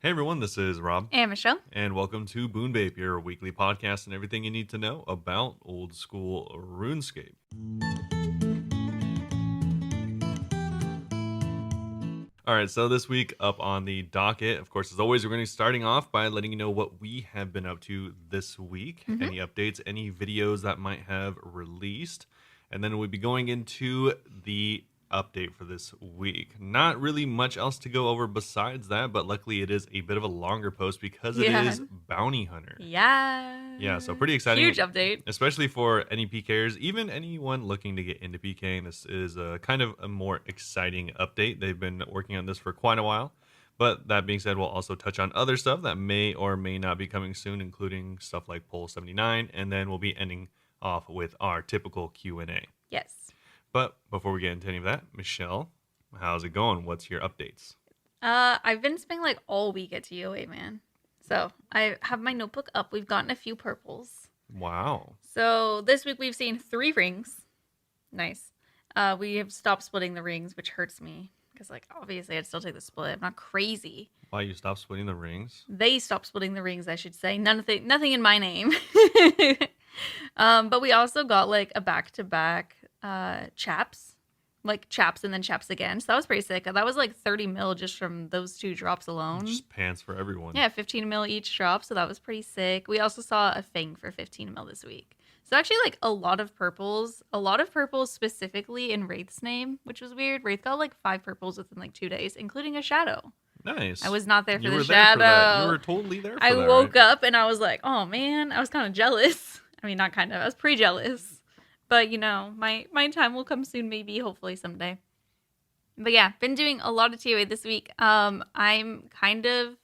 Hey everyone, this is Rob, And Michelle. and welcome to Bunebape, your weekly podcast and everything you need to know about old school RuneScape. All right, so this week up on the docket, of course, as always, we're going to be starting off by letting you know what we have been up to this week, Mm-hmm. any updates, any videos that might have released, and then we'll be going into the update for this week. Not really much else to go over besides that, but luckily it is a bit of a longer post because it Yeah. is Bounty Hunter. Yeah. So pretty exciting. Huge update. Especially for any PKers, even anyone looking to get into PKing. This is kind of a more exciting update. They've been working on this for quite a while. But that being said, we'll also touch on other stuff that may or may not be coming soon, including stuff like Poll 79, and then we'll be ending off with our typical Q&A. Yes. But before we get into any of that, Michelle, how's it going? What's your updates? I've been spending like all week at TOA, man. So I have my notebook up. We've gotten a few purples. Wow. So this week we've seen 3 rings. Nice. We have stopped splitting the rings, which hurts me. Because like obviously I'd still take the split. I'm not crazy. Why you stopped splitting the rings? They stopped splitting the rings, I should say. Nothing in my name. But we also got like a back-to-back chaps, like chaps and then chaps again. So that was pretty sick. That was like 30 mil just from those 2 drops alone. Just pants for everyone. Yeah, 15 mil each drop. So that was pretty sick. We also saw a Fang for 15 mil this week. So actually like a lot of purples specifically in Wraith's name, which was weird. Wraith got like 5 purples within like 2 days, including a shadow. Nice. I was not there for You the were there shadow. for that. You were totally there for I that, woke right? up and I was like, oh man, I was kind of jealous. I mean, not kind of, I was pretty jealous. But you know, my time will come soon, maybe, hopefully someday. But yeah, been doing a lot of TOA this week. I'm kind of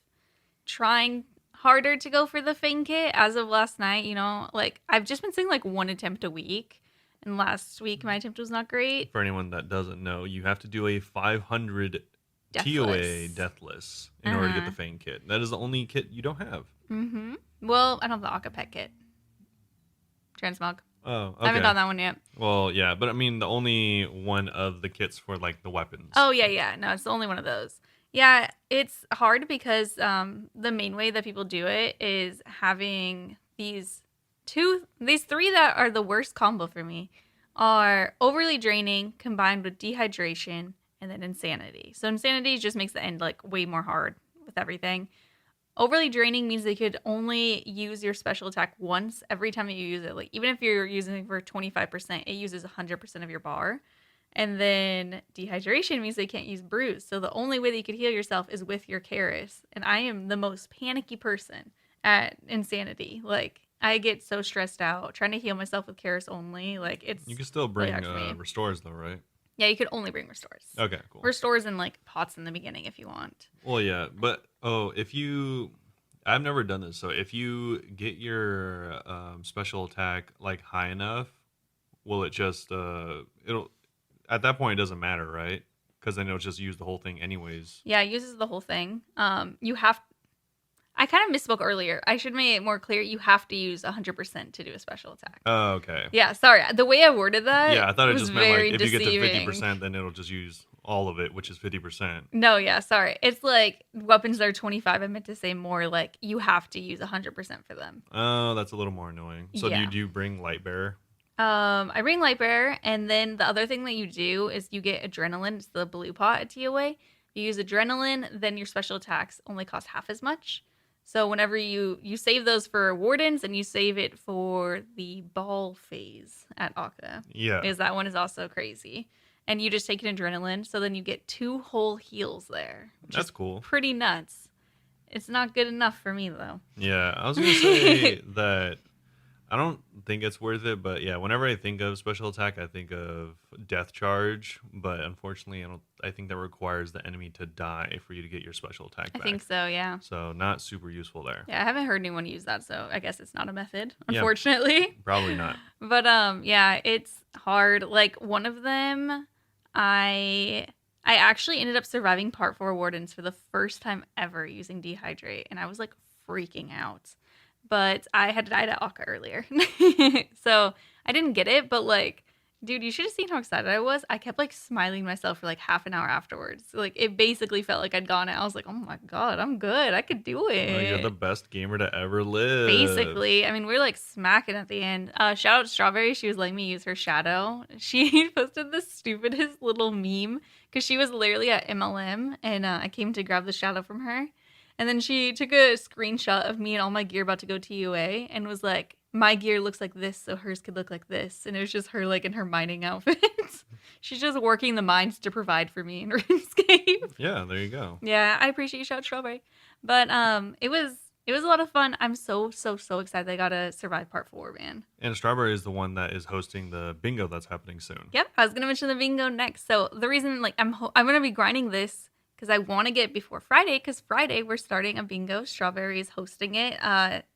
trying harder to go for the Fang kit as of last night. You know, like I've just been saying like 1 attempt a week. And last week my attempt was not great. For anyone that doesn't know, you have to do a 500 Deathless. TOA deathless in order to get the Fang kit. That is the only kit you don't have. Mm-hmm. Well, I don't have the Akka Pet kit. Transmog. Oh, okay. I haven't done that one yet. Well, yeah, but I mean the only one of the kits for like the weapons. Oh, yeah. No, it's the only one of those. Yeah, it's hard because the main way that people do it is having these 3 that are the worst combo for me are overly draining combined with dehydration and then insanity. So insanity just makes the end like way more hard with everything. Overly draining means they could only use your special attack once every time that you use it. Like even if you're using it for 25%, it uses 100% of your bar. And then dehydration means they can't use brews. So the only way that you could heal yourself is with your Karis. And I am the most panicky person at insanity. Like I get so stressed out trying to heal myself with Karis only. Like it's You can still bring really hard for me. restores though, right? Yeah, you could only bring restores. Okay, cool. Restores in like pots in the beginning if you want. Well, yeah, but I've never done this. So if you get your special attack like high enough, will it just it'll at that point it doesn't matter, right? Because then it'll just use the whole thing anyways. Yeah, it uses the whole thing. I kind of misspoke earlier. I should make it more clear. You have to use 100% to do a special attack. Oh, okay. Yeah, sorry. The way I worded that Yeah, I thought it was just meant like very if you deceiving. get to 50%, then it'll just use all of it, which is 50%. No, yeah, sorry. It's like weapons that are 25. I meant to say more like you have to use 100% for them. Oh, that's a little more annoying. So Yeah. do you bring light bearer? I bring light bearer, and then the other thing that you do is you get adrenaline. It's the blue pot at TOA. You use adrenaline, then your special attacks only cost half as much. So whenever you save those for wardens and you save it for the ball phase at Akka. Yeah. Because that one is also crazy. And you just take an adrenaline, so then you get 2 whole heals there. That's cool. Pretty nuts. It's not good enough for me though. Yeah, I was gonna say that I don't think it's worth it, but yeah, whenever I think of special attack, I think of death charge. But unfortunately, I think that requires the enemy to die for you to get your special attack back. I think so, yeah. So not super useful there. Yeah, I haven't heard anyone use that, so I guess it's not a method, Yeah. unfortunately. Probably not. But yeah, it's hard. Like one of them, I actually ended up surviving part 4 wardens for the first time ever using dehydrate, and I was like freaking out. But I had died at Akka earlier. So I didn't get it, but like Dude, you should have seen how excited I was. I kept like smiling to myself for like half an hour afterwards. Like it basically felt like I'd gone it. I was like, oh my God, I'm good. I could do You're the it. best gamer to ever live. Basically, I mean, we are like smacking at the end. Shout out Strawberry. She was letting me use her shadow. She posted the stupidest little meme because she was literally at MLM and I came to grab the shadow from her. And then she took a screenshot of me and all my gear about to go to UA and was like, my gear looks like this, so hers could look like this. And it was just her like in her mining outfit. She's just working the mines to provide for me in RuneScape. Yeah, there you go. Yeah, I appreciate you, shout Strawberry. But it was a lot of fun. I'm so excited I got to survive part 4, man. And Strawberry is the one that is hosting the bingo that's happening soon. Yep, I was gonna mention the bingo next. So the reason like I'm gonna be grinding this because I want to get before Friday. Because Friday we're starting a bingo. Strawberry is hosting it.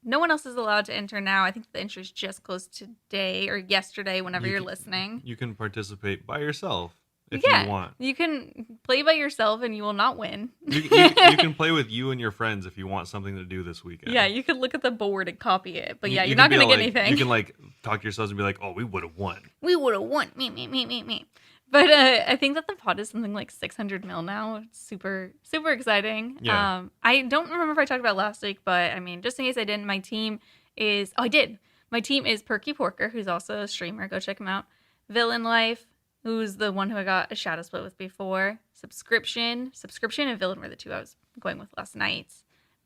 No one else is allowed to enter now. I think the entries just closed today or yesterday. Whenever you're listening, you can participate by yourself if yeah, you want. You can play by yourself and you will not win. You can play with you and your friends if you want something to do this weekend. Yeah, you could look at the board and copy it. But yeah, you're not gonna get anything. You can like talk to yourselves and be like, "Oh, we would have won. We would have won. Me. But I think that the pot is something like 600 mil now. It's super exciting. Yeah. I don't remember if I talked about last week, but I mean, just in case I didn't, my team is. Oh, I did. My team is Perky Porker, who's also a streamer. Go check him out. Villain Life, who's the one who I got a shadow split with before. Subscription, and Villain were the two I was going with last night.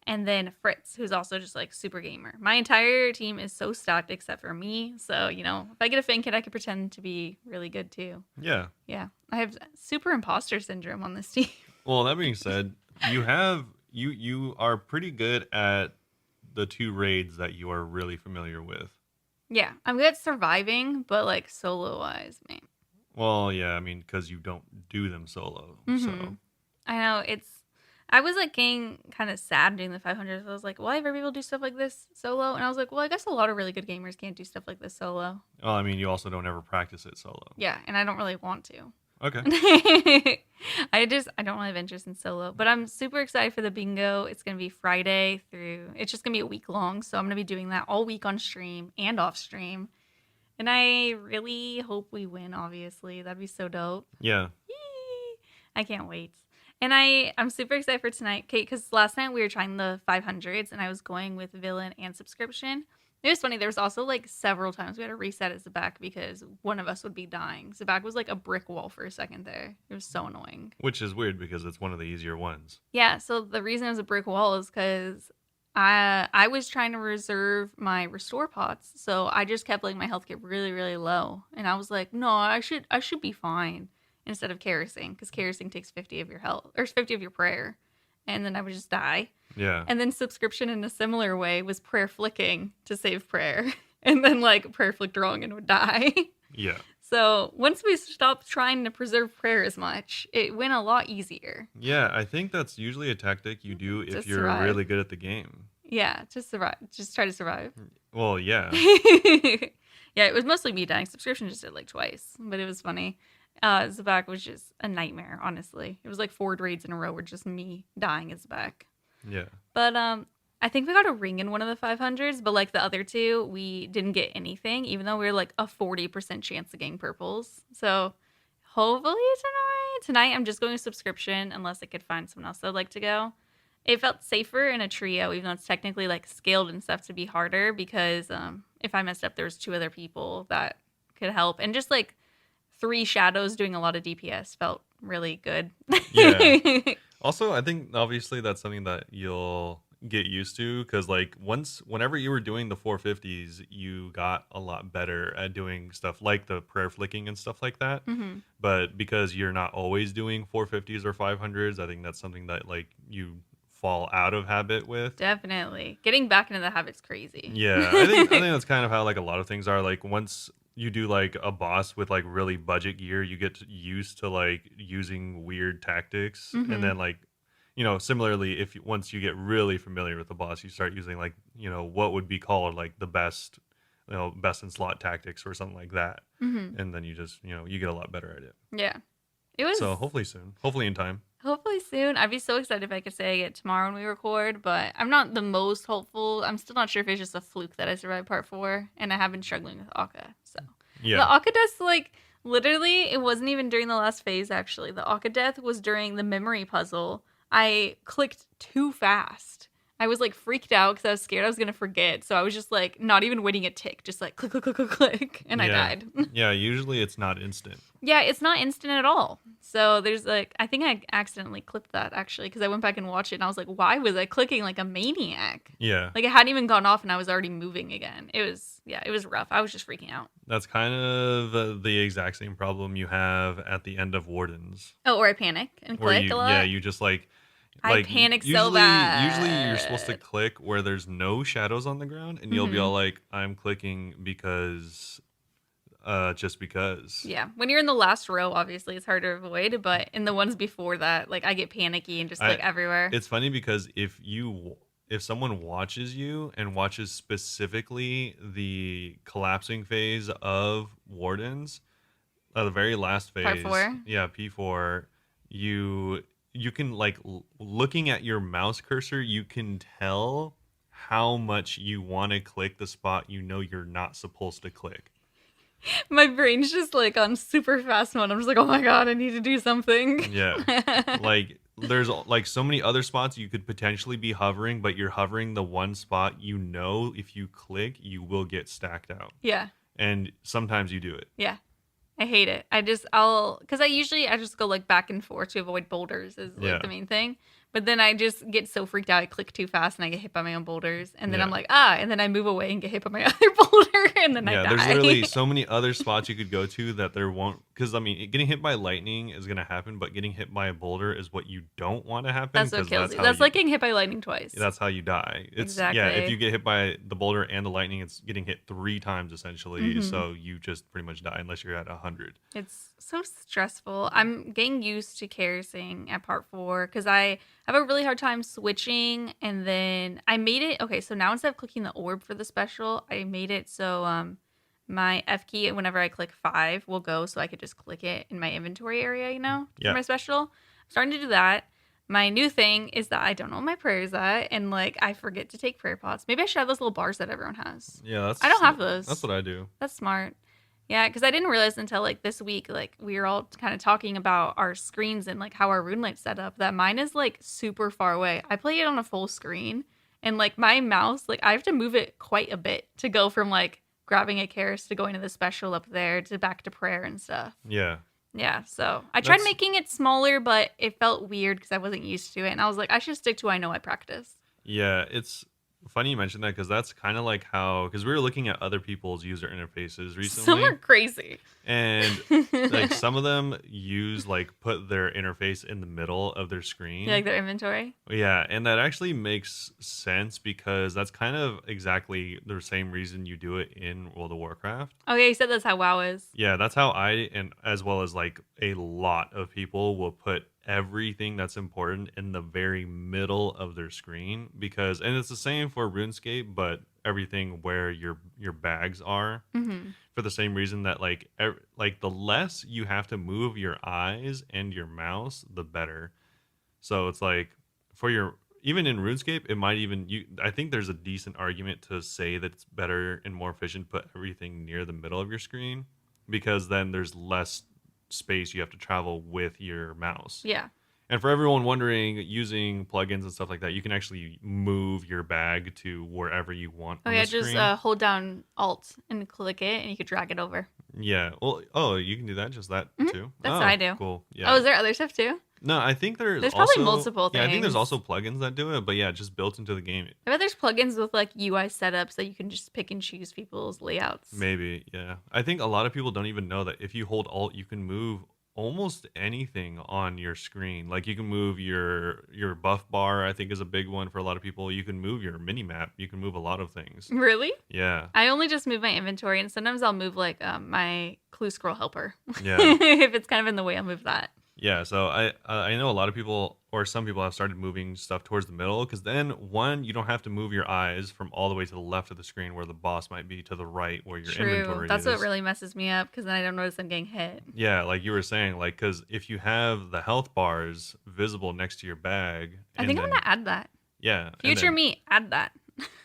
And then Fritz, who's also just like super gamer. My entire team is so stacked except for me. So, you know, if I get a fan kit, I can pretend to be really good too. Yeah. Yeah. I have super imposter syndrome on this team. Well, that being said, you are pretty good at the 2 raids that you are really familiar with. Yeah. I'm good at surviving, but like solo wise, man. Well, yeah, I mean, because you don't do them solo. Mm-hmm. So I know I was like getting kind of sad doing the 500s. I was like, why ever people do stuff like this solo? And I was like, well, I guess a lot of really good gamers can't do stuff like this solo. Well, I mean, you also don't ever practice it solo. Yeah, and I don't really want to. Okay. I don't really have interest in solo, but I'm super excited for the bingo. It's going to be Friday through, it's just going to be a week long. So I'm going to be doing that all week on stream and off stream. And I really hope we win, obviously. That'd be so dope. Yeah. Yee! I can't wait. And I'm super excited for tonight, Kate, because last night we were trying the 500s and I was going with Villain and Subscription. It was funny. There was also like several times we had to reset at Zabak because one of us would be dying. Zabak was like a brick wall for a second there. It was so annoying. Which is weird because it's one of the easier ones. Yeah, so the reason it was a brick wall is because I was trying to reserve my restore pots. So I just kept letting my health get really, really low. And I was like, no, I should be fine. Instead of kerosene, because kerosene takes 50 of your health, or 50 of your prayer, and then I would just die. Yeah. And then Subscription in a similar way was prayer flicking to save prayer, and then like prayer flicked wrong and would die. Yeah. So once we stopped trying to preserve prayer as much, it went a lot easier. Yeah, I think that's usually a tactic you do if you're survive. really good at the game. Yeah, just survive. Just try to survive. Well, yeah. Yeah, it was mostly me dying. Subscription just did like twice, but it was funny. Zabak was just a nightmare, honestly. It was like 4 raids in a row were just me dying as Zabak. Yeah. But I think we got a ring in one of the 500s, but like the other 2, we didn't get anything, even though we were like a 40% chance of getting purples. So hopefully tonight I'm just going to Subscription unless I could find someone else that I'd like to go. It felt safer in a trio, even though it's technically like scaled and stuff to be harder because if I messed up, there was 2 other people that could help. And just like 3 shadows doing a lot of DPS felt really good. Yeah. Also, I think obviously that's something that you'll get used to because like whenever you were doing the 450s, you got a lot better at doing stuff like the prayer flicking and stuff like that. Mm-hmm. But because you're not always doing 450s or 500s, I think that's something that like you fall out of habit with. Definitely. Getting back into the habit's crazy. Yeah, I think that's kind of how like a lot of things are. Like once you do like a boss with like really budget gear, you get used to like using weird tactics. Mm-hmm. And then like, you know, similarly, once you get really familiar with the boss, you start using like, you know, what would be called like the best, you know, best in slot tactics or something like that. Mm-hmm. And then you just, you know, you get a lot better at it. Yeah. It was So hopefully soon, hopefully in time. Hopefully soon. I'd be so excited if I could say I get tomorrow when we record, but I'm not the most hopeful. I'm still not sure if it's just a fluke that I survived part 4, and I have been struggling with Akka. So Yeah. the Akka does like Literally, it wasn't even during the last phase, actually. The Akka death was during the memory puzzle. I clicked too fast. I was like freaked out because I was scared I was going to forget. So I was just like not even waiting a tick, just like click, click, click, click, click. And I Yeah. died. Yeah, usually it's not instant. Yeah, it's not instant at all. So there's like, I think I accidentally clipped that actually because I went back and watched it and I was like, why was I clicking like a maniac? Yeah. Like it hadn't even gone off and I was already moving again. It was rough. I was just freaking out. That's kind of the exact same problem you have at the end of Wardens, Oh, or I panic and where click a lot. you just like I panic so usually you're supposed to bad. click where there's no shadows on the ground, and you'll be Hmm. all like, I'm clicking because just because. Yeah, when you're in the last row, obviously it's hard to avoid, but in the ones before that, like I get panicky and just I click everywhere. It's funny because if someone watches you and watches specifically the collapsing phase of Wardens, the very last Part phase, 4. yeah, P4, you can like looking at your mouse cursor, you can tell how much you want to click the spot you know you're not supposed to click. My brain's just like on super fast mode. I'm just like, oh my god, I need to do something. Yeah. Like there's like so many other spots you could potentially be hovering, but you're hovering the one spot you know if you click, you will get stacked out. Yeah, And sometimes you do it. yeah. I hate it. Because I just go like back and forth to avoid boulders is like Yeah. the main thing. But then I just get so freaked out. I click too fast and I get hit by my own boulders. And then I'm Yeah. like, and then I move away and get hit by my other boulder and then I Yeah, there's die. literally so many other spots you could go to that there won't, because I mean, getting hit by lightning is gonna happen, but getting hit by a boulder is what you don't want to happen That's what because kills you. That's like getting hit by lightning twice. that's how you die. It's yeah, if Exactly. you get hit by the boulder and the lightning, it's getting hit 3 times essentially, Hmm. so you just pretty much die unless you're at 100. It's so stressful. I'm getting used to carrying at part 4 because I have a really hard time switching. And then I made it. Okay, so now instead of clicking the orb for the special, I made it so my F key, whenever I click 5, will go so I could just click it in my inventory area, for Yeah. my special. I'm starting to do that. My new thing is that I don't know what my prayers at, and like I forget to take prayer pots. Maybe I should have those little bars that everyone has. Yeah, I don't have those. that's what I do. That's smart. Yeah, because I didn't realize until like this week, like we were all kind of talking about our screens and like how our rune light's set up, that mine is like super far away. I play it on a full screen, and like my mouse, like I have to move it quite a bit to go from like grabbing a Karis to going to the special up there to back to prayer and stuff. Yeah. Yeah, so I tried That's making it smaller, but it felt weird because I wasn't used to it, and I was like, I should stick to what I know I practice. Yeah, it's funny you mentioned that because that's kind of like how, because we were looking at other people's user interfaces Some recently, are crazy. and like some of them use like put their interface in the middle of their screen. You like their inventory? Yeah, and that actually makes sense because that's kind of exactly the same reason you do it in World of Warcraft. Oh yeah, you said that's how WoW is. Yeah, that's how I, and as well as like a lot of people, will put everything that's important in the very middle of their screen, because and it's the same for RuneScape, but everything where your bags are, Mm-hmm. for the same reason that like the less you have to move your eyes and your mouse, the better. So it's like for your, even in RuneScape, it might even you I think there's a decent argument to say that it's better and more efficient to put everything near the middle of your screen, because then there's less space you have to travel with your mouse. Yeah. And for everyone wondering, using plugins and stuff like that, you can actually move your bag to wherever you want Oh on yeah, the just screen. hold down Alt and click it, and you could drag it over. Yeah. Well, oh, you can do that, just that Mhm. too. That's Oh, what I do. cool. Oh, Yeah. is there other stuff too? No, I think There's probably also multiple yeah, I think there's things. also plugins that do it, but yeah, just built into the game. I bet there's plugins with like UI setups that you can just pick and choose people's layouts. Maybe, yeah. I think a lot of people don't even know that if you hold Alt, you can move almost anything on your screen. Like you can move your buff bar, I think is a big one for a lot of people. You can move your mini map. You can move a lot of things. Really? Yeah. I only just move my inventory, and sometimes I'll move like my clue scroll helper. Yeah. If it's kind of in the way, I'll move that. Yeah, so I know a lot of people, or some people, have started moving stuff towards the middle, because then one, you don't have to move your eyes from all the way to the left of the screen where the boss might be to the right where your True. inventory That's is. what really messes me up because then I don't notice I'm getting hit. Yeah, like you were saying, like because if you have the health bars visible next to your bag, I and think I'm then gonna add that. yeah, and Future then, me, add that.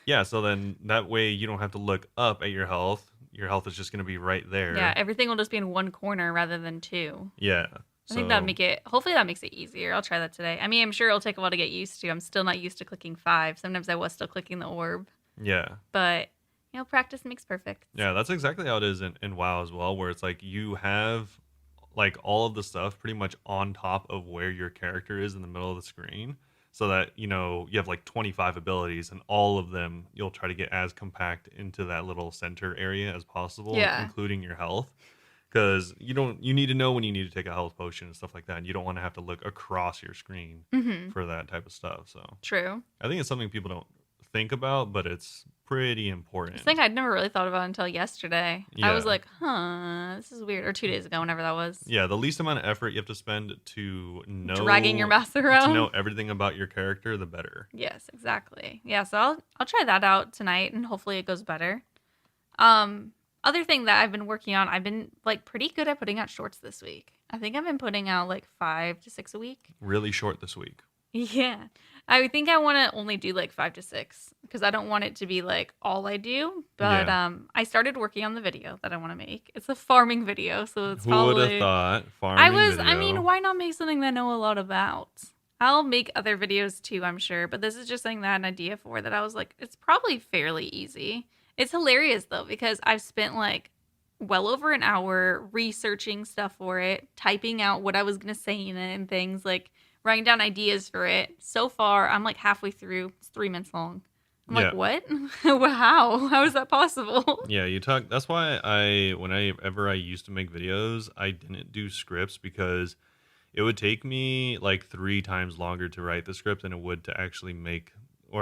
yeah, so then that way you don't have to look up at your health your health is just going to be right there. Yeah, everything will just be in one corner rather than two. Yeah. I think that'd make it, hopefully that makes it easier. I'll try that today. I mean, I'm sure it'll take a while to get used to. I'm still not used to clicking 5. Sometimes I was still clicking the orb. Yeah. But, practice makes perfect. Yeah, that's exactly how it is in WoW as well, where it's like you have like all of the stuff pretty much on top of where your character is in the middle of the screen. So that, you have like 25 abilities and all of them you'll try to get as compact into that little center area as possible, including your health. Because you need to know when you need to take a health potion and stuff like that. And you don't want to have to look across your screen for that type of stuff. So True. I think it's something people don't think about, but it's pretty important. It's a thing I'd never really thought about until yesterday. Yeah. I was like, this is weird. Or 2 days ago, whenever that was. Yeah, the least amount of effort you have to spend to know dragging your mouse around, to know everything about your character, the better. Yes, exactly. Yeah, so I'll try that out tonight, and hopefully it goes better. Other thing that I've been working on, I've been like pretty good at putting out shorts this week. I think I've been putting out like 5 to 6 a week. Really short this week. Yeah. I think I want to only do like 5 to 6 because I don't want it to be like all I do. But I started working on the video that I want to make. It's a farming video, so it's probably... Who would have thought farming video? I mean, why not make something that I know a lot about? I'll make other videos too, I'm sure. But this is just something that I had an idea for that I was like, it's probably fairly easy. It's hilarious, though, because I've spent, like, well over an hour researching stuff for it, typing out what I was going to say in it and things, like, writing down ideas for it. So far, I'm, like, halfway through. It's 3 minutes long. I'm like, what? How? How is that possible? Yeah, that's why whenever I used to make videos, I didn't do scripts because it would take me, like, 3 times longer to write the script than it would to actually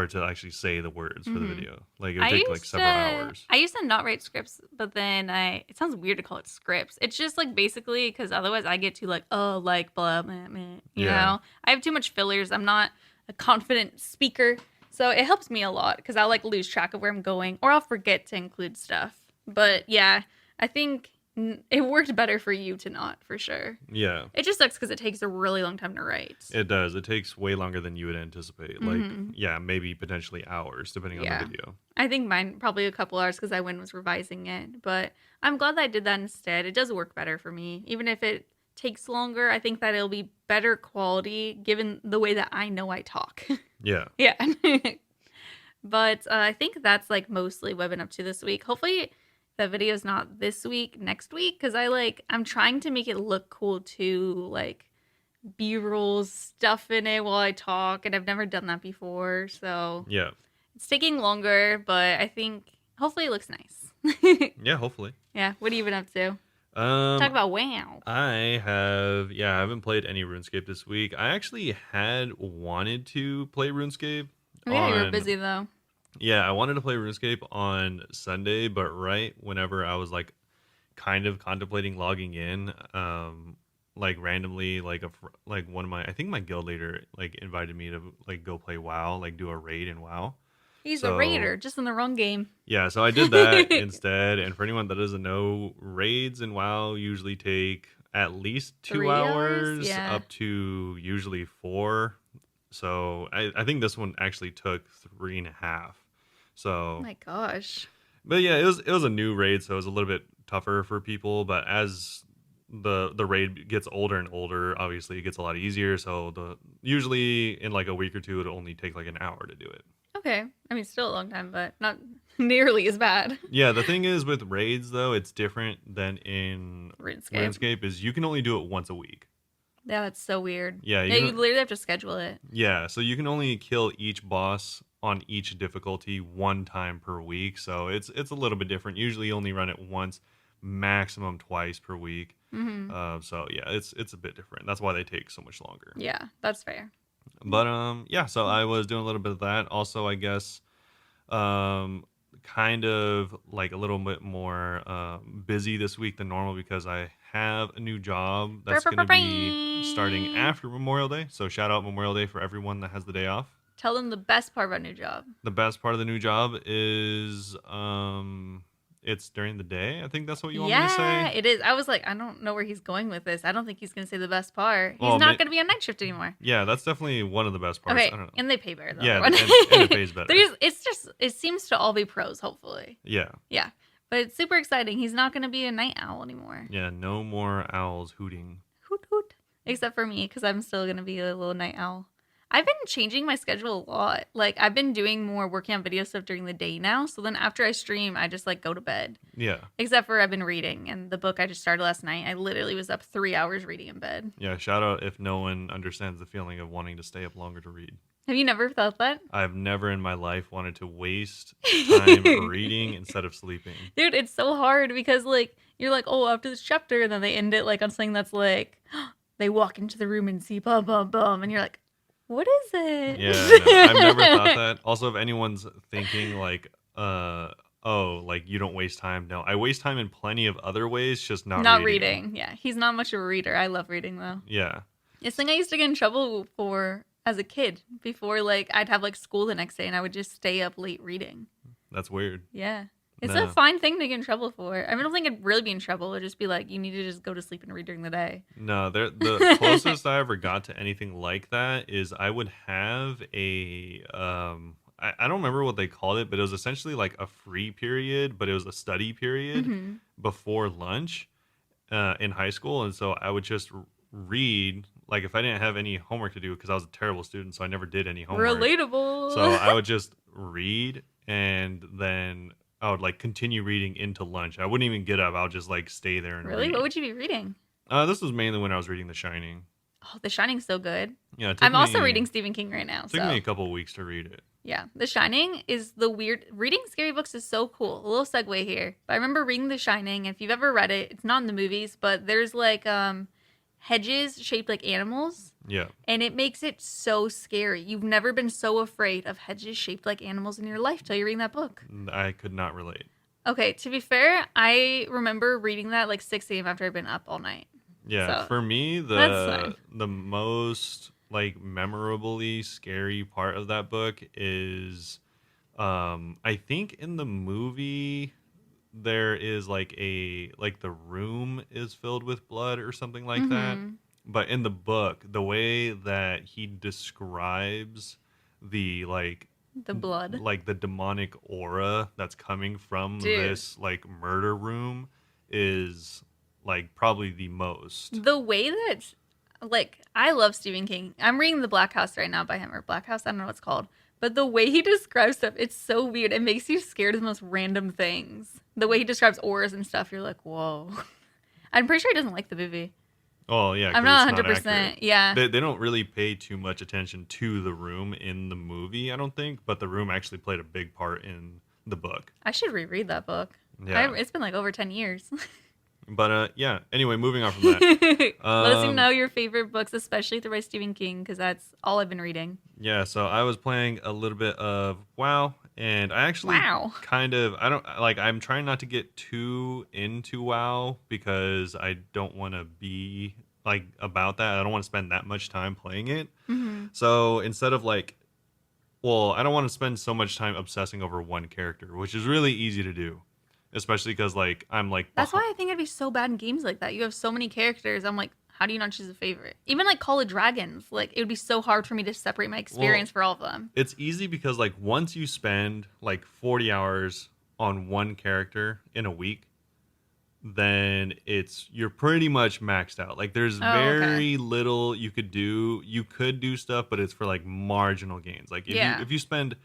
to actually say the words for the video. Like, it would take like several hours. I used to not write scripts, but then it sounds weird to call it scripts. It's just like basically because otherwise I get too like, blah, blah, blah, you know? I have too much fillers. I'm not a confident speaker. So it helps me a lot because I'll like lose track of where I'm going or I'll forget to include stuff. But yeah, I think it worked better for you to not, for sure. Yeah. It just sucks because it takes a really long time to write. It does. It takes way longer than you would anticipate. Like, maybe potentially hours, depending on the video. I think mine probably a couple hours because I was revising it. But I'm glad that I did that instead. It does work better for me. Even if it takes longer, I think that it'll be better quality given the way that I know I talk. Yeah. Yeah. But I think that's like mostly what I've been up to this week. Hopefully the video's not this week, next week, because I'm trying to make it look cool too, like B-roll stuff in it while I talk, and I've never done that before, so it's taking longer, but I think hopefully it looks nice. Yeah, hopefully. Yeah, what have you been up to? Talk about WoW. I haven't played any RuneScape this week. I actually had wanted to play RuneScape. Oh, yeah, you were busy though. Yeah, I wanted to play RuneScape on Sunday, but right whenever I was like kind of contemplating logging in, like randomly, like one of my guild leader like invited me to like go play WoW, like do a raid in WoW. He's a raider, just in the wrong game. Yeah, so I did that instead. And for anyone that doesn't know, raids in WoW usually take at least 2 hours, up to usually 4. So I think this one actually took 3.5. So, oh my gosh. But yeah, it was a new raid, so it was a little bit tougher for people. But as the raid gets older and older, obviously it gets a lot easier. So usually in like a week or two, it'll only take like an hour to do it. Okay, I mean still a long time, but not nearly as bad. Yeah, the thing is with raids though, it's different than in RuneScape. Is you can only do it once a week. Yeah, that's so weird. Yeah, you literally have to schedule it. Yeah, so you can only kill each boss on each difficulty 1 time per week. So it's a little bit different. Usually you only run it once, maximum twice per week. So yeah, it's a bit different. That's why they take so much longer. Yeah, that's fair. But so I was doing a little bit of that. Also, I guess kind of like a little bit more busy this week than normal because I have a new job that's going to be starting after Memorial Day. So shout out Memorial Day for everyone that has the day off. Tell them the best part about new job. The best part of the new job is it's during the day. I think that's what you want me to say. Yeah, it is. I was like, I don't know where he's going with this. I don't think he's going to say the best part. He's not going to be on night shift anymore. Yeah, that's definitely one of the best parts. Okay, I don't know. And they pay better. Yeah, and it pays better. It seems to all be pros, hopefully. Yeah. Yeah. But it's super exciting. He's not going to be a night owl anymore. Yeah, no more owls hooting. Hoot hoot. Except for me, because I'm still going to be a little night owl. I've been changing my schedule a lot. Like, I've been doing more working on video stuff during the day now. So then after I stream, I just, like, go to bed. Yeah. Except for I've been reading. And the book I just started last night, I literally was up 3 hours reading in bed. Yeah, shout out if no one understands the feeling of wanting to stay up longer to read. Have you never felt that? I've never in my life wanted to waste time reading instead of sleeping. Dude, it's so hard because, like, you're like, oh, after this chapter, and then they end it, like, on something that's like, they walk into the room and see bum, bum, bum. And you're like, what is it? Yeah, no, I've never thought that. Also, if anyone's thinking like, oh, like you don't waste time. No, I waste time in plenty of other ways, just not reading. Yeah, he's not much of a reader. I love reading though. Yeah. It's something I used to get in trouble for as a kid. Before, like, I'd have like school the next day, and I would just stay up late reading. That's weird. Yeah. It's No. a fine thing to get in trouble for. I don't think I'd really be in trouble. It'd just be like, you need to just go to sleep and read during the day. No, the closest I ever got to anything like that is I would have a I don't remember what they called it, but it was essentially like a free period, but it was a study period Mhm. before lunch in high school, and so I would just read like if I didn't have any homework to do because I was a terrible student, so I never did any homework. Relatable. So I would just read and then I would like continue reading into lunch. I wouldn't even get up. I would just like stay there and Really? read. What would you be reading? This was mainly when I was reading The Shining. Oh, The Shining's so good. Yeah, I'm also reading Stephen King right now. It took me a couple of weeks to read it. Yeah, The Shining is the weird. Reading scary books is so cool. A little segue here, but I remember reading The Shining. If you've ever read it, it's not in the movies, but there's like hedges shaped like animals, Yeah. and it makes it so scary. You've never been so afraid of hedges shaped like animals in your life till you're reading that book. I could not relate. Okay, to be fair, I remember reading that like 6 a.m. after I'd been up all night. Yeah, So, for me, that's fine. the most like memorably scary part of that book is, I think in the movie there is like the room is filled with blood or something like that. Mhm. But in the book, the way that he describes the The blood. like the demonic aura that's coming from Dude. this like murder room is like probably the most. The way that, like, I love Stephen King. I'm reading The Black House right now by him, or Black House, I don't know what it's called. But the way he describes stuff, it's so weird. It makes you scared of the most random things. The way he describes auras and stuff, you're like, whoa. I'm pretty sure he doesn't like the movie. Oh yeah, 'cause I'm not it's 100%. accurate. Yeah. They don't really pay too much attention to the room in the movie, I don't think, but the room actually played a big part in the book. I should reread that book. Yeah. It's been like over 10 years. But yeah, anyway, moving on from that. Let us know your favorite books, especially through by Stephen King, because that's all I've been reading. Yeah, so I was playing a little bit of WoW, and I actually Wow. kind of I'm trying not to get too into WoW because I don't want to be like about that. I don't want to spend that much time playing it. Hmm. So instead of I don't want to spend so much time obsessing over one character, which is really easy to do, especially because I'm like That's why I think it'd be so bad in games like that. You have so many characters. I'm like, how do you not choose a favorite? Even like Call of Dragons, like it would be so hard for me to separate my experience for all of them. It's easy because like once you spend like 40 hours on one character in a week, then you're pretty much maxed out. Like there's very little you could do. You could do stuff, but it's for like marginal gains. Like if you spend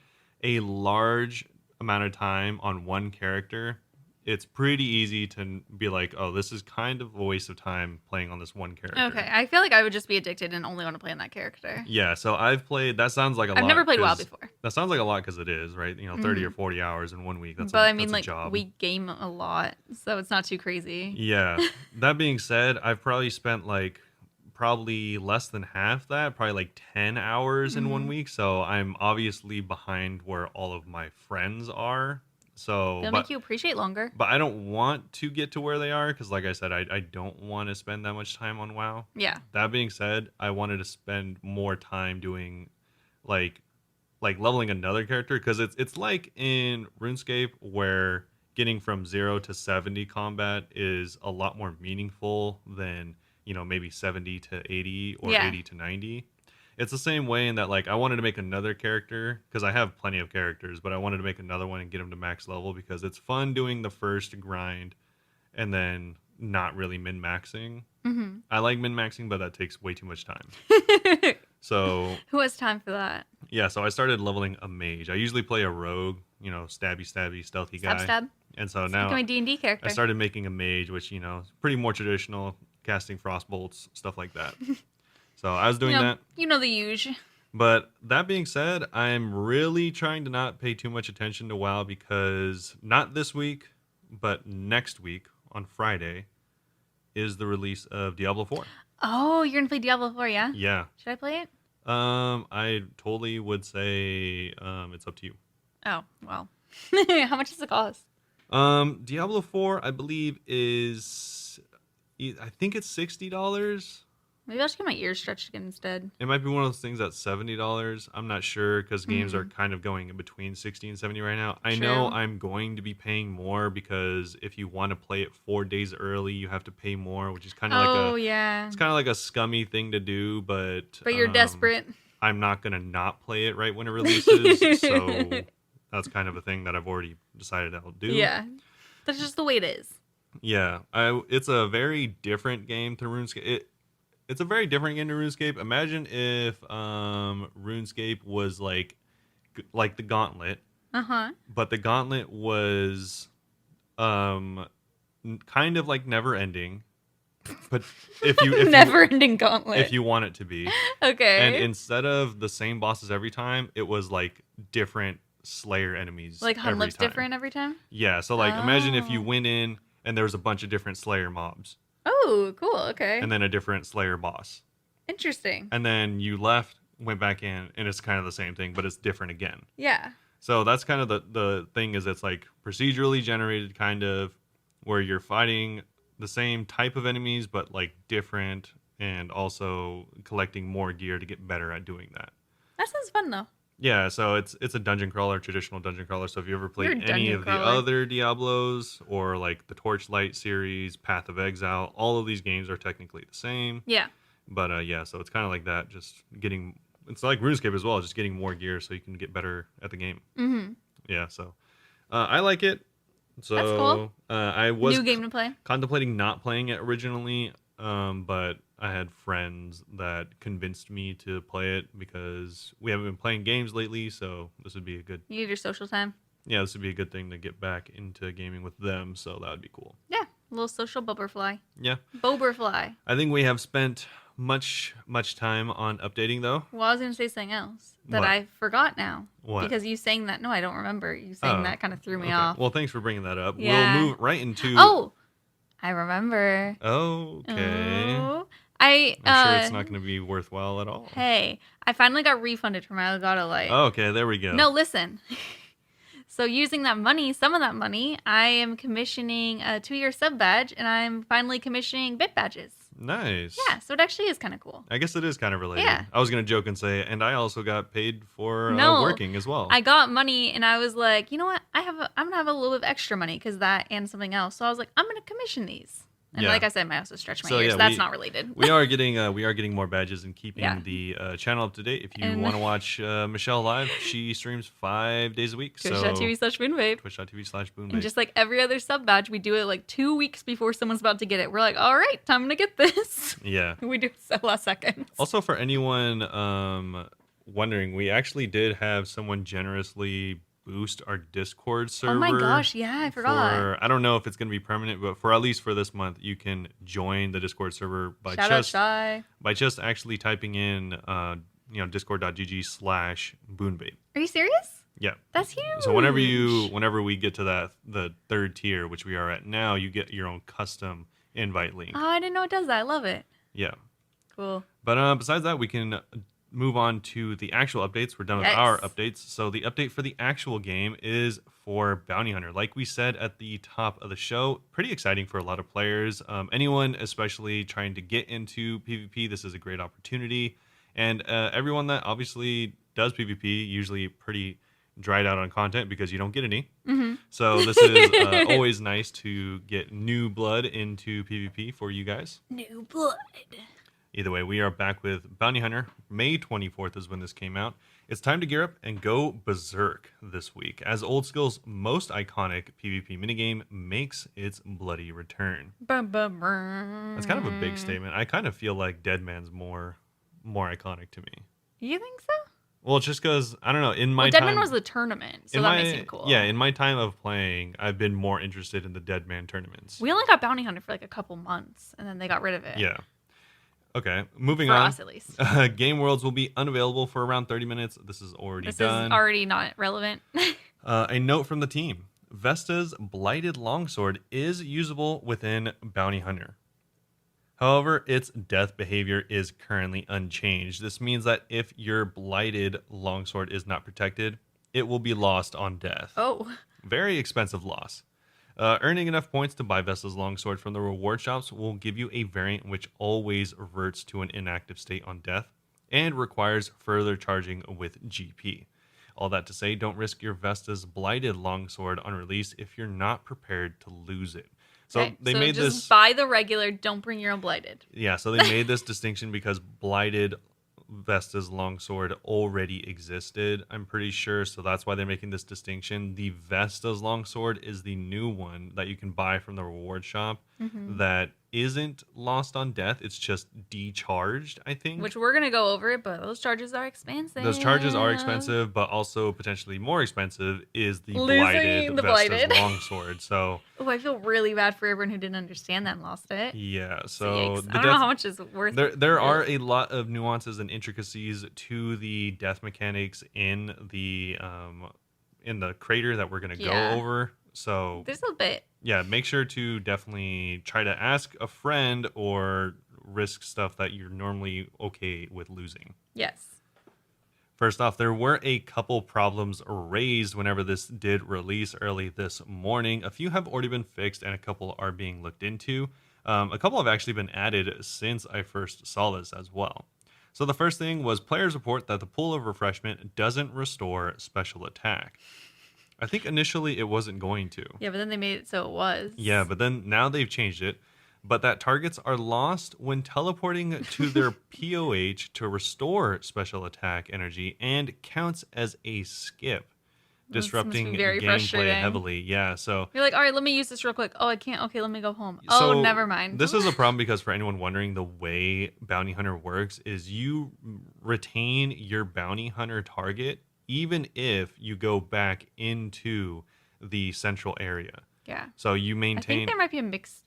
a large amount of time on one character, it's pretty easy to be like, oh, this is kind of a waste of time playing on this one character. Okay, I feel like I would just be addicted and only want to play on that character. Yeah, so I've played. That sounds like a lot. I've never played WoW 'cause- before. That sounds like a lot because it is, right? 30 or 40 hours in 1 week. That's But I that's mean, a like, job. we game a lot, so it's not too crazy. Yeah. That being said, I've probably spent probably less than half that, probably like 10 hours in 1 week. So I'm obviously behind where all of my friends are. So, It'll make you appreciate longer. but I don't want to get to where they are because, like I said, I don't want to spend that much time on WoW. Yeah. That being said, I wanted to spend more time doing like leveling another character because it's like in RuneScape where getting from 0 to 70 combat is a lot more meaningful than maybe 70 to 80 or Yeah. 80 to 90. It's the same way in that like I wanted to make another character because I have plenty of characters, but I wanted to make another one and get him to max level because it's fun doing the first grind and then not really min maxing. Mm-hmm. I like min maxing, but that takes way too much time. So Who has time for that? yeah, so I started leveling a mage. I usually play a rogue, you know, stabby, stealthy Stab, guy. stab. And so It's now become a D&D character. I started making a mage, which, you know, is pretty more traditional, casting frost bolts, stuff like that. So I was doing that. You know the usual. But that being said, I'm really trying to not pay too much attention to WoW because not this week, but next week on Friday is the release of Diablo 4. Oh, you're gonna play Diablo 4, yeah? Yeah. Should I play it? I totally would say it's up to you. Oh, well. How much does it cost? Diablo 4, I believe I think it's $60. Maybe I'll just get my ears stretched again instead. It might be one of those things that's $70. I'm not sure because games are kind of going in between 60 and 70 right now. I know I'm going to be paying more because if you want to play it 4 days early, you have to pay more, which is kind of yeah. it's kind of like a scummy thing to do, but you're desperate. I'm not going to not play it right when it releases. So that's kind of a thing that I've already decided I'll do. Yeah. That's just the way it is. Yeah. It's a very different game to RuneScape. It's a very different game to RuneScape. Imagine if RuneScape was like the Gauntlet. Uh-huh. But the Gauntlet was kind of like never ending. But if never-ending Gauntlet. If you want it to be. Okay. And instead of the same bosses every time, it was like different Slayer enemies. Like Hun looks different every time? Yeah, so like imagine if you went in and there was a bunch of different Slayer mobs. Oh, cool. Okay. And then a different Slayer boss. Interesting. And then you left, went back in, and it's kind of the same thing, but it's different again. Yeah. So that's kind of the thing is it's like procedurally generated kind of where you're fighting the same type of enemies, but like different and also collecting more gear to get better at doing that. That sounds fun though. Yeah, so it's a dungeon crawler, traditional dungeon crawler. So if you ever played any of the crawler. other Diablos or like the Torchlight series, Path of Exile, all of these games are technically the same. Yeah. But yeah, so it's kind of like that, just getting, it's like RuneScape as well, just getting more gear so you can get better at the game. Mm-hmm. Yeah, so I like it. So that's cool. I was new game to play. Contemplating not playing it originally, but I had friends that convinced me to play it because we haven't been playing games lately, so this would be a good... You need your social time. Yeah, this would be a good thing to get back into gaming with them, so that would be cool. Yeah, a little social bobberfly. Yeah. Boberfly. I think we have spent much time on updating, though. Well, I was going to say something else that What? I forgot now. What? Because you saying that... No, I don't remember. You saying that kind of threw me off. Well, thanks for bringing that up. Yeah. We'll move right into... Oh! I remember. Okay. Oh. I'm sure it's not going to be worthwhile at all. Hey, I finally got refunded for my Elgato Light. Oh, okay, there we go. No, listen. So using that money, some of that money, I am commissioning a 2-year sub badge, and I'm finally commissioning bit badges. Nice. Yeah, so it actually is kind of cool. I guess it is kind of related. Yeah. I was going to joke and say, and I also got paid for No, working as well. I got money, and I was like, you know what? I'm going to have a little bit of extra money because that and something else. So I was like, I'm going to commission these. And Yeah. like I said, I also stretch my So, ears. yeah, That's not related. we are getting more badges and keeping Yeah. the channel up to date. If you And- want to watch Michelle live, she streams 5 days a week. Twitch.tv/Bunebape. Twitch.tv/Bunebape. And just like every other sub badge, we do it like 2 weeks before someone's about to get it. We're like, all right, time to get this. Yeah. We do it so last second. Also, for anyone wondering, we actually did have someone generously boost our Discord server. Oh my gosh, yeah, I forgot. I don't know if it's going to be permanent, but for at least for this month, you can join the Discord server by Shout out Shy. by just actually typing in discord.gg/Bunebape. Are you serious? Yeah. That's huge. So whenever we get to the third tier, which we are at now, you get your own custom invite link. Oh, I didn't know it does that. I love it. Yeah. Cool. But besides that, we can move on to the actual updates. We're done with our updates. So the update for the actual game is for Bounty Hunter. Like we said at the top of the show, pretty exciting for a lot of players. Anyone especially trying to get into PvP, this is a great opportunity. And everyone that obviously does PvP, usually pretty dried out on content because you don't get any. Mm-hmm. So this is always nice to get new blood into PvP for you guys. New blood. Either way, we are back with Bounty Hunter. May 24th is when this came out. It's time to gear up and go berserk this week, as Old Skill's most iconic PvP minigame makes its bloody return. Bum, bum, bum. That's kind of a big statement. I kind of feel like Deadman's more iconic to me. You think so? Well, just because, I don't know, in my Deadman time... was the tournament, so that makes it cool. Yeah, in my time of playing, I've been more interested in the Deadman tournaments. We only got Bounty Hunter for like a couple months, and then they got rid of it. Yeah. Okay, moving for on. For us, at least. Game Worlds will be unavailable for around 30 minutes. This is already done. This is already not relevant. A note from the team. Vesta's Blighted Longsword is usable within Bounty Hunter. However, its death behavior is currently unchanged. This means that if your Blighted Longsword is not protected, it will be lost on death. Oh. Very expensive loss. Earning enough points to buy Vesta's Longsword from the reward shops will give you a variant which always reverts to an inactive state on death and requires further charging with GP. All that to say, don't risk your Vesta's Blighted Longsword on release if you're not prepared to lose it. So okay, they made just this... buy the regular, don't bring your own Blighted. Yeah, so they made this distinction because Blighted Vesta's Longsword already existed, I'm pretty sure, so that's why they're making this distinction. The Vesta's Longsword is the new one that you can buy from the reward shop that isn't lost on death, it's just decharged, I think. Which we're going to go over it, but those charges are expensive. Those charges are expensive, but also potentially more expensive is the Blighted Vesta's Longsword. So, oh, I feel really bad for everyone who didn't understand that and lost it. Yeah, so I don't know how much is worth there are a lot of nuances and intricacies to the death mechanics in the crater that we're going to go over. So there's a bit. Yeah, make sure to definitely try to ask a friend or risk stuff that you're normally okay with losing. Yes. First off, there were a couple problems raised whenever this did release early this morning. A few have already been fixed and a couple are being looked into. A couple have actually been added since I first saw this as well. So the first thing was players report that the pool of refreshment doesn't restore special attack. I think initially it wasn't going to. Yeah, but then they made it so it was. Yeah, but then now they've changed it. But that targets are lost when teleporting to their POH to restore special attack energy and counts as a skip, disrupting gameplay heavily. Yeah, so you're like, all right, let me use this real quick. Oh, I can't. Okay, let me go home. Oh, never mind. This is a problem because for anyone wondering, the way Bounty Hunter works is you retain your Bounty Hunter target even if you go back into the central area. Yeah. So you maintain... I think there might be a mixed,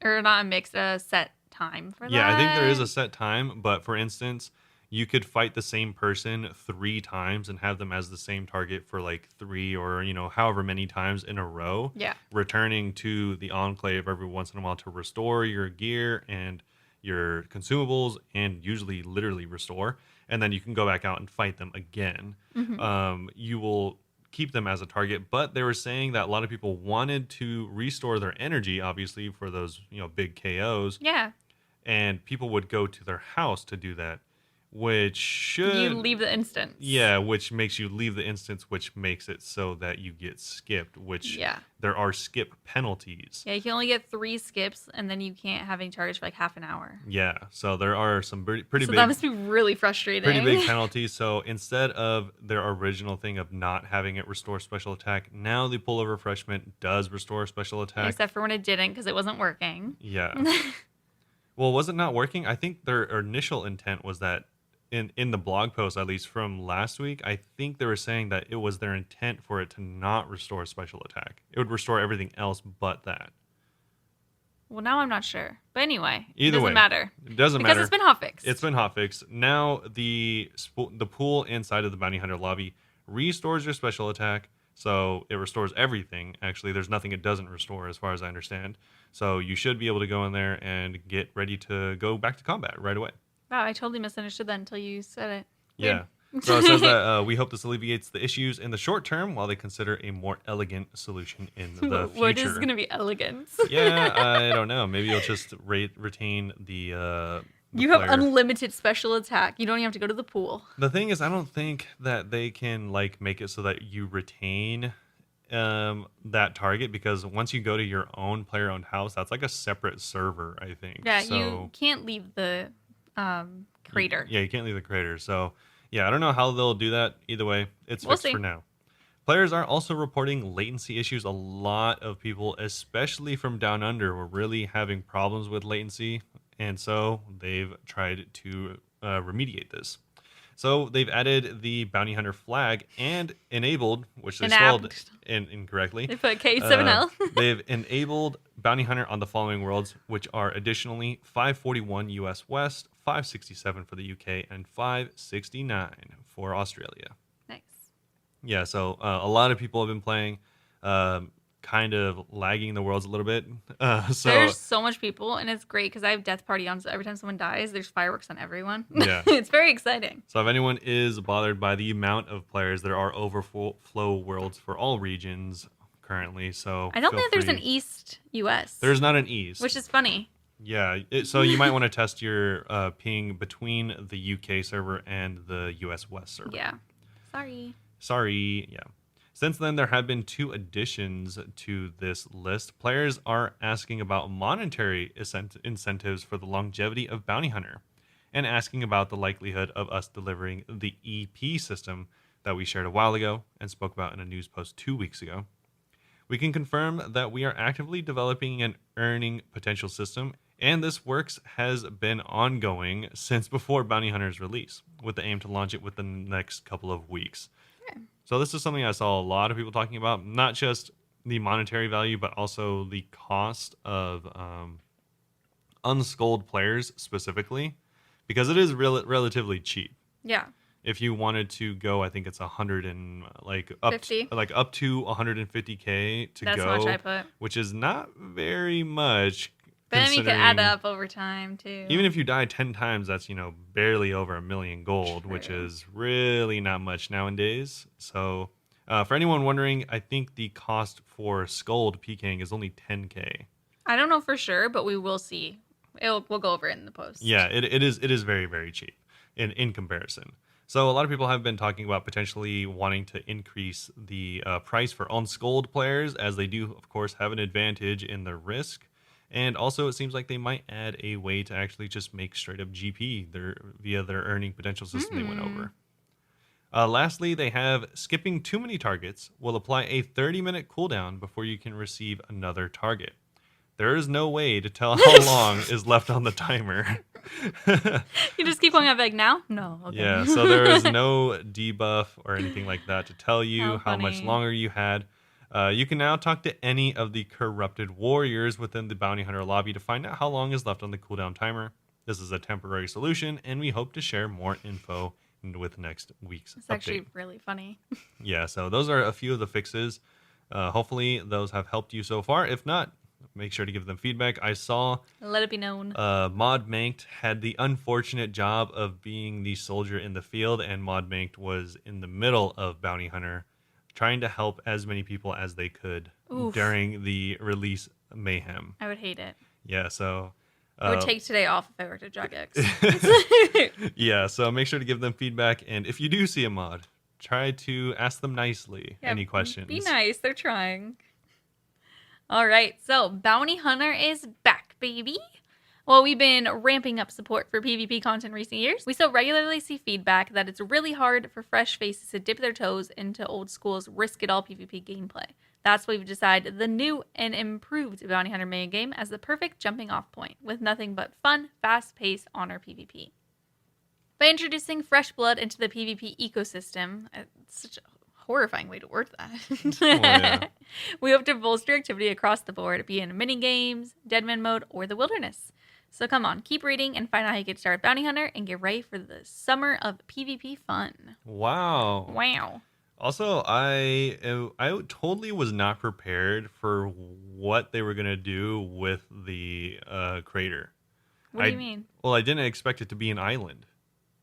or not a mixed, set time for that. Yeah, I think there is a set time, but for instance, you could fight the same person 3 times and have them as the same target for like 3 or, however many times in a row. Yeah. Returning to the Enclave every once in a while to restore your gear and your consumables and usually literally restore. And then you can go back out and fight them again. You will keep them as a target, but they were saying that a lot of people wanted to restore their energy, obviously, for those big KOs. Yeah. And people would go to their house to do that, which should... You leave the instance. Yeah, which makes you leave the instance, which makes it so that you get skipped, which there are skip penalties. Yeah, you can only get 3 skips, and then you can't have any charges for like half an hour. Yeah, so there are some pretty big... So that must be really frustrating. Pretty big penalties. So instead of their original thing of not having it restore special attack, now the pool of refreshment does restore special attack. Except for when it didn't, because it wasn't working. Yeah. Well, was it not working? I think their initial intent was that in the blog post, at least from last week, I think they were saying that it was their intent for it to not restore special attack. It would restore everything else but that. Well, now I'm not sure. But anyway, it doesn't matter. It doesn't matter. Because it's been hotfixed. It's been hotfixed. Now the pool inside of the Bounty Hunter lobby restores your special attack. So it restores everything. Actually, there's nothing it doesn't restore as far as I understand. So you should be able to go in there and get ready to go back to combat right away. Wow, I totally misunderstood that until you said it. Yeah. So it says that we hope this alleviates the issues in the short term while they consider a more elegant solution in the future. What is going to be elegance? Yeah, I don't know. Maybe you'll just retain the you have unlimited special attack. You don't even have to go to the pool. The thing is, I don't think that they can make it so that you retain that target, because once you go to your own player-owned house, that's like a separate server, I think. Yeah, so you can't leave the crater. Yeah, you can't leave the crater. So, yeah, I don't know how they'll do that. Either way, it's We'll fixed see. for now. Players are also reporting latency issues. A lot of people, especially from down under, were really having problems with latency. And so they've tried to remediate this. So they've added the bounty hunter flag and enabled, which they spelled Enabled. incorrectly. They put K7L. They've enabled bounty hunter on the following worlds, which are additionally 541 US West, 567 for the UK, and 569 for Australia. Nice. Yeah, so a lot of people have been playing, kind of lagging the worlds a little bit. So There's so much people, and it's great because I have death party on, so every time someone dies, there's fireworks on everyone. Yeah. It's very exciting. So if anyone is bothered by the amount of players, there are overflow worlds for all regions currently. So I don't feel think there's free. an East US. There's not an East. Which is funny. Yeah, so you might want to test your ping between the UK server and the US West server. Yeah. Sorry. Yeah. Since then, there have been 2 additions to this list. Players are asking about monetary incentives for the longevity of Bounty Hunter and asking about the likelihood of us delivering the EP system that we shared a while ago and spoke about in a news post 2 weeks ago. We can confirm that we are actively developing an earning potential system, and this works has been ongoing since before Bounty Hunter's release, with the aim to launch it within the next couple of weeks. So this is something I saw a lot of people talking about, not just the monetary value, but also the cost of unskulled players specifically, because it is relatively cheap. Yeah. If you wanted to go, I think it's 100 and up 50. up to 150K to That's go, how much I put. which is not very much. But then you can add considering- up over time too. Even if you die 10 times, that's, barely over 1 million gold, which True. is really not much nowadays. So, for anyone wondering, I think the cost for Skulled PKing is only 10K. I don't know for sure, but we will see. We'll go over it in the post. Yeah, it is very, very cheap in comparison. So a lot of people have been talking about potentially wanting to increase the price for unskulled players, as they do, of course, have an advantage in the risk. And also, it seems like they might add a way to actually just make straight up GP via their earning potential system they went over. Lastly, they have skipping too many targets will apply a 30-minute cooldown before you can receive another target. There is no way to tell how long is left on the timer. You just keep going up like now? No. Okay. Yeah, so there is no debuff or anything like that to tell you how much funny. longer you had. You can now talk to any of the corrupted warriors within the Bounty Hunter lobby to find out how long is left on the cooldown timer. This is a temporary solution, and we hope to share more info with next week's It's update. actually really funny. Yeah, so those are a few of the fixes. Hopefully, those have helped you so far. If not, make sure to give them feedback. I saw Let it be known. Mod Manked had the unfortunate job of being the soldier in the field, and Mod Manked was in the middle of Bounty Hunter, trying to help as many people as they could Oof. during the release mayhem. I would hate it. Yeah, so I would take today off if I worked at Jagex. yeah, so make sure to give them feedback, and if you do see a mod, try to ask them nicely any questions. Be nice. They're trying. All right. So Bounty Hunter is back, baby. Well, we've been ramping up support for PvP content in recent years. We still regularly see feedback that it's really hard for fresh faces to dip their toes into old school's risk-it-all PvP gameplay. That's why we've decided the new and improved Bounty Hunter mega game as the perfect jumping off point, with nothing but fun, fast-paced honor PvP. By introducing fresh blood into the PvP ecosystem, it's such a horrifying way to word that. yeah. We hope to bolster activity across the board, be it in mini games, Deadman mode, or the wilderness. So come on, keep reading and find out how you get started Bounty Hunter and get ready for the summer of PvP fun. Wow. Wow. Also, I totally was not prepared for what they were gonna do with the crater. What do you mean? Well, I didn't expect it to be an island.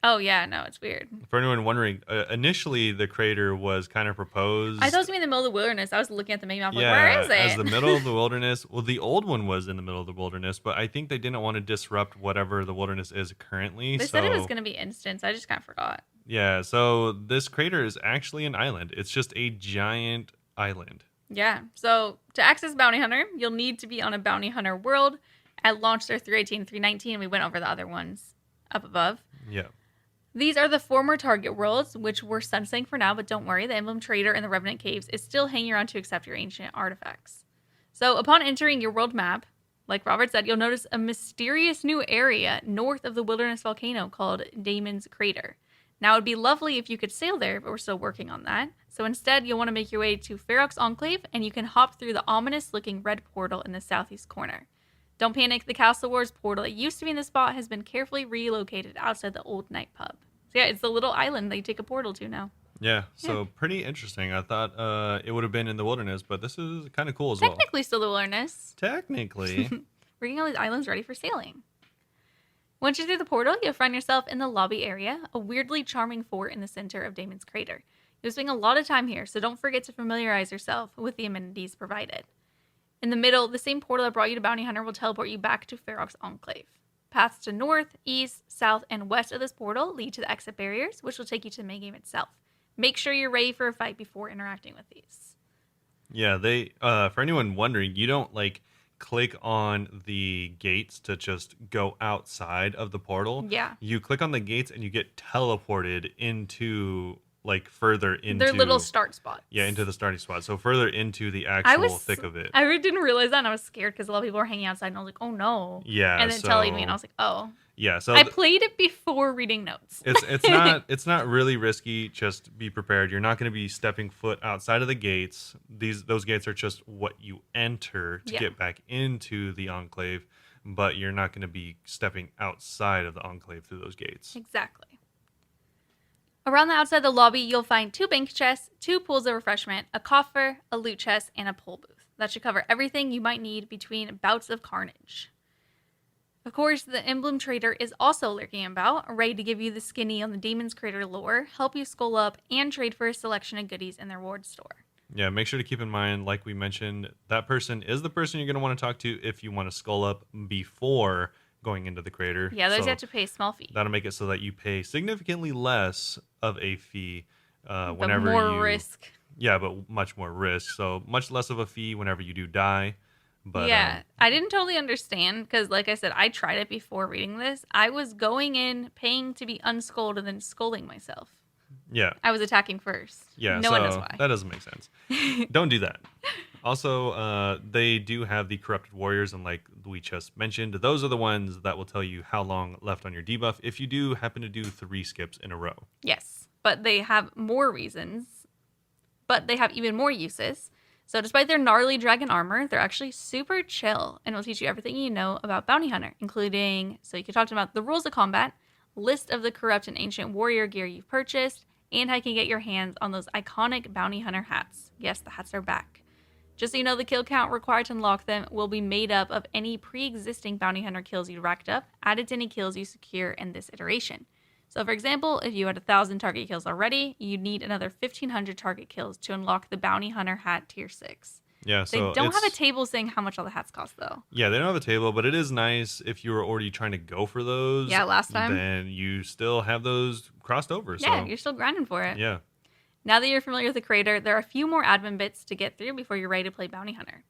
Oh, yeah, no, it's weird. For anyone wondering, initially the crater was kind of proposed. I thought it was going to be in the middle of the wilderness. I was looking at the map, like, yeah, where is it? as the middle of the wilderness. Well, the old one was in the middle of the wilderness, but I think they didn't want to disrupt whatever the wilderness is currently. They said it was going to be instance. I just kind of forgot. Yeah, so this crater is actually an island. It's just a giant island. Yeah, so to access Bounty Hunter, you'll need to be on a Bounty Hunter world. At launch, they're 318 and 319, and we went over the other ones up above. Yeah. These are the former target worlds, which we're sunsetting for now, but don't worry, the Emblem Trader and the Revenant Caves is still hanging around to accept your ancient artifacts. So upon entering your world map, like Robert said, you'll notice a mysterious new area north of the wilderness volcano called Damon's Crater. Now, it would be lovely if you could sail there, but we're still working on that. So instead, you'll want to make your way to Ferox Enclave, and you can hop through the ominous-looking red portal in the southeast corner. Don't panic, the Castle Wars portal that used to be in this spot has been carefully relocated outside the old night pub. So yeah, it's the little island that you take a portal to now. Yeah, so pretty interesting. I thought it would have been in the wilderness, but this is kind of cool as well. Technically still the wilderness. Technically. We're getting all these islands ready for sailing. Once you're through the portal, you'll find yourself in the lobby area, a weirdly charming fort in the center of Damon's Crater. You'll spend a lot of time here, so don't forget to familiarize yourself with the amenities provided. In the middle, the same portal that brought you to Bounty Hunter will teleport you back to Ferox Enclave. Paths to north, east, south, and west of this portal lead to the exit barriers, which will take you to the main game itself. Make sure you're ready for a fight before interacting with these. Yeah, they for anyone wondering, you don't click on the gates to just go outside of the portal. Yeah. You click on the gates and you get teleported into further into their little start spots. Yeah, into the starting spot. So further into the actual thick of it. I really didn't realize that, and I was scared because a lot of people were hanging outside, and I was like, oh no. Yeah. And then telling me, and I was like, oh. Yeah, so I played it before reading notes. it's not really risky. Just be prepared. You're not going to be stepping foot outside of the gates. Those gates are just what you enter to get back into the enclave, but you're not going to be stepping outside of the enclave through those gates. Exactly. Around the outside of the lobby, you'll find 2 bank chests, 2 pools of refreshment, a coffer, a loot chest, and a pole booth. That should cover everything you might need between bouts of carnage. Of course, the Emblem Trader is also lurking about, ready to give you the skinny on the Damon's Crater lore, help you skull up, and trade for a selection of goodies in their reward store. Yeah, make sure to keep in mind, like we mentioned, that person is the person you're going to want to talk to if you want to skull up before going into the crater. Yeah, those you have to pay a small fee. That'll make it so that you pay significantly less of a fee whenever but more risk. Yeah, but much more risk. So much less of a fee whenever you do die. But yeah, I didn't totally understand because, like I said, I tried it before reading this. I was going in, paying to be unskulled, and then scolding myself. Yeah. I was attacking first. Yeah, no one knows why. That doesn't make sense. Don't do that. Also, they do have the Corrupted Warriors, and like we just mentioned, those are the ones that will tell you how long left on your debuff if you do happen to do 3 skips in a row. Yes, but they have more reasons, but they have even more uses. So despite their gnarly dragon armor, they're actually super chill and will teach you everything you know about Bounty Hunter, including, so you can talk to them about the rules of combat, list of the corrupt and ancient warrior gear you've purchased, and how you can get your hands on those iconic Bounty Hunter hats. Yes, the hats are back. Just so you know, the kill count required to unlock them will be made up of any pre-existing Bounty Hunter kills you racked up, added to any kills you secure in this iteration. So for example, if you had 1,000 target kills already, you'd need another 1,500 target kills to unlock the Bounty Hunter hat tier 6. Yeah, so they don't have a table saying how much all the hats cost, though. Yeah, they don't have a table, but it is nice if you were already trying to go for those. Yeah, last time. Then you still have those crossed over. Yeah, so. You're still grinding for it. Yeah. Now that you're familiar with the crater, there are a few more admin bits to get through before you're ready to play Bounty Hunter.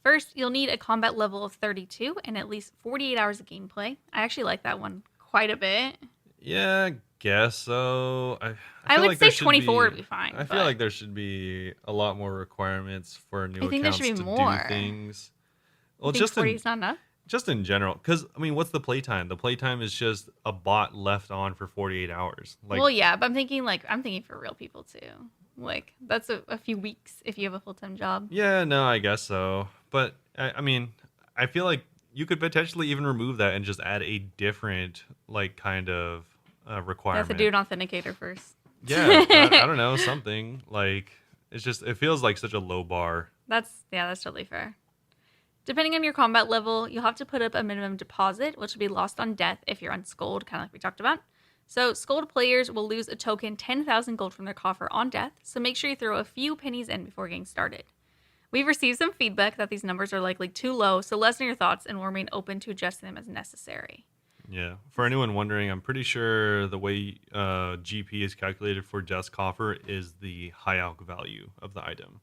First, you'll need a combat level of 32 and at least 48 hours of gameplay. I actually like that one quite a bit. Yeah, guess so. I would say 24 would be fine. I feel like there should be a lot more requirements for new accounts accounts there should be to more. do things. Well, you think 40 is not enough? Just in general, because I mean, what's the playtime? The playtime is just a bot left on for 48 hours. Well, yeah, but I'm thinking for real people too. Like that's a few weeks if you have a full-time job. Yeah, no, I guess so. But I mean, I feel like you could potentially even remove that and just add a different kind of requirement. You have to do an authenticator first. Yeah, I don't know, something it feels like such a low bar. That's totally fair. Depending on your combat level, you'll have to put up a minimum deposit, which will be lost on death if you're unskulled, kind of like we talked about. So skulled players will lose a token 10,000 gold from their coffer on death, so make sure you throw a few pennies in before getting started. We've received some feedback that these numbers are likely too low, so let us know your thoughts and we'll remain open to adjusting them as necessary. Yeah. For anyone wondering, I'm pretty sure the way GP is calculated for Death's Coffer is the high alch value of the item.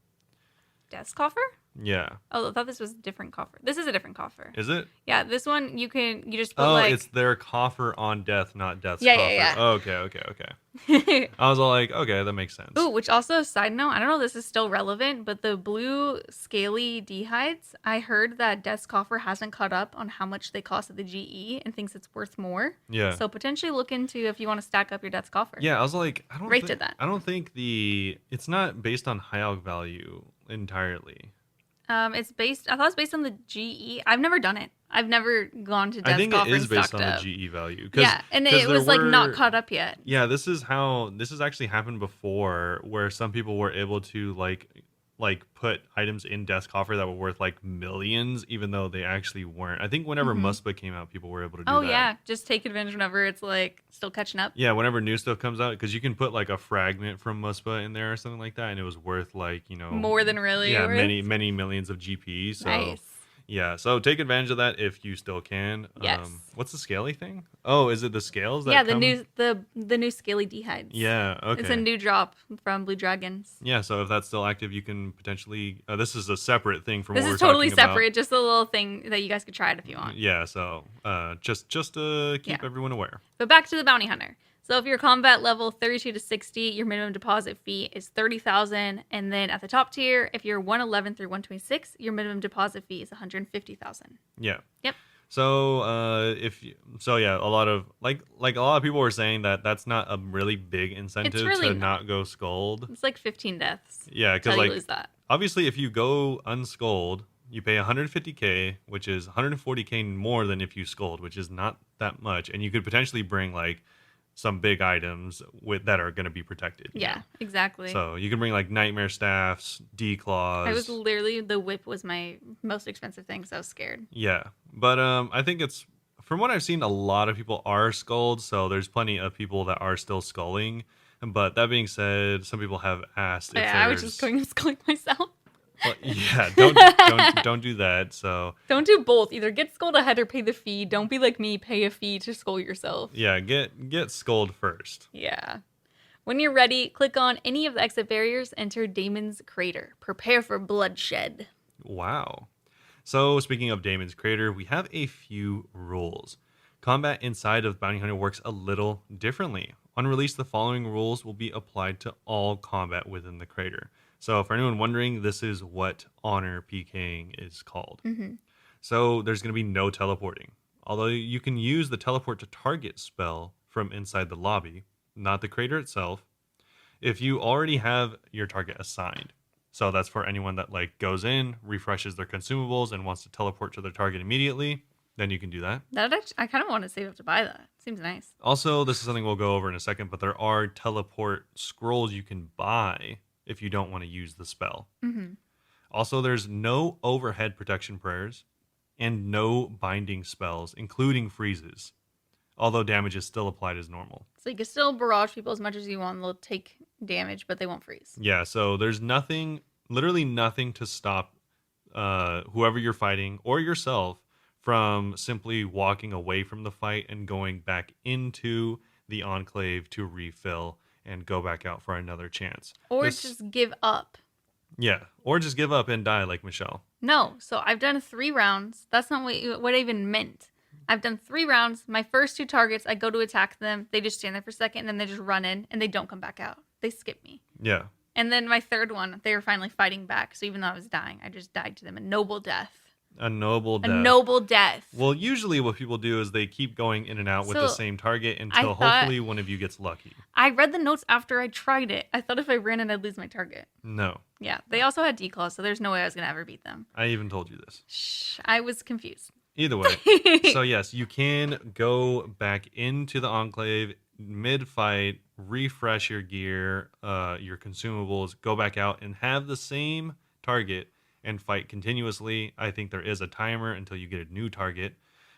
Death's coffer? Yeah. Oh, I thought this was a different coffer. This is a different coffer. Is it? Yeah, this one you just put Oh, like it's their coffer on death, not death's yeah, coffer. yeah, Okay, okay, okay. yeah. I was all like, okay, that makes sense. Ooh, which also, side note, I don't know if this is still relevant, but the blue scaly dehydes, I heard that Death's Coffer hasn't caught up on how much they cost at the GE and thinks it's worth more. Yeah. So potentially look into if you want to stack up your Death's Coffer. Yeah, I was like, Rafe did that. I don't think it's not based on high alg value entirely. It's based. I thought it's based on the GE. I've never done it. I've never gone to Death's I think Coffer it is and based stocked on up. the GE value. Yeah, and it was like not caught up yet. Yeah, this has actually happened before, where some people were able to like put items in Death's Coffer that were worth like millions, even though they actually weren't. I think whenever Muspa came out, people were able to do that. Oh yeah, just take advantage whenever it's like still catching up. Yeah, whenever new stuff comes out, because you can put like a fragment from Muspa in there or something like that, and it was worth like more than really. yeah, worth. many millions of GP. So Nice. yeah, so take advantage of that if you still can. Yes. What's the scaly thing? Oh, is it the scales? That Yeah, the come? new scaly dehydes. Yeah, okay. It's a new drop from Blue Dragons. Yeah, so if that's still active, you can potentially. This is a separate thing from This what is we're totally talking separate, just a little thing that you guys could try it if you about. want. Yeah, so just to keep Yeah. everyone aware. But back to the bounty hunter. So if you're combat level 32 to 60, your minimum deposit fee is 30,000, and then at the top tier, if you're 111 through 126, your minimum deposit fee is 150,000. Yeah. Yep. So yeah, a lot of like a lot of people were saying that that's not a really big incentive really to not. not go scold. It's like 15 deaths. Yeah, because Until you like lose that. obviously if you go unscold, you pay 150k, which is 140k more than if you scold, which is not that much, and you could potentially bring like some big items that are going to be protected. Yeah, exactly. So you can bring like nightmare staffs, D-claws. I was literally, the whip was my most expensive thing, so I was scared. Yeah, but I think it's from what I've seen, a lot of people are skulled, so there's plenty of people that are still sculling. But that being said, some people have asked if Yeah, I was just going and sculling myself. Well, yeah, don't do that. So don't do both. Either get skulled ahead or pay the fee. Don't be like me, pay a fee to skull yourself. yeah, get skulled first. Yeah. When you're ready, click on any of the exit barriers, enter Damon's Crater. Prepare for bloodshed. Wow. So speaking of Damon's Crater, we have a few rules. Combat inside of Bounty Hunter works a little differently. On release, the following rules will be applied to all combat within the crater. So for anyone wondering, this is what honor PKing is called. Mm-hmm. So there's going to be no teleporting. Although you can use the teleport to target spell from inside the lobby, not the crater itself, if you already have your target assigned. So that's for anyone that like goes in, refreshes their consumables, and wants to teleport to their target immediately, then you can do that. I kind of want to save up to buy that. Seems nice. Also, this is something we'll go over in a second, but there are teleport scrolls you can buy if you don't want to use the spell. Mm-hmm. Also, there's no overhead protection prayers and no binding spells, including freezes, although damage is still applied as normal. So you can still barrage people as much as you want. They'll take damage, but they won't freeze. Yeah, so there's literally nothing to stop whoever you're fighting or yourself from simply walking away from the fight and going back into the enclave to refill and go back out for another chance. Or just give up. Yeah, or just give up and die like Michelle. No, so I've done 3 rounds. That's not what I even meant. I've done 3 rounds. My first 2 targets, I go to attack them. They just stand there for a second, and then they just run in, and they don't come back out. They skip me. Yeah. And then my third one, they were finally fighting back. So even though I was dying, I just died to them. A noble death. A noble death. A noble death. Well, usually what people do is they keep going in and out with the same target until hopefully one of you gets lucky. I read the notes after I tried it. I thought if I ran it, I'd lose my target. No. Yeah, they also had declaws, so there's no way I was going to ever beat them. I even told you this. Shh, I was confused. Either way. So yes, you can go back into the enclave mid-fight, refresh your gear, your consumables, go back out and have the same target and fight continuously. I think there is a timer until you get a new target.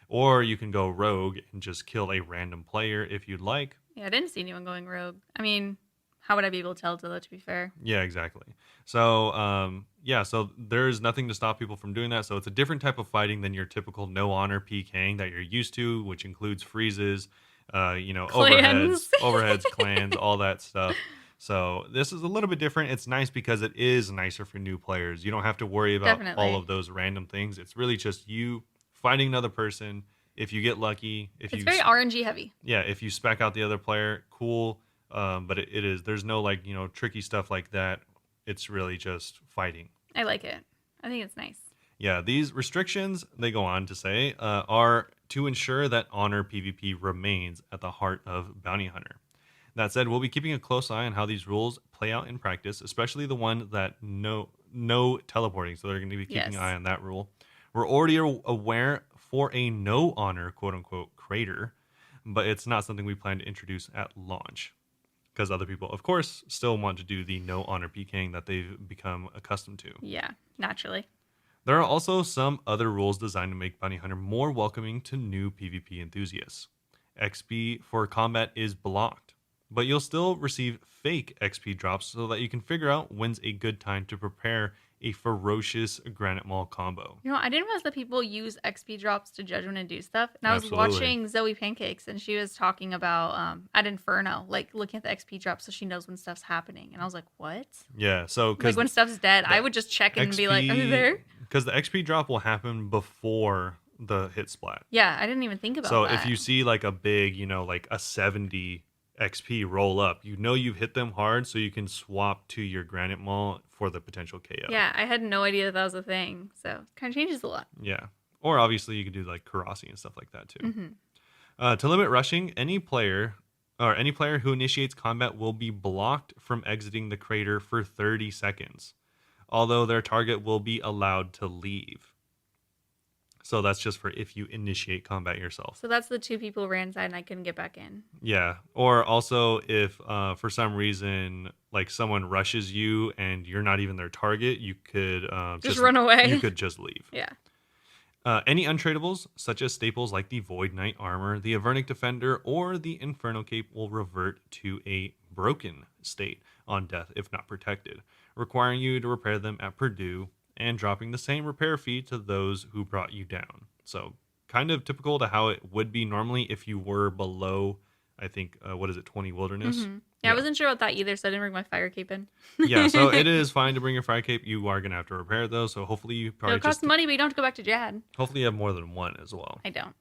Or you can go rogue and just kill a random player if you'd like. Yeah, I didn't see anyone going rogue. I mean, how would I be able to tell, to be fair? Yeah, exactly. So, so there's nothing to stop people from doing that. So it's a different type of fighting than your typical no honor PKing that you're used to, which includes freezes, Clans. overheads, clans, all that stuff. So this is a little bit different. It's nice because it is nicer for new players. You don't have to worry about all Definitely. of those random things. It's really just you fighting another person. If you get lucky, It's very RNG heavy. yeah, if you spec out the other player, cool. But it is, there's no like, tricky stuff like that. It's really just fighting. I like it. I think it's nice. Yeah, these restrictions, they go on to say, are to ensure that honor PvP remains at the heart of Bounty Hunter. That said, we'll be keeping a close eye on how these rules play out in practice, especially the one that no teleporting. So they're going to be keeping Yes. an eye on that rule. We're already aware for a no honor, quote unquote, crater, but it's not something we plan to introduce at launch because other people, of course, still want to do the no honor PKing that they've become accustomed to. Yeah, naturally. There are also some other rules designed to make Bounty Hunter more welcoming to new PvP enthusiasts. XP for combat is blocked, but you'll still receive fake XP drops so that you can figure out when's a good time to prepare a ferocious Granite Maul combo. I didn't realize that people use XP drops to judge when to do stuff. And I was Absolutely. watching Zoe Pancakes, and she was talking about at Inferno, like looking at the XP drops so she knows when stuff's happening. And I was like, what? Yeah, so Like because when stuff's dead, I would just check in and be like, are you there? Because the XP drop will happen before the hit splat. Yeah, I didn't even think about So that. if you see like a big, like a 70 XP roll up, you've hit them hard, so you can swap to your Granite Maul for the potential KO. Yeah, I had no idea that was a thing. So it kind of changes a lot. Yeah. Or obviously you could do like Karasi and stuff like that too. Mm-hmm. To limit rushing, any player who initiates combat will be blocked from exiting the crater for 30 seconds, although their target will be allowed to leave. So that's just for if you initiate combat yourself. So that's the two people ran inside and I couldn't get back in. Yeah. Or also if for some reason like someone rushes you and you're not even their target, you could Just run away. You could just leave. Yeah. Any untradables, such as staples like the Void Knight armor, the Avernic Defender, or the Inferno Cape, will revert to a broken state on death if not protected, requiring you to repair them at Purdue and dropping the same repair fee to those who brought you down. So kind of typical to how it would be normally if you were below, I think, 20 wilderness. Mm-hmm. Yeah, I wasn't sure about that either, so I didn't bring my fire cape in. Yeah, so it is fine to bring your fire cape. You are going to have to repair those, so hopefully you probably It'll cost money, but you don't have to go back to Jad. Hopefully you have more than one as well. I don't.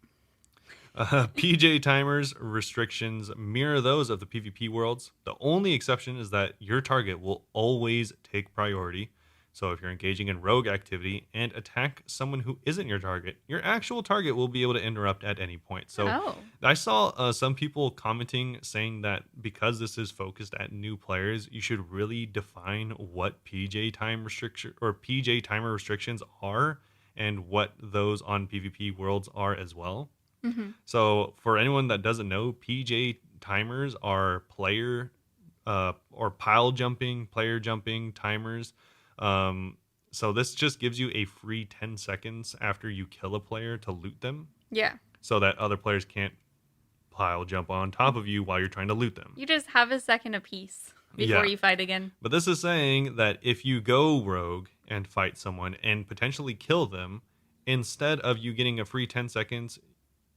PJ timers restrictions mirror those of the PvP worlds. The only exception is that your target will always take priority. So if you're engaging in rogue activity and attack someone who isn't your target, your actual target will be able to interrupt at any point. So I saw some people commenting saying that because this is focused at new players, you should really define what PJ timer restrictions are and what those on PvP worlds are as well. Mm-hmm. So for anyone that doesn't know, PJ timers are player or pile jumping, player jumping timers. So this just gives you a free 10 seconds after you kill a player to loot them. Yeah. So that other players can't pile jump on top of you while you're trying to loot them. You just have a second apiece before you fight again. But this is saying that if you go rogue and fight someone and potentially kill them, instead of you getting a free 10 seconds,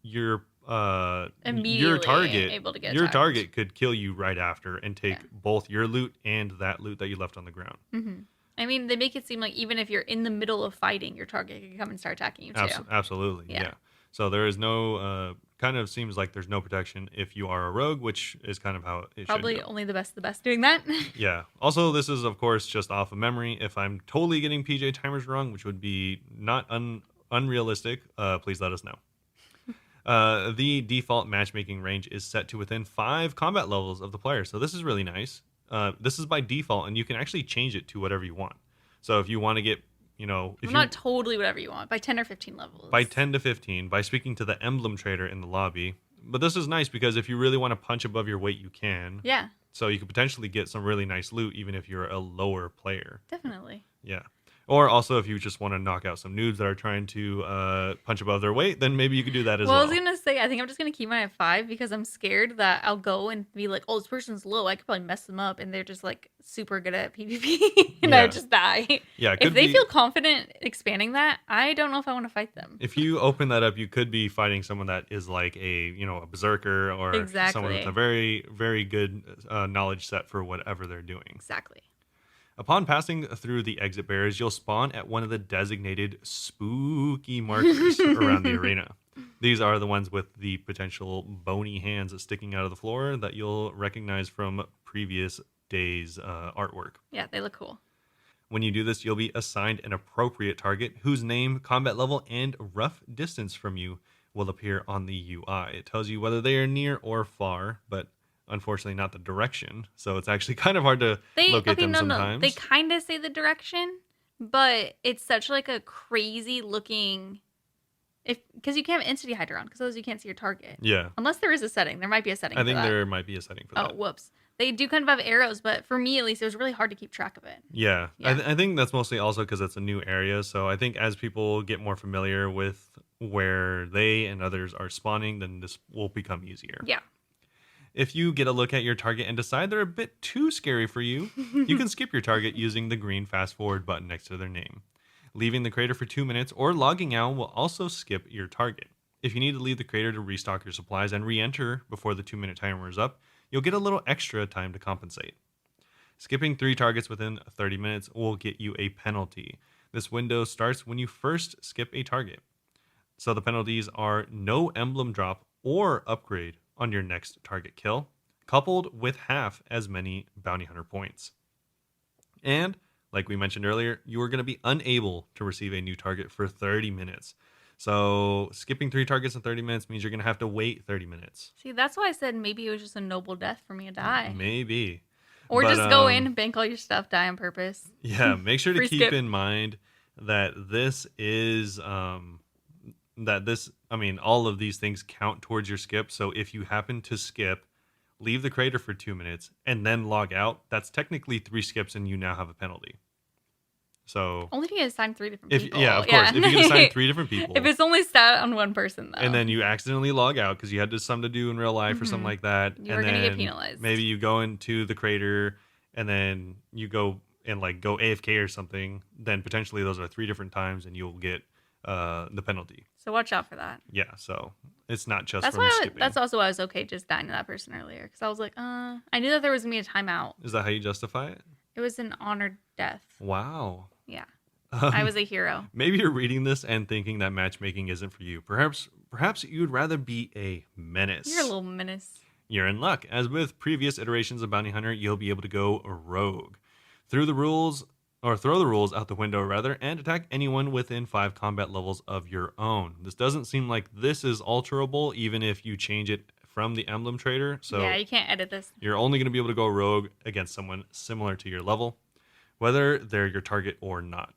your target able to get your attacked. target could kill you right after and take both your loot and that loot that you left on the ground. Mm-hmm. I mean, they make it seem like even if you're in the middle of fighting, your target can come and start attacking you too. Absolutely, yeah. So there is no, kind of seems like there's no protection if you are a rogue, which is kind of how it Probably should go. only the best doing that. Yeah. Also, this is, of course, just off of memory. If I'm totally getting PJ timers wrong, which would be not unrealistic, please let us know. The default matchmaking range is set to within 5 combat levels of the player. So this is really nice. This is by default, and you can actually change it to whatever you want. So if you want to get, not totally whatever you want, by 10 or 15 levels. By 10 to 15, by speaking to the emblem trader in the lobby. But this is nice because if you really want to punch above your weight, you can. Yeah. So you could potentially get some really nice loot even if you're a lower player. Definitely. Yeah. Or also, if you just want to knock out some noobs that are trying to punch above their weight, then maybe you could do that as Well, I was well. gonna say, I think I'm just gonna keep mine at 5 because I'm scared that I'll go and be like, "Oh, this person's low. I could probably mess them up," and they're just like super good at PvP, and I would Yeah. just die. Yeah, it If could they be. feel confident expanding that, I don't know if I want to fight them. If you open that up, you could be fighting someone that is like a berserker or someone with a Exactly. very, very good knowledge set for whatever they're doing. Exactly. Upon passing through the exit barriers, you'll spawn at one of the designated spooky markers around the arena. These are the ones with the potential bony hands sticking out of the floor that you'll recognize from previous days' artwork. Yeah, they look cool. When you do this, you'll be assigned an appropriate target whose name, combat level, and rough distance from you will appear on the UI. It tells you whether they are near or far, but unfortunately not the direction. So it's actually kind of hard to locate them No, sometimes. they kind of say the direction, but it's such like a crazy looking. Because you can't have Entity Hide around, because otherwise you can't see your target. Yeah. Unless there is a setting. There might be a setting. I think for that. there might be a setting for Oh, that. whoops. They do kind of have arrows, but for me at least, it was really hard to keep track of it. Yeah. Yeah. I think that's mostly also because it's a new area. So I think as people get more familiar with where they and others are spawning, then this will become easier. Yeah. If you get a look at your target and decide they're a bit too scary for you, you can skip your target using the green fast forward button next to their name. Leaving the crater for 2 minutes or logging out will also skip your target. If you need to leave the crater to restock your supplies and re-enter before the 2-minute timer is up, you'll get a little extra time to compensate. Skipping 3 targets within 30 minutes will get you a penalty. This window starts when you first skip a target. So the penalties are no emblem drop or upgrade on your next target kill, coupled with half as many bounty hunter points. And, like we mentioned earlier, you are going to be unable to receive a new target for 30 minutes. So skipping 3 targets in 30 minutes means you're going to have to wait 30 minutes. See, that's why I said maybe it was just a noble death for me to die. Maybe. Or But, just go in, bank all your stuff, die on purpose. Yeah, make sure to Free keep skip. in mind that this is all of these things count towards your skip. So if you happen to skip, leave the crater for 2 minutes, and then log out, that's technically 3 skips, and you now have a penalty. So Only if you assign 3 different if people. yeah, of course, if you can assign 3 different people, If it's only stat on one person, though. and then you accidentally log out because you had something to do in real life or something Mhm. like that, You and are gonna get then penalized. maybe you go into the crater, and then you go and like go AFK or something, then potentially those are 3 different times, and you'll get the penalty. So watch out for that. Yeah, so it's not just That's from why. skipping. That's also why I was okay just dying to that person earlier, because I was like, I knew that there was gonna be a timeout. Is that how you justify it? It was an honored death. Wow. Yeah, I was a hero. Maybe you're reading this and thinking that matchmaking isn't for you. Perhaps you'd rather be a menace. You're a little menace. You're in luck. As with previous iterations of Bounty Hunter, you'll be able to go rogue. Throw the rules out the window rather, and attack anyone within 5 combat levels of your own. This doesn't seem like this is alterable, even if you change it from the emblem trader. So Yeah, you can't edit this. you're only going to be able to go rogue against someone similar to your level, whether they're your target or not.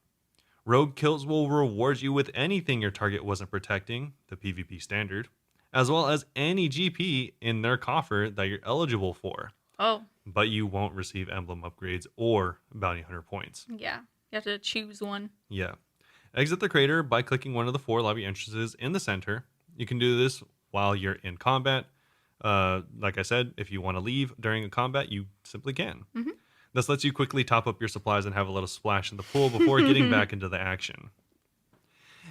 Rogue kills will reward you with anything your target wasn't protecting, the PvP standard, as well as any GP in their coffer that you're eligible for, Oh, but you won't receive emblem upgrades or bounty hunter points. yeah. You have to choose one. Yeah. Exit the crater by clicking one of the 4 lobby entrances in the center. You can do this while you're in combat. Like I said, if you want to leave during a combat, you simply can. Mhm. This lets you quickly top up your supplies and have a little splash in the pool before getting back into the action.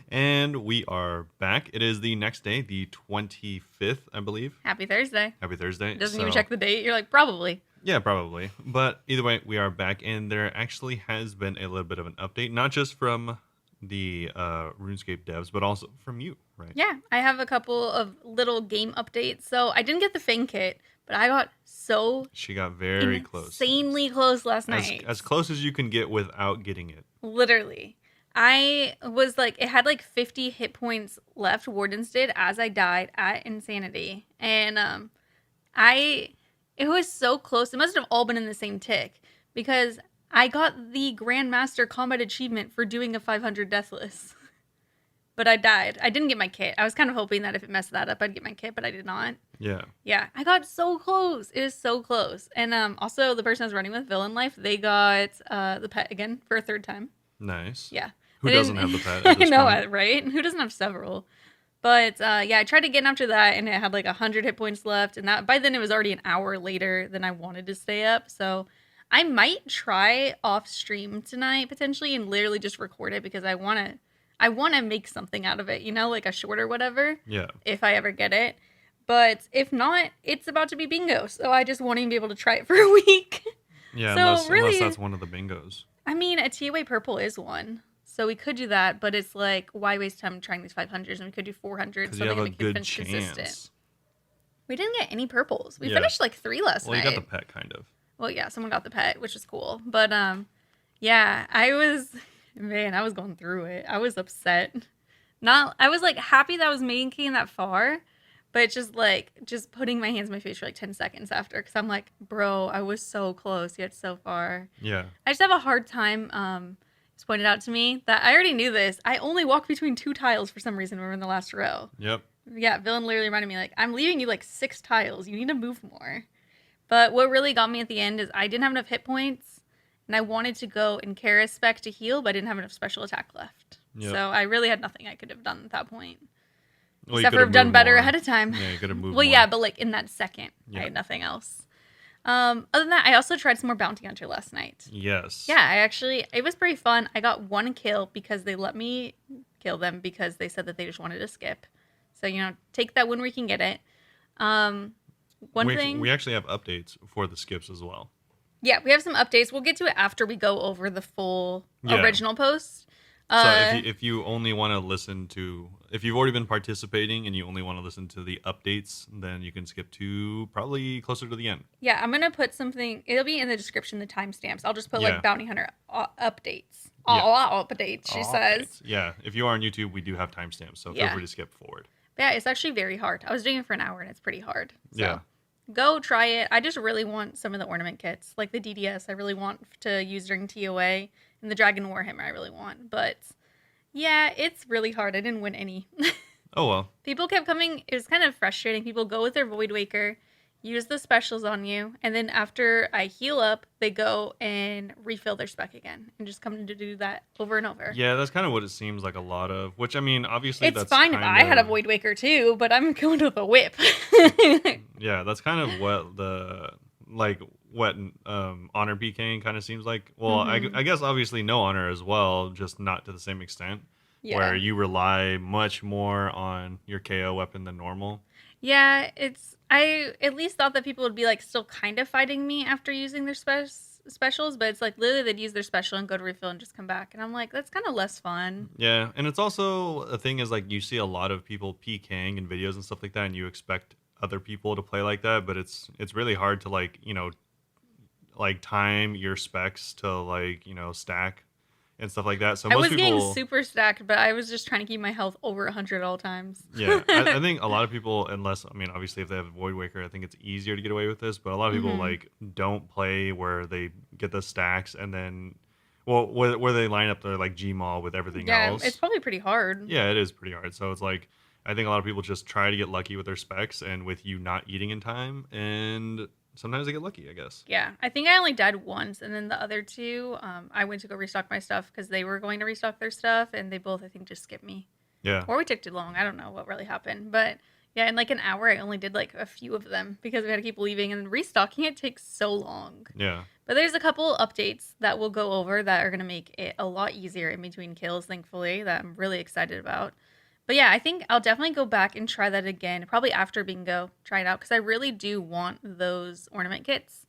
And we are back. It is the next day, the 25th, I believe. Happy Thursday. Happy Thursday. Doesn't even So- check the date. You're like, probably. Yeah, probably. But either way, we are back, and there actually has been a little bit of an update, not just from the RuneScape devs, but also from you, right? Yeah, I have a couple of little game updates. So I didn't get the Fang kit, but I got so She got very close. insanely close last As, night. as close as you can get without getting it. Literally. I was like, it had like 50 hit points left, Wardens did, as I died at Insanity. And it was so close. It must have all been in the same tick because I got the Grandmaster Combat Achievement for doing a 500 Deathless. But I died. I didn't get my kit. I was kind of hoping that if it messed that up, I'd get my kit, but I did not. Yeah. Yeah, I got so close. It was so close. And also, the person I was running with, Villain Life, they got the pet again for a 3rd time. Nice. Yeah. Who I doesn't didn't have the pet at I this know point? it, right? Who doesn't have several? But yeah, I tried to get after that and it had like 100 hit points left. And that by then it was already an hour later than I wanted to stay up. So I might try off stream tonight potentially and literally just record it because I want to make something out of it, like a short or whatever, Yeah. if I ever get it. But if not, it's about to be bingo. So I just won't even be able to try it for a week. Yeah, So unless really, that's one of the bingos. I mean, a TOA purple is one. So we could do that, but it's like, why waste time trying these 500s? And we could do 400, Because you something have that a we could good finish consistent. chance. We didn't get any purples. We Yeah. finished like 3 last Well, you night. got the pet, kind of. Well, yeah, someone got the pet, which is cool. But yeah, man, I was going through it. I was upset. I was like happy that I was making that far, but just putting my hands in my face for like 10 seconds after, because I'm like, bro, I was so close yet so far. Yeah. I just have a hard time. It's pointed out to me that I already knew this. I only walk between 2 tiles for some reason when we're in the last row. Yep. Yeah, Villain literally reminded me, like, I'm leaving you like 6 tiles. You need to move more. But what really got me at the end is I didn't have enough hit points, and I wanted to go in Kara's spec to heal, but I didn't have enough special attack left. Yep. So I really had nothing I could have done at that point. Well, Except for have done better ahead of time. Yeah, you could have moved Well, more. yeah, but like in that second, Yeah. I had nothing else. Other than that, I also tried some more Bounty Hunter last night. Yes. Yeah, it was pretty fun. I got 1 kill because they let me kill them because they said that they just wanted to skip. So, take that win where you can get it. We actually have updates for the skips as well. Yeah, we have some updates. We'll get to it after we go over the full Yeah. original post. So if you only want to listen to, if you've already been participating and you only want to listen to the updates, then you can skip to probably closer to the end. Yeah, I'm going to put something, it'll be in the description, the timestamps. I'll just put Yeah. like Bounty Hunter updates. Yeah. Updates, she All says. updates. Yeah, if you are on YouTube, we do have timestamps, so feel Yeah. free to skip forward. But yeah, it's actually very hard. I was doing it for an hour and it's pretty hard. So Yeah. go try it. I just really want some of the ornament kits, like the DDS. I really want to use during TOA, and the Dragon Warhammer I really want. But yeah, it's really hard. I didn't win any. Oh well. People kept coming. It was kind of frustrating. People go with their Void Waker, use the specials on you, and then after I heal up, they go and refill their spec again and just come to do that over and over. Yeah, that's kind of what it seems like a lot of. Which I mean, obviously, It's that's fine if kind I had a of- Void Waker too, but I'm going with a whip. Yeah, that's kind of what the what honor PKing kind of seems like. Well, I guess obviously no honor as well, just not to the same extent. Yeah. Where you rely much more on your KO weapon than normal. Yeah, I at least thought that people would be like still kind of fighting me after using their specials, but it's like literally they'd use their special and go to refill and just come back, and I'm like, that's kind of less fun. Yeah, and it's also a thing is like you see a lot of people PKing in videos and stuff like that, and you expect other people to play like that, but it's really hard to like time your specs to stack and stuff like that. So I most was people getting super stacked, but I was just trying to keep my health over 100 at all times. Yeah, I think a lot of people, unless I mean, obviously, if they have a Void Waker, I think it's easier to get away with this. But a lot of people like don't play where they get the stacks and then, well, where they line up their like Gmaul with everything Yeah, else. it's probably pretty hard. Yeah, it is pretty hard. So it's like I think a lot of people just try to get lucky with their specs and with you not eating in time, and sometimes they get lucky, I guess. Yeah, I think I only died once, and then the other 2, I went to go restock my stuff because they were going to restock their stuff, and they both, I think, just skipped me. Yeah. Or we took too long. I don't know what really happened. But yeah, in like an hour, I only did like a few of them because we had to keep leaving, and restocking it takes so long. Yeah. But there's a couple updates that we'll go over that are going to make it a lot easier in between kills, thankfully, that I'm really excited about. But yeah, I think I'll definitely go back and try that again, probably after bingo, try it out, because I really do want those ornament kits.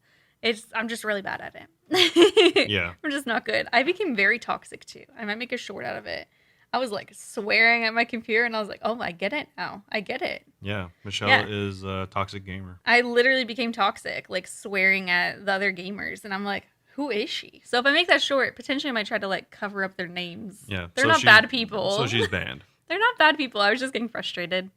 I'm just really bad at it. Yeah. I'm just not good. I became very toxic too. I might make a short out of it. I was like swearing at my computer, and I was like, oh, I get it now. I get it. Yeah. Michelle Yeah. is a toxic gamer. I literally became toxic, like swearing at the other gamers, and I'm like, who is she? So if I make that short, potentially I might try to like cover up their names. Yeah. They're so not bad people. So she's banned. They're not bad people. I was just getting frustrated.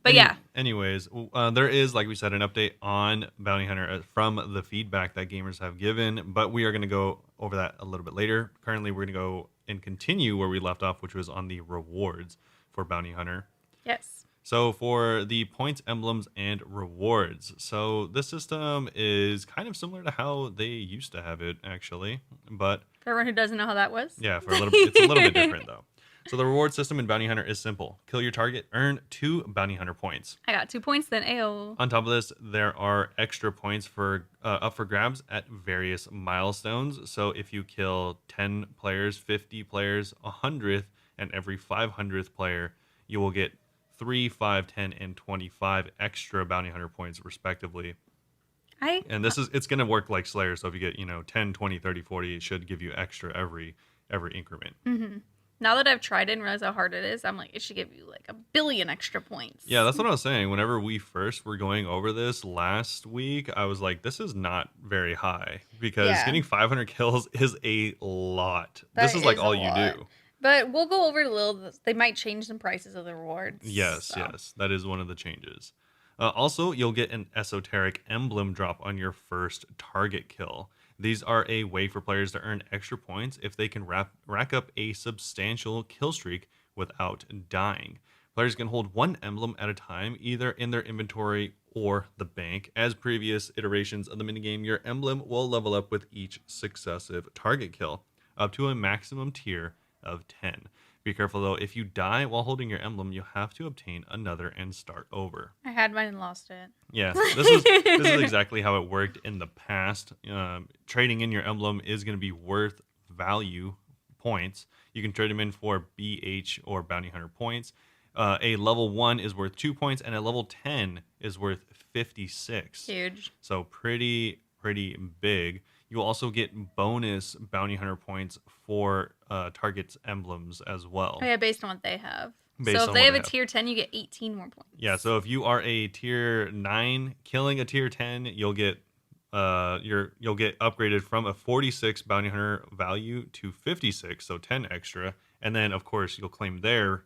But yeah. Anyways, there is, like we said, an update on Bounty Hunter from the feedback that gamers have given, but we are going to go over that a little bit later. Currently, we're going to go and continue where we left off, which was on the rewards for Bounty Hunter. Yes. So for the points, emblems, and rewards. So this system is kind of similar to how they used to have it, actually. But For everyone who doesn't know how that was. Yeah, for a little bit, it's a little bit different though. So the reward system in Bounty Hunter is simple. Kill your target, earn 2 Bounty Hunter points. I got 2 points then. Ayo. On top of this, there are extra points for up for grabs at various milestones. So if you kill 10 players, 50 players, 100th, and every 500th player, you will get 3, 5, 10, and 25 extra Bounty Hunter points respectively. And it's going to work like Slayer. So if you get, 10, 20, 30, 40, it should give you extra every increment. Mm-hmm. Now that I've tried it and realized how hard it is, I'm like, it should give you like 1 billion extra points. Yeah, that's what I was saying. Whenever we first were going over this last week, I was like, this is not very high because getting 500 kills is a lot. This is like all you do. But we'll go over it a little. They might change some prices of the rewards. Yes. That is one of the changes. Also, you'll get an esoteric emblem drop on your first target kill. These are a way for players to earn extra points if they can rack up a substantial kill streak without dying. Players can hold one emblem at a time, either in their inventory or the bank. As previous iterations of the minigame, your emblem will level up with each successive target kill, up to a maximum tier of 10. Be careful though, if you die while holding your emblem, you have to obtain another and start over. I had mine and lost it. Yeah, this is exactly how it worked in the past. Trading in your emblem is going to be worth value points. You can trade them in for BH or Bounty Hunter points. A level 1 is worth 2 points, and a level 10 is worth 56. Huge. So pretty big. You will also get bonus Bounty Hunter points for targets' emblems as well. Oh yeah, based on what they have. So if they have a tier 10, you get 18 more points. Yeah, so if you are a tier 9 killing a tier 10, you'll get upgraded from a 46 Bounty Hunter value to 56, so 10 extra. And then of course you'll claim their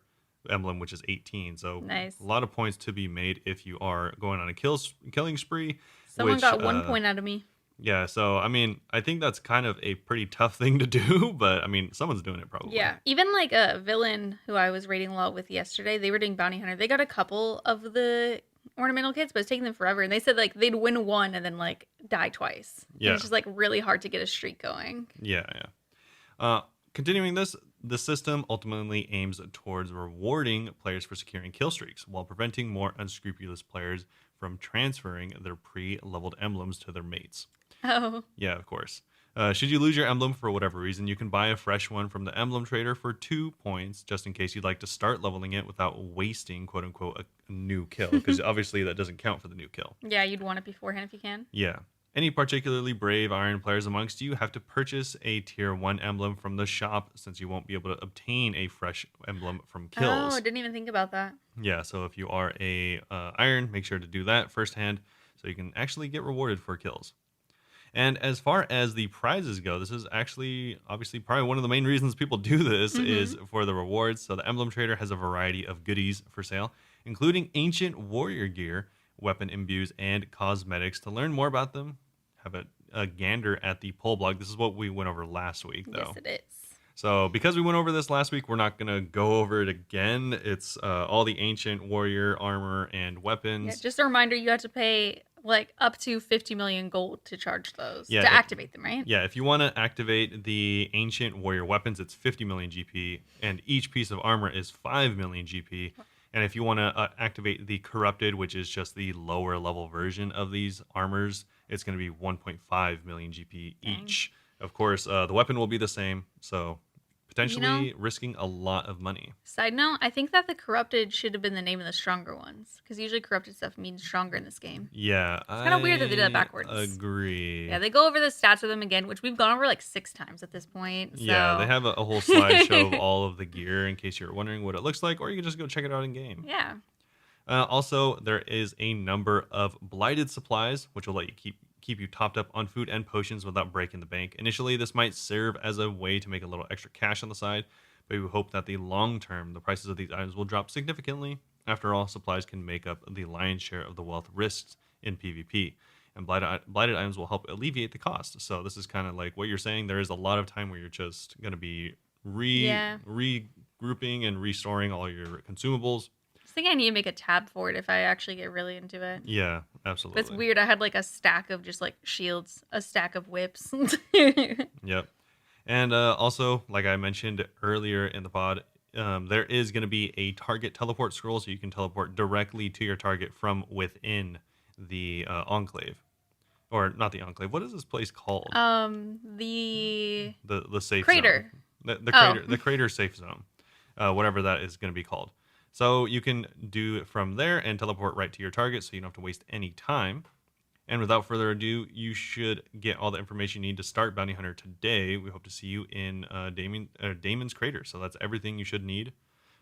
emblem, which is 18. So nice. A lot of points to be made if you are going on a killing spree. Someone got 1 point out of me. Yeah, so I mean, I think that's kind of a pretty tough thing to do, but I mean, someone's doing it probably. Yeah, even like a villain who I was raiding a lot with yesterday, they were doing Bounty Hunter. They got a couple of the ornamental kits, but it's taking them forever. And they said like they'd win one and then like die twice. Yeah, and it's just like really hard to get a streak going. Yeah. Continuing this, the system ultimately aims towards rewarding players for securing kill streaks while preventing more unscrupulous players from transferring their pre-leveled emblems to their mates. Oh. Yeah, of course. Should you lose your emblem for whatever reason, you can buy a fresh one from the emblem trader for 2 points, just in case you'd like to start leveling it without wasting, quote unquote, a new kill, because obviously that doesn't count for the new kill. Yeah, you'd want it beforehand if you can. Yeah. Any particularly brave iron players amongst you have to purchase a tier 1 emblem from the shop, since you won't be able to obtain a fresh emblem from kills. Oh, I didn't even think about that. Yeah, so if you are a iron, make sure to do that firsthand so you can actually get rewarded for kills. And as far as the prizes go, this is actually obviously probably one of the main reasons people do this is for the rewards. So the Emblem Trader has a variety of goodies for sale, including ancient warrior gear, weapon imbues, and cosmetics. To learn more about them, have a gander at the poll blog. This is what we went over last week, though. Yes, it is. So because we went over this last week, we're not going to go over it again. It's all the ancient warrior armor and weapons. Yeah, just a reminder, you have to pay like up to 50 million gold to charge those, to activate them, right? Yeah, if you want to activate the ancient warrior weapons, it's 50 million GP, and each piece of armor is 5 million GP. And if you want to activate the corrupted, which is just the lower level version of these armors, it's going to be 1.5 million GP each. Of course, the weapon will be the same, so potentially risking a lot of money. Side note, I think that the corrupted should have been the name of the stronger ones, because usually corrupted stuff means stronger in this game. Yeah, it's kind of weird that they did that backwards. Agree. Yeah, they go over the stats of them again, which we've gone over like 6 times at this point. So. Yeah, they have a whole slideshow of all of the gear in case you're wondering what it looks like, or you can just go check it out in game. Yeah. Also, there is a number of blighted supplies, which will let you keep you topped up on food and potions without breaking the bank. Initially, this might serve as a way to make a little extra cash on the side, but we hope that the long term, the prices of these items will drop significantly. After all, supplies can make up the lion's share of the wealth risks in PvP, and blighted items will help alleviate the cost. So this is kind of like what you're saying. There is a lot of time where you're just going to be regrouping and restoring all your consumables. I think I need to make a tab for it if I actually get really into it. Yeah, absolutely. But it's weird. I had like a stack of just like shields, a stack of whips. Yep. And also, like I mentioned earlier in the pod, there is going to be a target teleport scroll, so you can teleport directly to your target from within the enclave, or not the enclave. What is this place called? The The safe zone, crater. the Oh, crater safe zone, whatever that is going to be called. So you can do it from there and teleport right to your target, so you don't have to waste any time. And without further ado, you should get all the information you need to start Bounty Hunter today. We hope to see you in Damon's Crater. So that's everything you should need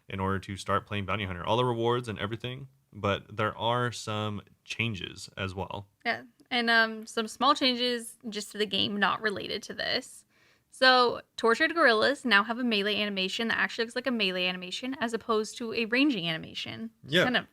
in order to start playing Bounty Hunter. All the rewards and everything, but there are some changes as well. yeah. And some small changes just to the game not related to this. So, tortured gorillas now have a melee animation that actually looks like a melee animation as opposed to a ranging animation. Just Yeah, kind of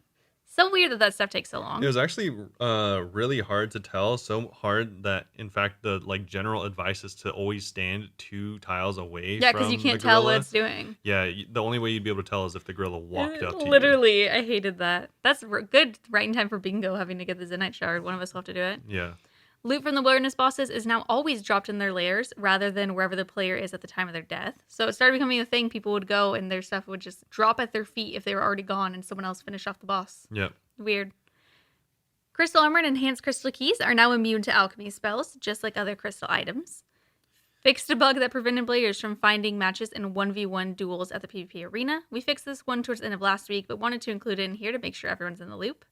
so weird that that stuff takes so it long. was actually really hard to tell. So hard that in fact the like general advice is to always stand 2 tiles away Yeah, because you from the can't tell what gorilla. it's doing. Yeah, the only way you'd be able to tell is if the gorilla walked up to you. Literally, I hated that. That's good right in time for bingo having to get the Zenite shard. One of us will have to do it. Yeah. Loot from the wilderness bosses is now always dropped in their lairs rather than wherever the player is at the time of their death. So it started becoming a thing. People would go and their stuff would just drop at their feet if they were already gone and someone else finished off the boss. Yep. Weird. Crystal armor and enhanced crystal keys are now immune to alchemy spells, just like other crystal items. Fixed a bug that prevented players from finding matches in 1v1 duels at the PvP arena. We fixed this one towards the end of last week, but wanted to include it in here to make sure everyone's in the loop.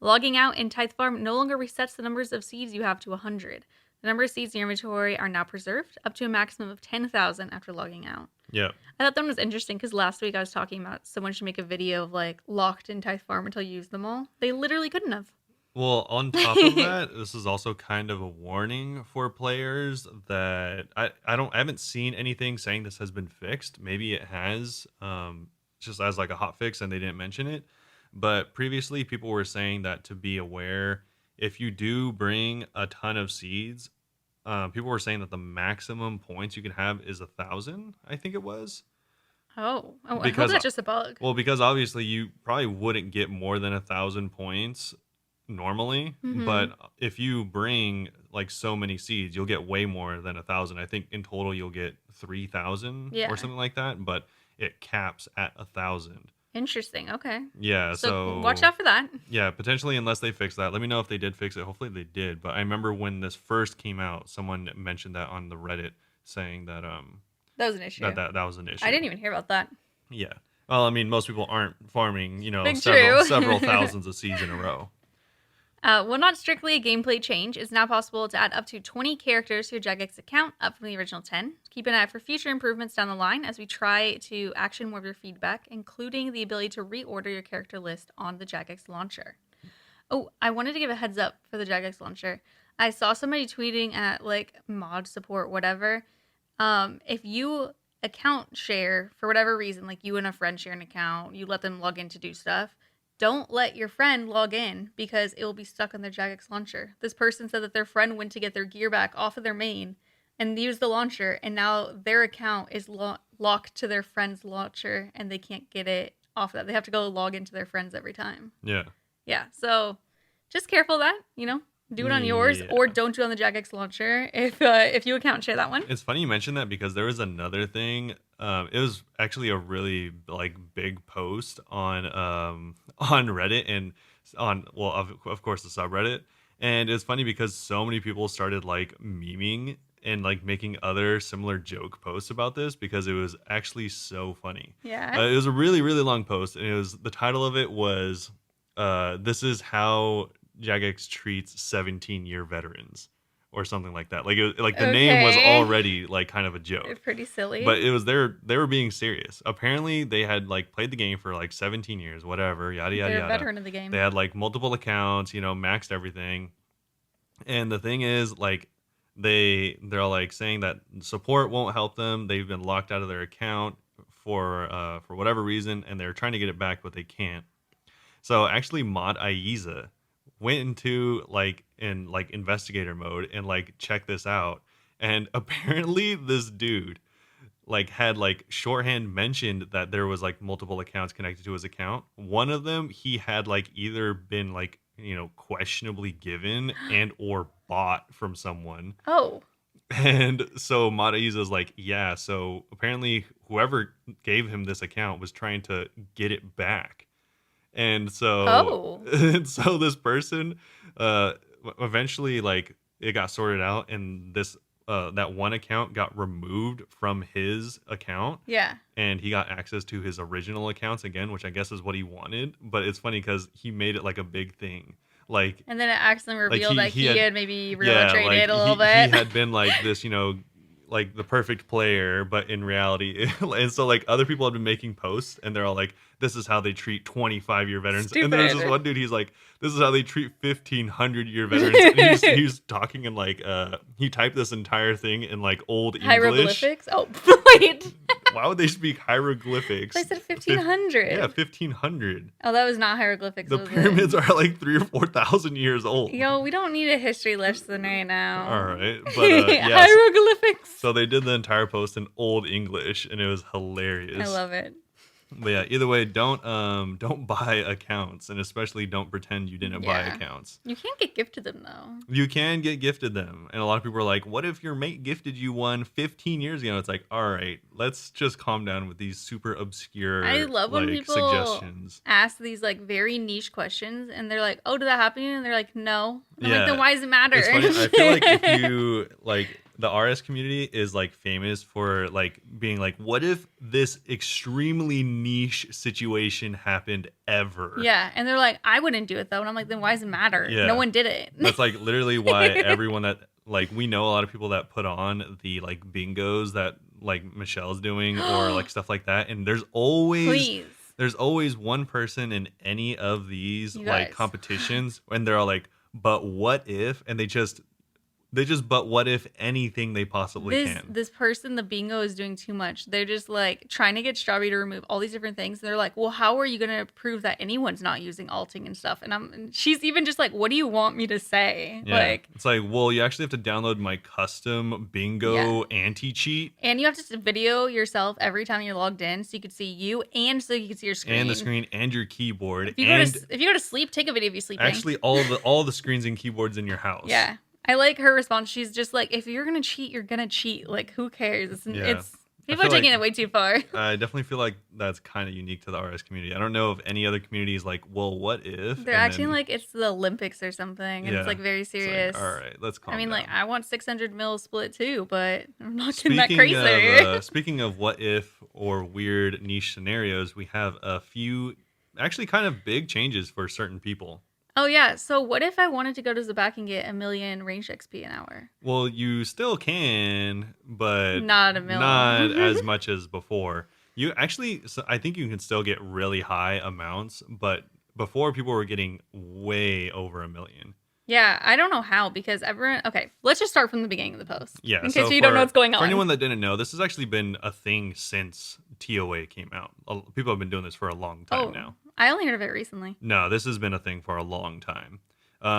Logging out in Tithe Farm no longer resets the numbers of seeds you have to 100. The number of seeds in your inventory are now preserved, up to a maximum of 10,000 after logging out. Yep. I thought that one was interesting because last week I was talking about someone should make a video of like locked in Tithe Farm until you use them all. They literally couldn't have. Well, on top of that, this is also kind of a warning for players that I haven't seen anything saying this has been fixed. Maybe it has, just as like a hot fix and they didn't mention it. But previously people were saying that to be aware, if you do bring a ton of seeds, people were saying that the maximum points you can have is 1,000, I think it was. Oh, I hope Because that's just a bug. well, because obviously you probably wouldn't get more than 1,000 points normally, Mm-hmm. but if you bring like so many seeds, you'll get way more than 1,000. I think in total you'll get 3,000 Yeah. or something like that, but it caps at 1,000. Interesting. Okay. Yeah, So watch so out for that. yeah, potentially unless they fix that. Let me know if they did fix it. Hopefully they did. But I remember when this first came out, someone mentioned that on the Reddit saying that That was an issue. that was an issue. I didn't even hear about that. Yeah. Well, I mean, most people aren't farming, Big several true. several thousands of seeds in a row. While not strictly a gameplay change, it's now possible to add up to 20 characters to your Jagex account, up from the original 10. Keep an eye out for future improvements down the line as we try to action more of your feedback, including the ability to reorder your character list on the Jagex launcher. Oh, I wanted to give a heads up for the Jagex launcher. I saw somebody tweeting at like mod support, whatever. If you account share for whatever reason, like you and a friend share an account, you let them log in to do stuff. Don't let your friend log in because it will be stuck on their Jagex launcher. This person said that their friend went to get their gear back off of their main and used the launcher, and now their account is locked to their friend's launcher and they can't get it off of that. They have to go log into their friends every time. Yeah. Yeah, so just careful of that, do it on yours or Yeah. don't do it on the Jagex launcher if you account share that one. It's funny you mentioned that because there was another thing. It was actually a really like big post on on Reddit and on well of course the subreddit. And it's funny because so many people started like memeing and like making other similar joke posts about this because it was actually so funny. Yeah. It was a really really long post and it was the title of it was this is how Jagex treats 17-year veterans or something like that. Like like the name was Okay. already like kind of a joke. It's pretty silly. But it was they were being serious. Apparently they had like played the game for like 17 years, whatever, yada yada They're a yada. veteran of the game. They had like multiple accounts, maxed everything. And the thing is like they're all like saying that support won't help them. They've been locked out of their account for whatever reason and they're trying to get it back but they can't. So actually Mod Aiza went into like in like investigator mode and like check this out. And apparently this dude like had like shorthand mentioned that there was like multiple accounts connected to his account. One of them he had like either been like, questionably given and or bought from someone. Oh. And so Mataiza's like, yeah, so apparently whoever gave him this account was trying to get it back. And so Oh, and so this person uh eventually like it got sorted out, and this that one account got removed from his account, yeah. and he got access to his original accounts again, which I guess is what he wanted. But it's funny because he made it like a big thing. Like And then it accidentally like revealed that he he had had maybe reload yeah, like traded a little he bit. had been like this, like the perfect player, but in reality, and so like other people have been making posts, and they're all like, "This is how they treat 25-year veterans," and there's this Stupid. one dude, he's like, "This is how they treat 1500-year veterans," and he's talking in like he typed this entire thing in like old English. Hieroglyphics? Oh, wait. Why would they speak hieroglyphics? I said Yeah, 1500. 1500. Oh, that was not hieroglyphics, The was pyramids it? are like 3 or 4 thousand years old. Yo, we don't need a history lesson right All now. right, but yeah, Hieroglyphics. so they did the entire post in old English, and it was I hilarious. love it. But yeah, either way, don't buy accounts, and especially don't pretend you didn't buy Yeah. accounts. You can't get gifted them though. You can get gifted them, and a lot of people are like, "What if your mate gifted you one 15 years ago?" It's like, all right, let's just calm down with these super obscure I love when like people suggestions. ask these like very niche questions and they're like, "Oh, did that happen to you?" And they're like, "No." And I'm like, Yeah, "Then why does it matter?" it's funny. I feel like if you like the RS community is like famous for like being like, what if this extremely niche situation happened ever? Yeah, and they're like, "I wouldn't do it though." And I'm like, "Then why does it matter? Yeah. No one did it." That's like literally why everyone that like we know a lot of people that put on the like bingos that like Michelle's doing or like stuff like that, and Please. there's always one person in any of these You like guys. competitions, and they're all like, but what if, and they just but what if anything they possibly This can. this person, the bingo, is doing too much. They're just like trying to get Strawberry to remove all these different things. They're like, well, how are you gonna prove that anyone's not using alting and stuff? And she's even just like, what do you want me to say? Yeah. Like, It's like, well, you actually have to download my custom bingo anti-cheat and you have to video yourself every time you're logged in, so you could see you and so you can see your screen. and the screen and your keyboard If you and if you go to sleep, take a video of you sleeping. actually all the screens and keyboards in your house. Yeah. I like her response. She's just like, if you're gonna cheat, you're gonna cheat. Like, who cares? Yeah. It's I people are feel taking like- it way too far. I definitely feel like that's kind of unique to the RS community. I don't know if any other community is like, well, what if? They're And acting then like it's the Olympics or something, and Yeah. it's like very it's like, serious. all right, let's calm I mean, down. like, I want 600 mil split too, but I'm not getting that crazy. Speaking of what if or weird niche scenarios, we have a few actually kind of big changes for certain people. Oh yeah. So what if I wanted to go to Zabak and get 1,000,000 range XP an hour? Well, you still can, but Not a million. not as much as before. You actually, so I think you can still get really high amounts, but before people were getting way over 1,000,000. Yeah, I don't know how because everyone. Okay, let's just start from the beginning of the post. Yeah, In so case you don't know what's going on. For anyone that didn't know, this has actually been a thing since TOA came out. People have been doing this for a long time now. I only heard of it recently. No, this has been a thing for a long time.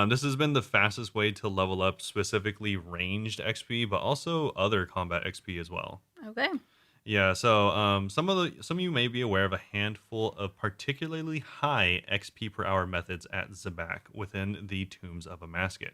This has been the fastest way to level up specifically ranged XP, but also other combat XP as well. Okay. Yeah, so some of you may be aware of a handful of particularly high XP per hour methods at Zabak within the Tombs of Amasket.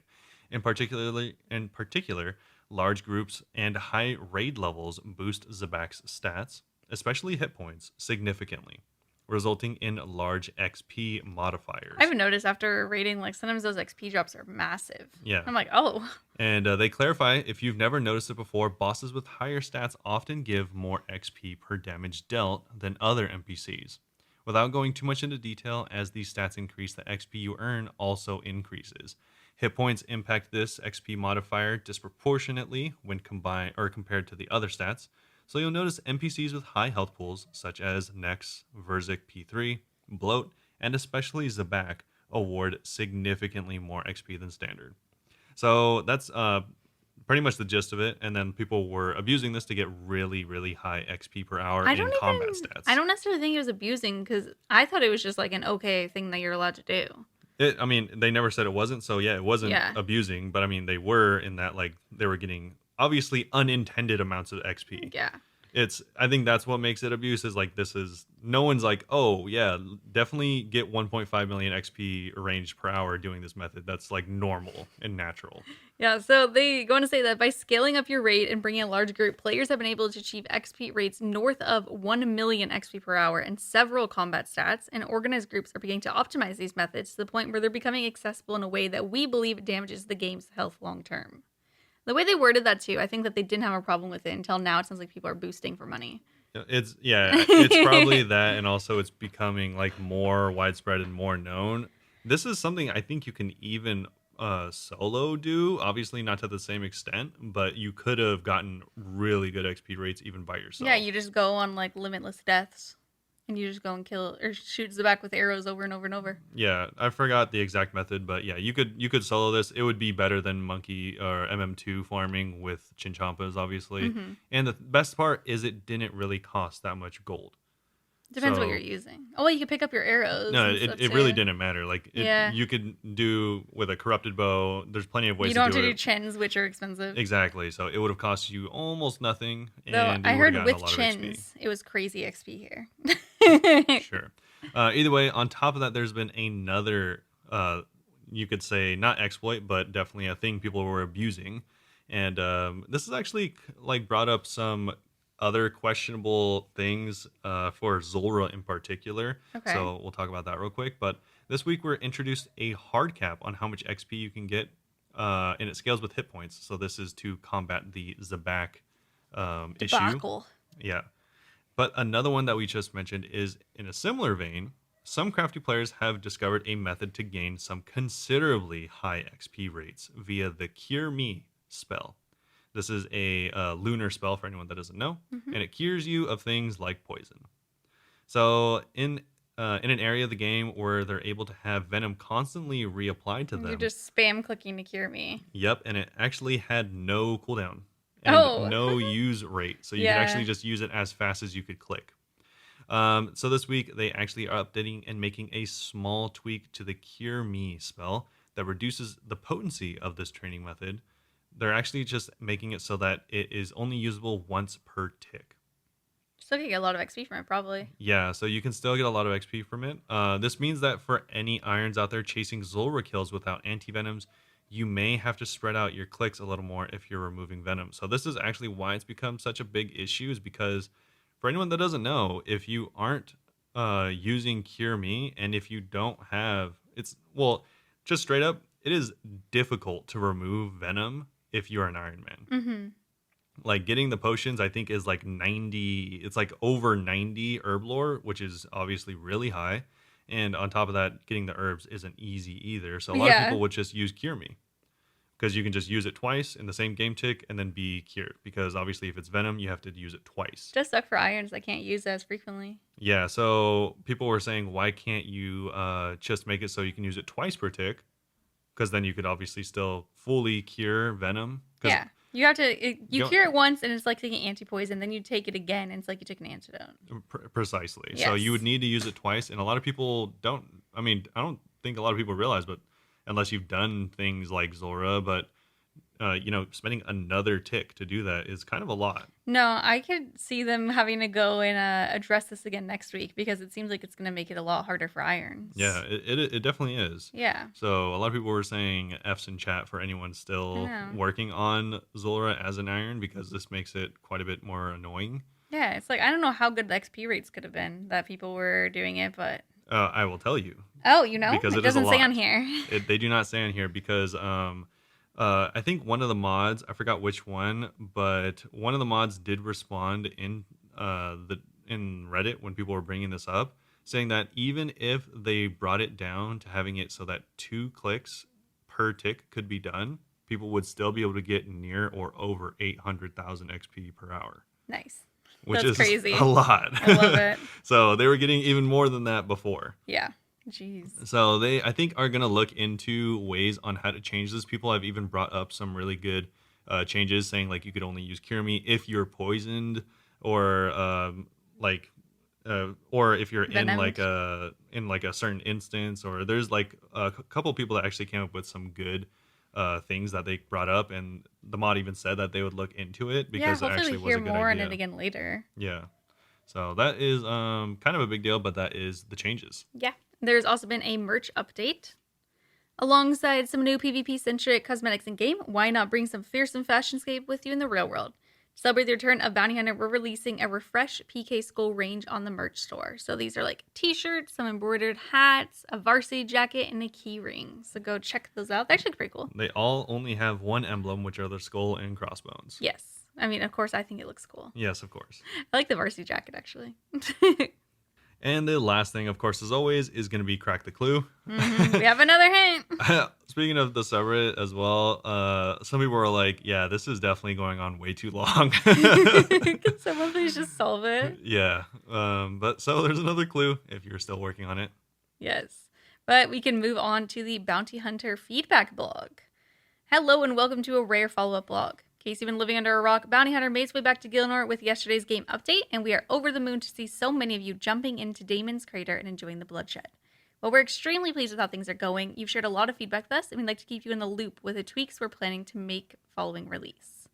In particular, large groups and high raid levels boost Zabak's stats, especially hit points, significantly, resulting in large XP modifiers. I've noticed after raiding, like sometimes those XP drops are massive. Yeah. I'm like, oh. And they clarify, if you've never noticed it before, bosses with higher stats often give more XP per damage dealt than other NPCs. Without going too much into detail, as these stats increase, the XP you earn also increases. Hit points impact this XP modifier disproportionately when compared to the other stats. So you'll notice NPCs with high health pools, such as Nex, Verzik P3, Bloat, and especially Zabak, award significantly more XP than standard. So that's pretty much the gist of it. And then people were abusing this to get really, really high XP per hour in combat stats. I don't necessarily think it was abusing because I thought it was just like an okay thing that you're allowed to do. I mean, they never said it wasn't. So yeah, it wasn't abusing. But I mean, they were in that like they were getting obviously unintended amounts of XP. Yeah. I think that's what makes it abuse is like this is no one's like, oh yeah, definitely get 1.5 million XP range per hour doing this method. That's like normal and natural. Yeah, so they go on to say that by scaling up your rate and bringing a large group, players have been able to achieve XP rates north of 1 million XP per hour in several combat stats, and organized groups are beginning to optimize these methods to the point where they're becoming accessible in a way that we believe damages the game's health long term. The way they worded that too, I think that they didn't have a problem with it until now. It sounds like people are boosting for money. It's probably that, and also it's becoming like more widespread and more known. This is something I think you can even solo do. Obviously, not to the same extent, but you could have gotten really good XP rates even by Yeah, yourself. you just go on like limitless deaths, and you just go and kill or shoot the back with arrows over and over and over. Yeah, I forgot the exact method, but yeah, you could solo this. It would be better than monkey or MM2 farming with Chinchampas, obviously. Mm-hmm. And the best part is it didn't really cost that much gold. Depends what you're So using. Oh, well, you can pick up your arrows no, and it, stuff it really too. didn't matter. Like Yeah, you could do with a corrupted bow. There's plenty of ways you to don't have do to do it. chins, which are expensive. Exactly. So it would have cost you almost nothing, Though and I you would have heard gotten a with lot of XP. chins, it was crazy XP here. Sure. Either way, on top of that, there's been another, you could say not exploit, but definitely a thing people were abusing, and this has actually like brought up some other questionable things for Zulra in particular. Okay. So we'll talk about that real quick. But this week we're introduced a hard cap on how much XP you can get, and it scales with hit points. So this is to combat the Zabak issue. Debacle. Yeah. But another one that we just mentioned is in a similar vein. Some crafty players have discovered a method to gain some considerably high XP rates via the Cure Me spell. This is a lunar spell for anyone that doesn't know, Hmm. and it cures you of things like poison. So in an area of the game where they're able to have venom constantly reapplied to And you're them. just spam clicking to cure me. Yep, and it actually had no cooldown and Oh, no use rate, so you could yeah. actually just use it as fast as you could click. So this week they actually are updating and making a small tweak to the Cure Me spell that reduces the potency of this training method. They're actually just making it so that it is only usable once per tick. Still gonna get a lot of XP from it, probably. Yeah, so you can still get a lot of XP from it. This means that for any irons out there chasing Zulra kills without anti-venoms, you may have to spread out your clicks a little more if you're removing venom. So this is actually why it's become such a big issue is because for anyone that doesn't know, if you aren't using Cure Me and if you don't have, just straight up, it is difficult to remove venom if you're an Iron Man. Mm-hmm. Like getting the potions, I think is like 90. It's like over 90 herb lore, which is obviously really high. And on top of that, getting the herbs isn't easy either. So a lot of Yeah. people would just use Cure Me because you can just use it twice in the same game tick and then be cured. Because obviously, if it's venom, you have to use it twice. Does suck for irons that can't use as frequently. Yeah. So people were saying, why can't you just make it so you can use it twice per tick? Because then you could obviously still fully cure venom. Because Yeah. You have to, you go, cure it once and it's like taking anti-poison. Then you take it again and it's like you took an antidote. Precisely. So Yes. you would need to use it twice, and a lot of people don't. I mean, I don't think a lot of people realize, but unless you've done things like Zora, but spending another tick to do that is kind of a lot. No, I could see them having to go and address this again next week because it seems like it's going to make it a lot harder for irons. Yeah, it definitely is. Yeah. So a lot of people were saying F's in chat for anyone still I know. working on Zora as an iron because this makes it quite a bit more annoying. Yeah, it's like I don't know how good the XP rates could have been that people were doing it, but I will tell you oh, because it it is a doesn't say lot. on here. They do not say on here because I think one of the mods, I forgot which one, but one of the mods did respond in in Reddit when people were bringing this up, saying that even if they brought it down to having it so that 2 clicks per tick could be done, people would still be able to get near or over 800,000 XP per hour, Nice. which That's is crazy. a lot. I love it. So they were getting even more than that before. Yeah. Jeez. So they, I think, are going to look into ways on how to change this. People have even brought up some really good changes, saying like you could only use Cure Me if you're poisoned, or or if you're Venomed. in like a certain instance. Or there's like a couple people that actually came up with some good things that they brought up, and the mod even said that they would look into it Yeah, because it hopefully actually we was hear a good more on it idea. again later. Yeah. So that is kind of a big deal, but that is the changes. Yeah. There's also been a merch update. Alongside some new PvP-centric cosmetics in game, why not bring some fearsome fashionscape with you in the real world? To celebrate the return of Bounty Hunter, we're releasing a refresh PK Skull range on the merch store. So these are like t-shirts, some embroidered hats, a varsity jacket, and a key ring. So go check those out. They're actually pretty cool. They all only have one emblem, which are the skull and crossbones. Yes. I mean, of course, I think it looks cool. Yes, of course. I like the varsity jacket, actually. And the last thing, of course, as always, is going to be Crack the Clue. We have another hint. Speaking of the subreddit as well, some people are like, yeah, this is definitely going on way too long. Can someone please just solve it? Yeah. But so there's another clue if you're still working on it. Yes. But we can move on to the Bounty Hunter feedback blog. Hello and welcome to a rare follow-up blog. In case you've been living under a rock, Bounty Hunter made its way back to Gilnor with yesterday's game update, and we are over the moon to see so many of you jumping into Damon's Crater and enjoying the bloodshed. While we're extremely pleased with how things are going, you've shared a lot of feedback with us, and we'd like to keep you in the loop with the tweaks we're planning to make following release.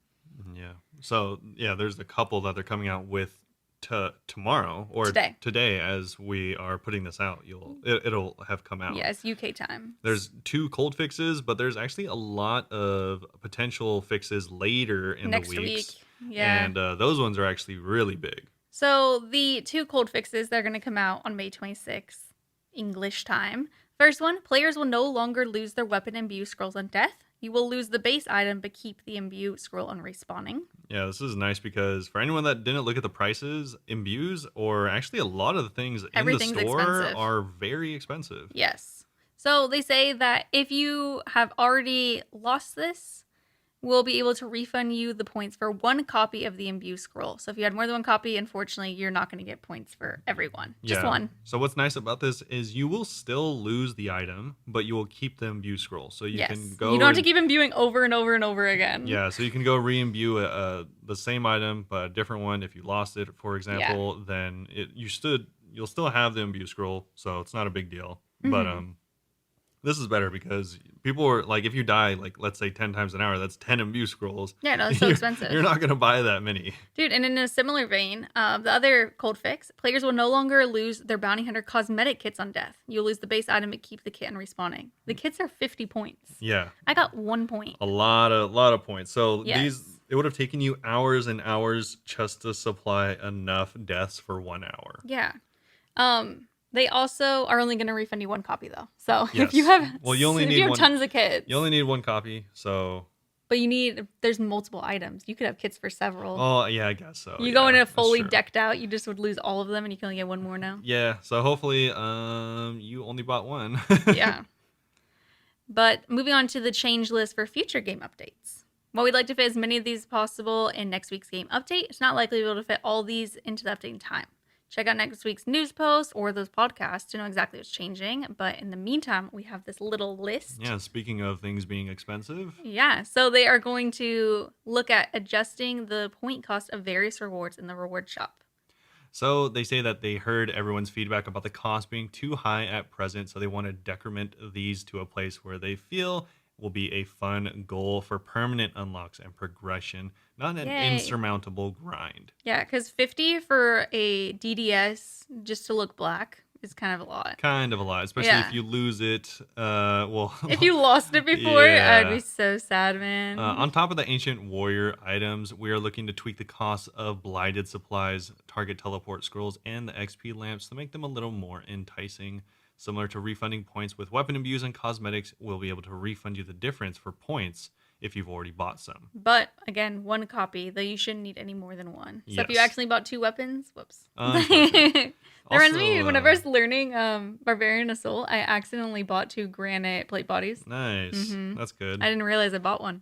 Yeah. So, yeah, there's a couple that they're coming out with tomorrow or today as we are putting this out. It'll have come out. Yes, UK time. There's 2 cold fixes, but there's actually a lot of potential fixes later in next the weeks. Week. Yeah. And those ones are actually really big. So the 2 cold fixes, they're going to come out on May 26th, English time. First one, players will no longer lose their weapon imbue scrolls on death. You will lose the base item, but keep the imbue scroll on respawning. Yeah, this is nice because for anyone that didn't look at the prices, imbues, or actually a lot of the things in the store expensive. are very expensive. Yes. So they say that if you have already lost this, we'll be able to refund you the points for 1 copy of the imbue scroll. So if you had more than 1 copy, unfortunately, you're not going to get points for everyone. Just 1. So what's nice about this is you will still lose the item, but you will keep the imbue scroll. So you can go. You don't have to keep imbuing over and over and over again. Yeah, so you can go re-imbue the same item, but a different one. If you lost it, for example, then you'll still have the imbue scroll, so it's not a big deal. Mm-hmm. But this is better because people are like, if you die, like let's say 10 times an hour, that's 10 imbue scrolls. Yeah, no, it's so expensive. You're not going to buy that many. Dude, and in a similar vein, the other cold fix, players will no longer lose their Bounty Hunter cosmetic kits on death. You'll lose the base item and keep the kit on respawning. The kits are 50 points. Yeah. I got 1 point. A lot of points. So yes. It would have taken you hours and hours just to supply enough deaths for 1 hour. Yeah. They also are only going to refund you 1 copy though. So if you have tons of kits, you only need 1 copy. So, but there's multiple items. You could have kits for several. Oh yeah, I guess so. You go in a fully decked out, you just would lose all of them, and you can only get 1 more now. Yeah. So hopefully, you only bought 1. Yeah. But moving on to the change list for future game updates. While we'd like to fit as many of these as possible in next week's game update, it's not likely we'll be able to fit all these into the updating time. Check out next week's news post or those podcasts to know exactly what's changing. But in the meantime, we have this little list. Yeah, speaking of things being expensive. Yeah, so they are going to look at adjusting the point cost of various rewards in the reward shop. So they say that they heard everyone's feedback about the cost being too high at present, so they want to decrement these to a place where they feel will be a fun goal for permanent unlocks and progression, not an insurmountable grind. Yeah, because 50 for a DDS just to look black is kind of a lot. Especially if you lose it. If you lost it before, I'd be so sad, man. On top of the ancient warrior items, we are looking to tweak the costs of blighted supplies, target teleport scrolls, and the XP lamps to make them a little more enticing. Similar to refunding points with weapon imbues and cosmetics, we'll be able to refund you the difference for points if you've already bought some. But again, 1 copy, though you shouldn't need any more than 1. So yes. if you actually bought 2 weapons, whoops. That reminds me, whenever I was learning Barbarian Assault, I accidentally bought 2 granite plate bodies. Nice. Mm-hmm. That's good. I didn't realize I bought 1.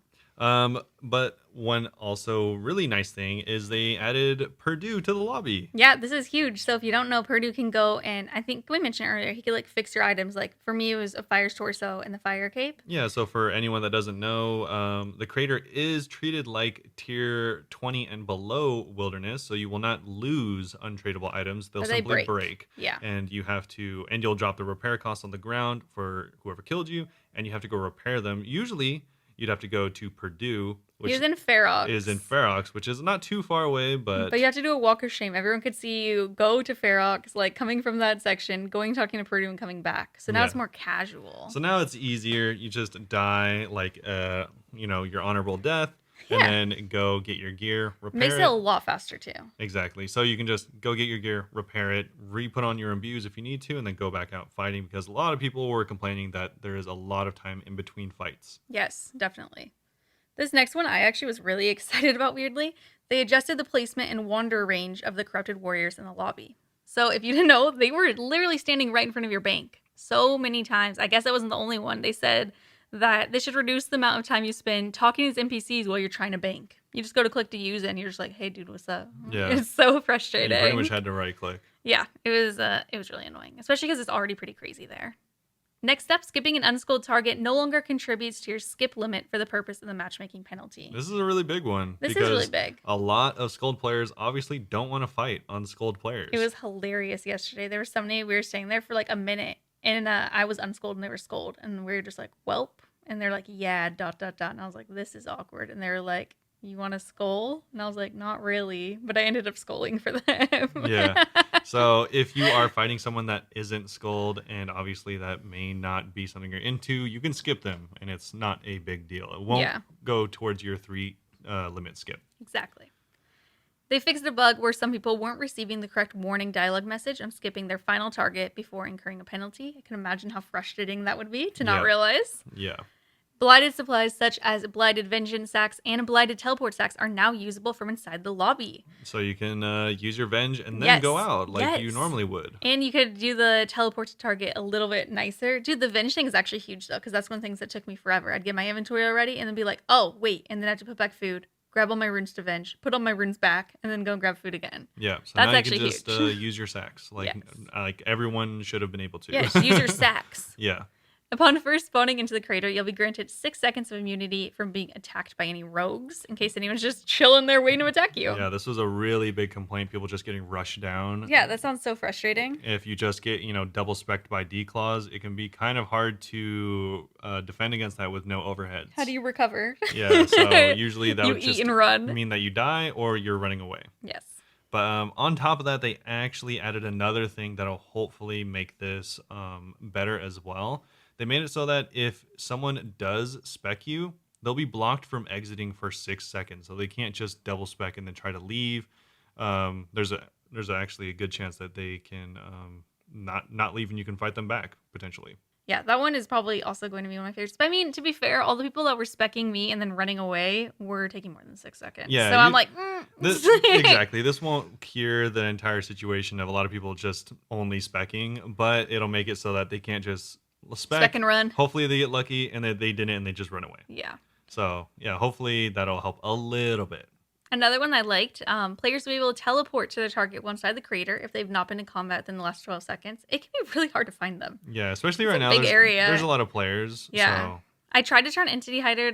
But one also really nice thing is they added Purdue to the lobby. Yeah, this is huge. So if you don't know, Purdue can go and I think we mentioned earlier, he could fix your items. Like for me, it was a fire's torso and the fire cape. Yeah. So for anyone that doesn't know, the crater is treated like tier 20 and below wilderness. So you will not lose untradeable items. They'll simply break. Yeah. And you'll drop the repair cost on the ground for whoever killed you, and you have to go repair them. Usually you'd have to go to Purdue, He which was in Ferox. is in Ferox, which is not too far away, but you have to do a walk of shame. Everyone could see you go to Ferox, like coming from that section, going talking to Purdue and coming back. So now Yeah. it's more casual. So now it's easier. You just die like your honorable death, and Yeah. then go get your gear, repair Makes it a lot faster too. Exactly. So you can just go get your gear, repair it, re-put on your imbues if you need to, and then go back out fighting, because a lot of people were complaining that there is a lot of time in between fights. Yes, definitely. This next one I actually was really excited about, weirdly. They adjusted the placement and wander range of the corrupted warriors in the lobby. So if you didn't know, they were literally standing right in front of your bank so many times. I guess that wasn't the only one. They said that they should reduce the amount of time you spend talking to these NPCs while you're trying to bank. You just go to click to use it and you're just like, hey dude, what's up? Yeah. It's so You frustrating. pretty much had to right click. Yeah, it was really annoying, especially because it's already pretty crazy there. Next up, skipping an unschooled target no longer contributes to your skip limit for the purpose of the matchmaking penalty. This is a really big one. This is because really big. A lot of Scold players obviously don't want to fight unschooled players. It was hilarious yesterday. There was somebody, we were staying there for like a minute, and I was unschooled and they were schooled, and we were just like, welp. And they're like, yeah, ... And I was like, this is awkward. And they were like, you want to skull? And I was like, not really. But I ended up sculling for them. Yeah. So if you are fighting someone that isn't Scold, and obviously that may not be something you're into, you can skip them, and it's not a big deal. It won't go towards your 3 limit skip. Exactly. They fixed a bug where some people weren't receiving the correct warning dialogue message on skipping their final target before incurring a penalty. I can imagine how frustrating that would be to not realize. Yeah. Blighted supplies such as blighted vengeance sacks and blighted teleport sacks are now usable from inside the lobby. So you can use your venge and then go out like you normally would. And you could do the teleport to target a little bit nicer. Dude, the venge thing is actually huge though, because that's one of the things that took me forever. I'd get my inventory already and then be like, oh, wait. And then I have to put back food, grab all my runes to venge, put all my runes back, and then go and grab food again. Yeah, so that's now actually you can just huge. Use your sacks. Like everyone should have been able to. Yes, use your sacks. Yeah. Upon first spawning into the crater, you'll be granted 6 seconds of immunity from being attacked by any rogues, in case anyone's just chilling there waiting to attack you. Yeah, this was a really big complaint. People just getting rushed down. Yeah, that sounds so frustrating. If you just get, double specced by D-claws, it can be kind of hard to defend against that with no overheads. How do you recover? Yeah, so usually that you would eat just and run. mean that you die or you're running away. Yes. But on top of that, they actually added another thing that'll hopefully make this better as well. They made it so that if someone does spec you, they'll be blocked from exiting for 6 seconds. So they can't just double spec and then try to leave. There's actually a good chance that they can not leave and you can fight them back, potentially. Yeah, that one is probably also going to be one of my favorites. But I mean, to be fair, all the people that were specking me and then running away were taking more than 6 seconds. Yeah, so I'm like, exactly. This won't cure the entire situation of a lot of people just only specking, but it'll make it so that they can't just spec and run. Hopefully they get lucky and they didn't and they just run away. Yeah. So yeah, hopefully that'll help a little bit. Another one I liked, players will be able to teleport to their target once inside the crater if they've not been in combat within the last 12 seconds. It can be really hard to find them. Yeah, especially right now. Big area. There's a lot of players. Yeah. So. I tried to turn Entity Hider,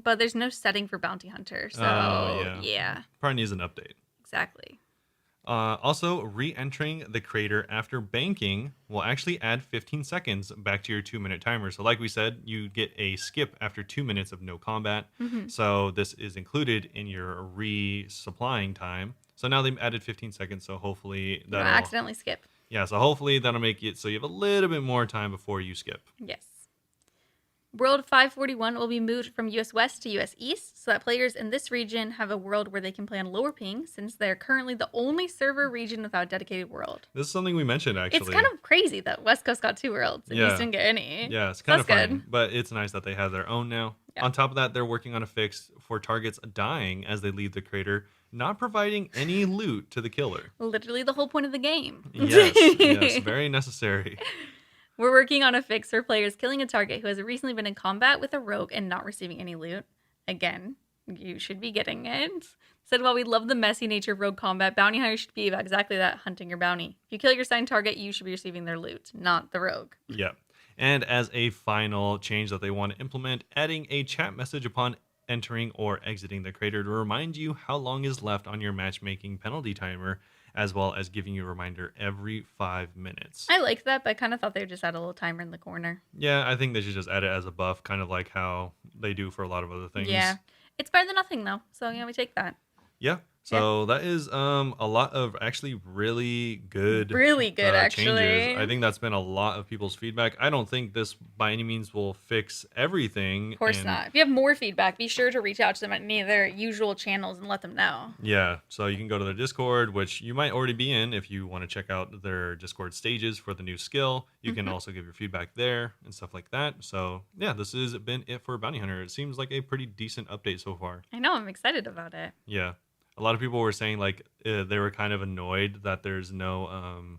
but there's no setting for Bounty Hunter. So yeah. Probably needs an update. Exactly. Also, re-entering the crater after banking will actually add 15 seconds back to your 2-minute timer. So like we said, you get a skip after 2 minutes of no combat. Mm-hmm. So this is included in your resupplying time. So now they've added 15 seconds. So hopefully that'll accidentally skip. Yeah, so hopefully that'll make it so you have a little bit more time before you skip. Yes. World 541 will be moved from US West to US East, so that players in this region have a world where they can play on lower ping, since they're currently the only server region without a dedicated world. This is something we mentioned, actually. It's kind of crazy that West Coast got 2 worlds and East didn't get any. Yeah, it's kind of fun, good. but it's nice that they have their own now. Yeah. On top of that, they're working on a fix for targets dying as they leave the crater, not providing any loot to the killer. Literally the whole point of the game. Yes, very necessary. We're working on a fix for players killing a target who has recently been in combat with a rogue and not receiving any loot. Again, you should be getting it. Said, while we love the messy nature of rogue combat, bounty hunters should be about exactly that, hunting your bounty. If you kill your assigned target, you should be receiving their loot, not the rogue. Yeah. And as a final change that they want to implement, adding a chat message upon entering or exiting the crater to remind you how long is left on your matchmaking penalty timer as well as giving you a reminder every 5 minutes. I like that, but I kind of thought they would just add a little timer in the corner. Yeah, I think they should just add it as a buff, kind of like how they do for a lot of other Yeah. things. It's better than nothing, though. So, we take that. Yeah. Yeah. So that is a lot of actually really good Really good, changes. actually. I think that's been a lot of people's feedback. I don't think this by any means will fix everything. Of course not. If you have more feedback, be sure to reach out to them at any of their usual channels and let them know. Yeah, so you can go to their Discord, which you might already be in if you want to check out their Discord stages for the new skill. You can also give your feedback there and stuff like that. So yeah, this has been it for Bounty Hunter. It seems like a pretty decent update so far. I know. I'm excited about it. Yeah. A lot of people were saying like they were kind of annoyed that there's no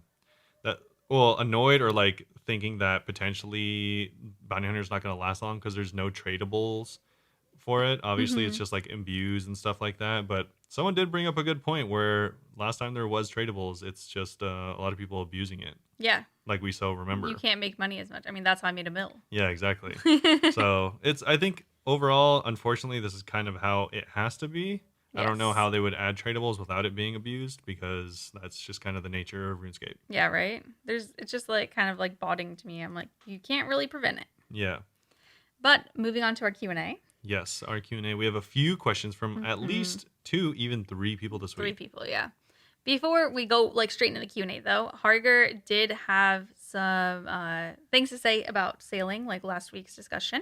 annoyed or like thinking that potentially Bounty Hunter is not going to last long because there's no tradables for it. Obviously, it's just like imbues and stuff like that. But someone did bring up a good point where last time there was tradables, it's just a lot of people abusing it, Yeah. like we so remember. You can't make money as much. I mean, that's how I made a mill. Yeah, exactly. So I think overall, unfortunately, this is kind of how it has to be. I don't know Yes. how they would add tradables without it being abused because that's just kind of the nature of RuneScape. Yeah, right? It's just like kind of like botting to me. I'm like, you can't really prevent it. Yeah. But moving on to our Q&A. Yes, our Q&A. We have a few questions from at least 2, even 3 people this week. 3 people, yeah. Before we go like straight into the Q&A though, Harger did have some things to say about sailing, like last week's discussion.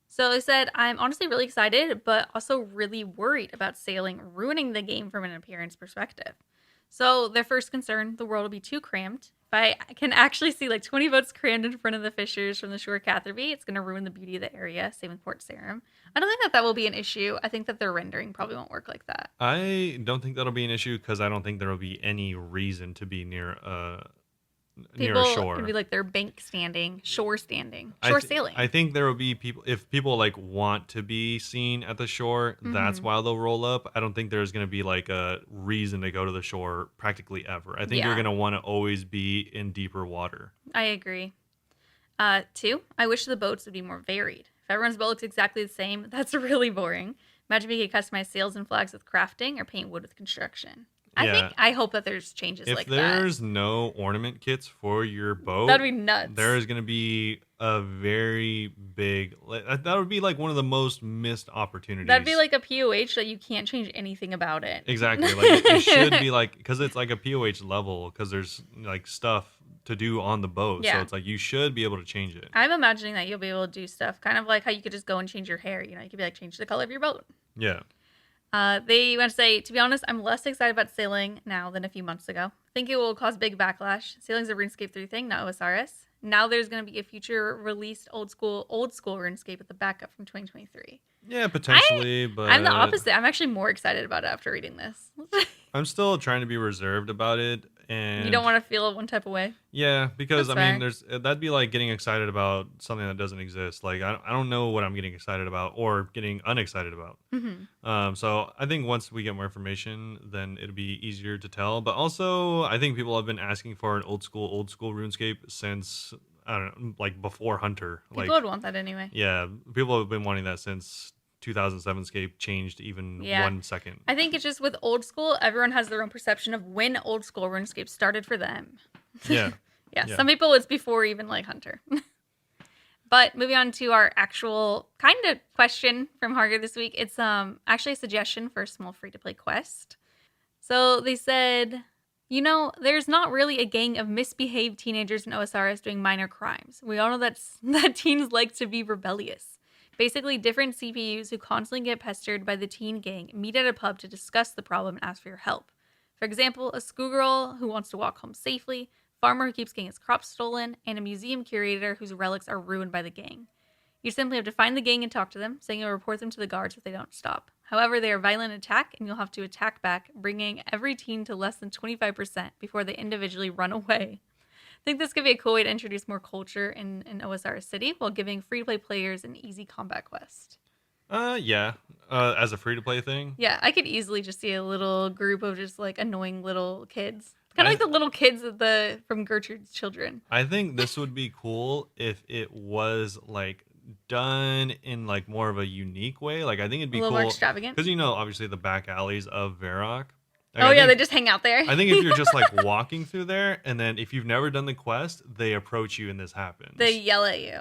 So he said, I'm honestly really excited, but also really worried about sailing ruining the game from an appearance perspective. So their first concern, the world will be too crammed. If I can actually see like 20 boats crammed in front of the fishers from the shore of Catherby, it's going to ruin the beauty of the area. Same with Port Sarum. I don't think that will be an issue. I think that their rendering probably won't work like that. I don't think that'll be an issue because I don't think there will be any reason to be near a shore. It'd be like their bank standing, shore standing, I shore th- sailing. I think there will be people if people like want to be seen at the shore. That's why they'll roll up. I don't think there's going to be like a reason to go to the shore practically ever. I think you're Yeah. going to want to always be in deeper water. I agree. 2, I wish the boats would be more varied. If everyone's boat looks exactly the same, that's really boring. Imagine if you could customize sails and flags with crafting or paint wood with construction. Yeah. I hope that there's changes If like that. there's no ornament kits for your boat, That'd be nuts. there is going to be a very big. That would be like one of the most missed opportunities. That'd be like a POH that you can't change anything about it. Exactly. Like it should be like because it's like a POH level because there's like stuff to do on the boat. Yeah. So it's like you should be able to change it. I'm imagining that you'll be able to do stuff kind of like how you could just go and change your hair. You could be like, change the color of your boat. Yeah. They want to say, to be honest, I'm less excited about sailing now than a few months ago. I think it will cause big backlash. Sailing's a RuneScape 3 thing, not OSRS. Now there's going to be a future released old school RuneScape with the backup from 2023. Yeah, potentially, but I'm the opposite. I'm actually more excited about it after reading this. I'm still trying to be reserved about it. And You don't want to feel one type of way. Yeah, because That's I mean, fair. that'd be like getting excited about something that doesn't exist. Like I don't know what I'm getting excited about or getting unexcited about. So I think once we get more information, then it'll be easier to tell. But also, I think people have been asking for an old school RuneScape since I don't know, like before Hunter. People Like would want that anyway. yeah, people have been wanting that since 2007 Scape changed even Yeah. 1 second. I think it's just with old school, everyone has their own perception of when old school RuneScape started for them. Yeah. Yeah, Yeah. some people it's before even like Hunter. But moving on to our actual kind of question from Harger this week, it's actually a suggestion for a small free to play quest. So they said, there's not really a gang of misbehaved teenagers in OSRS doing minor crimes. We all know that teens like to be rebellious. Basically, different CPUs who constantly get pestered by the teen gang meet at a pub to discuss the problem and ask for your help. For example, a schoolgirl who wants to walk home safely, farmer who keeps getting his crops stolen, and a museum curator whose relics are ruined by the gang. You simply have to find the gang and talk to them, saying you'll report them to the guards if they don't stop. However, they are violent attack, and you'll have to attack back, bringing every teen to less than 25% before they individually run away. I think this could be a cool way to introduce more culture in OSR City while giving free-to-play players an easy combat quest. Yeah. As a free to play thing. Yeah, I could easily just see a little group of just like annoying little kids. Kind of like the little kids from Gertrude's Children. I think this would be cool if it was like done in like more of a unique way. Like I think it'd be A little cool more extravagant. because obviously the back alleys of Varrock. Like, Oh yeah, they just hang out there. I think if you're just like walking through there, and then if you've never done the quest, they approach you and this happens. They yell at you.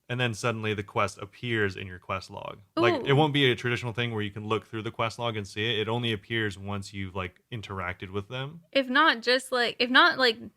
And then suddenly the quest appears in your quest log. Like it Ooh. won't be a traditional thing where you can look through the quest log and see it. It only appears once you've like interacted with them. If not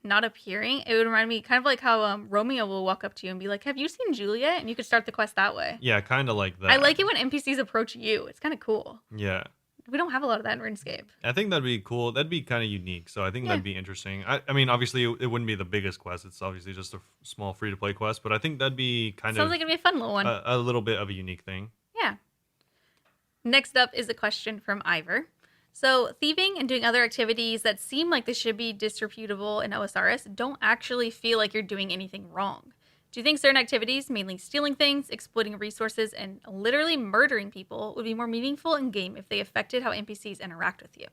not appearing, it would remind me kind of like how Romeo will walk up to you and be like, "Have you seen Juliet?" And you could start the quest that way. Yeah, kind of like that. I like it when NPCs approach you. It's kind of cool. Yeah. We don't have a lot of that in RuneScape. I think that'd be cool. That'd be kind of unique. So I think that'd be interesting. I mean, obviously, it wouldn't be the biggest quest. It's obviously just a small free to play quest, but I think that'd be Sounds like it'd be a fun little one. a little bit of a unique thing. Yeah. Next up is a question from Ivor. So, thieving and doing other activities that seem like they should be disreputable in OSRS don't actually feel like you're doing anything wrong. Do you think certain activities, mainly stealing things, exploiting resources, and literally murdering people, would be more meaningful in game if they affected how NPCs interact with you?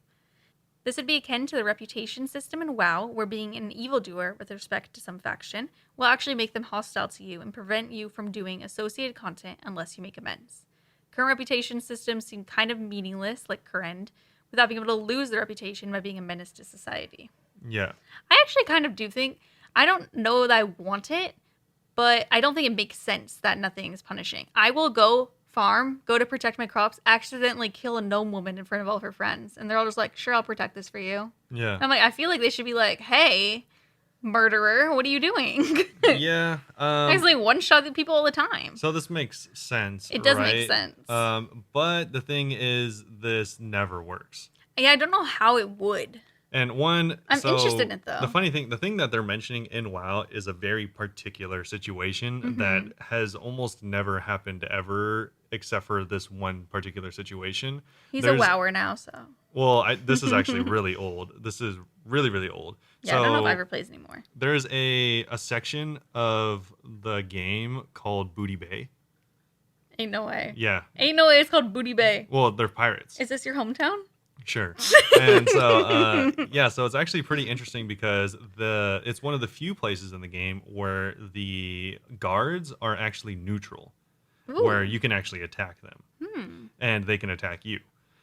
This would be akin to the reputation system in WoW, where being an evildoer with respect to some faction will actually make them hostile to you and prevent you from doing associated content unless you make amends. Current reputation systems seem kind of meaningless, like Currend, without being able to lose their reputation by being a menace to society. Yeah. I actually kind of do think, I don't know that I want it, but I don't think it makes sense that nothing is punishing. I will go farm, go to protect my crops, accidentally kill a gnome woman in front of all of her friends. And they're all just like, sure, I'll protect this for you. Yeah. I'm like, I feel like they should be like, hey, murderer, what are you doing? Yeah. I just like one-shot the people all the time. So this makes sense. It does right? make sense. But the thing is, this never works. Yeah, I don't know how it would. And one, I'm interested in it, though. The thing that they're mentioning in WoW is a very particular situation that has almost never happened ever, except for this one particular situation. He's a WoWer now, so. Well, this is actually really old. This is really, really old. Yeah, I don't know if Ivor plays anymore. There's a section of the game called Bunebape. Ain't no way. Yeah. Ain't no way it's called Bunebape. Well, they're pirates. Is this your hometown? Sure. And so, so it's actually pretty interesting because it's one of the few places in the game where the guards are actually neutral, where you can actually attack them, and they can attack you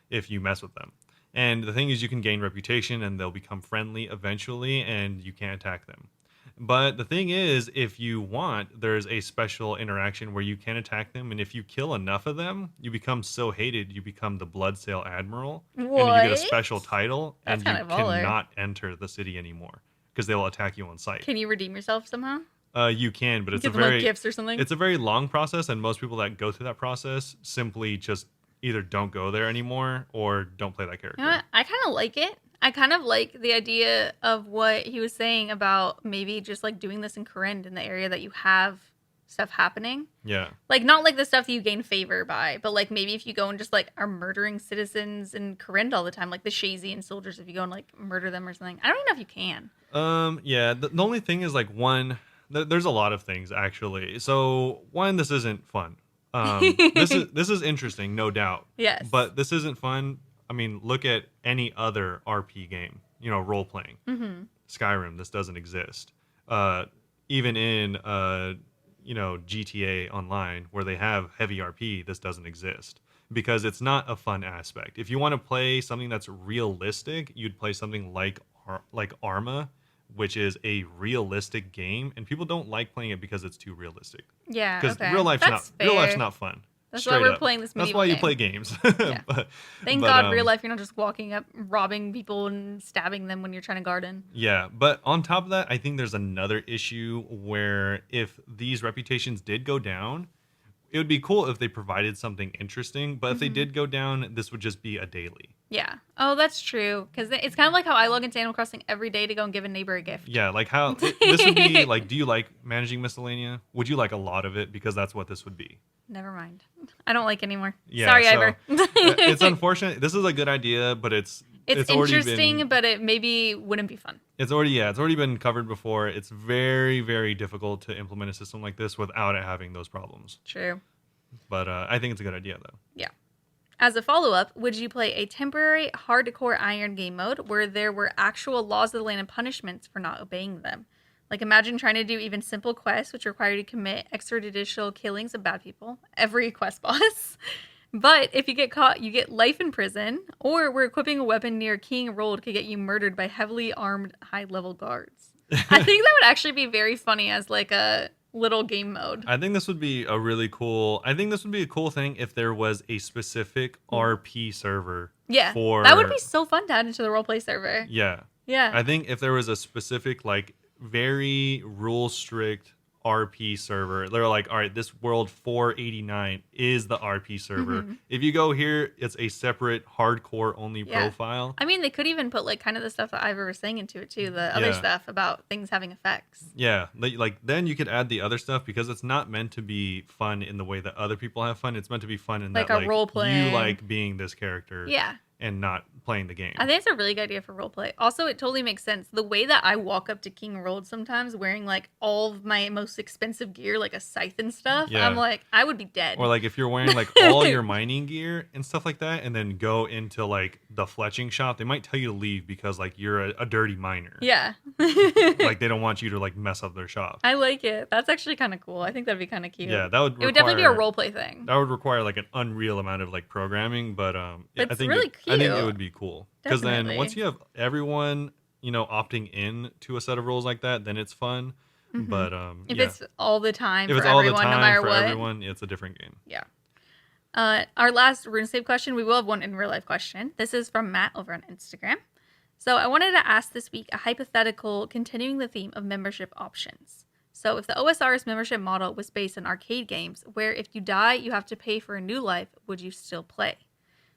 if you mess with them. And the thing is, you can gain reputation, and they'll become friendly eventually, and you can't attack them. But the thing is, if you want, there's a special interaction where you can attack them, and if you kill enough of them, you become so hated, you become the Bloodsail Admiral, and you get a special title, and you cannot enter the city anymore because they will attack you on sight. Can you redeem yourself somehow? You can, but it's give them, like, gifts or something. It's a very long process, and most people that go through that process simply just either don't go there anymore or don't play that character. You know what? I kind of like it. I kind of like the idea of what he was saying about maybe just like doing this in Currend in the area that you have stuff happening. Yeah. Like not like the stuff that you gain favor by, but like maybe if you go and just like are murdering citizens in Currend all the time, like the Shazian soldiers, if you go and like murder them or something. I don't even know if you can. Yeah. The only thing is like there's a lot of things actually. So one, this isn't fun. This is interesting, no doubt. Yes. But this isn't fun. I mean, look at any other RP game, role playing. Mm-hmm. Skyrim, this doesn't exist. Even in, GTA Online, where they have heavy RP, this doesn't exist because it's not a fun aspect. If you want to play something that's realistic, you'd play something like Arma, which is a realistic game, and people don't like playing it because it's too realistic. Yeah, because real life's not fun. That's why we're playing this medieval game. That's why game. you play games. Yeah. Thank God, real life, you're not just walking up, robbing people and stabbing them when you're trying to garden. Yeah, but on top of that, I think there's another issue where if these reputations did go down, it would be cool if they provided something interesting, but if they did go down, this would just be a daily. Yeah. Oh, that's true. Because it's kind of like how I log into Animal Crossing every day to go and give a neighbor a gift. Yeah, like how this would be like, do you like managing miscellanea? Would you like a lot of it? Because that's what this would be. Never mind. I don't like anymore. Yeah, sorry, Ivor. It's unfortunate. This is a good idea, but it's interesting, but it maybe wouldn't be fun. It's already been covered before. It's very, very difficult to implement a system like this without it having those problems. True. But I think it's a good idea, though. Yeah. As a follow-up, would you play a temporary hardcore iron game mode where there were actual laws of the land and punishments for not obeying them? Like, imagine trying to do even simple quests, which require you to commit extrajudicial killings of bad people, every quest boss, But if you get caught, you get life in prison, or where equipping a weapon near King Rolled could get you murdered by heavily armed high-level guards. I think that would actually be very funny as like a little game mode. I think this would be a really cool. I think this would be a cool thing if there was a specific RP server. Yeah, For that would be so fun to add into the roleplay server. Yeah. Yeah. I think if there was a specific, like, very rule strict RP server, they're like, all right, this world 489 is the RP server. If you go here, it's a separate hardcore only profile. I mean, they could even put like kind of the stuff that Ivor was saying into it too, the other stuff about things having effects. Yeah, like then you could add the other stuff because it's not meant to be fun in the way that other people have fun. It's meant to be fun in like that a role play. You like being this character. Yeah. And not playing the game. I think it's a really good idea for roleplay. Also, it totally makes sense. The way that I walk up to King Rolled sometimes wearing like all of my most expensive gear, like a scythe and stuff, I'm like, I would be dead. Or like if you're wearing like all your mining gear and stuff like that, and then go into like the fletching shop, they might tell you to leave because like you're a dirty miner. Yeah. Like they don't want you to like mess up their shop. I like it. That's actually kind of cool. I think that'd be kind of cute. Yeah, that would. It would definitely be a roleplay thing. That would require like an unreal amount of like programming, but it's I think really cute. I think it would be cool because then Definitely. once you have everyone opting in to a set of rules like that, then it's fun. But if it's all the time if for it's all everyone, the time no matter for what, everyone, it's a different game. Yeah. Our last RuneScape question, we will have one in real life question. This is from Matt over on Instagram. So I wanted to ask this week a hypothetical continuing the theme of membership options. So if the OSRS membership model was based on arcade games, where if you die, you have to pay for a new life, would you still play?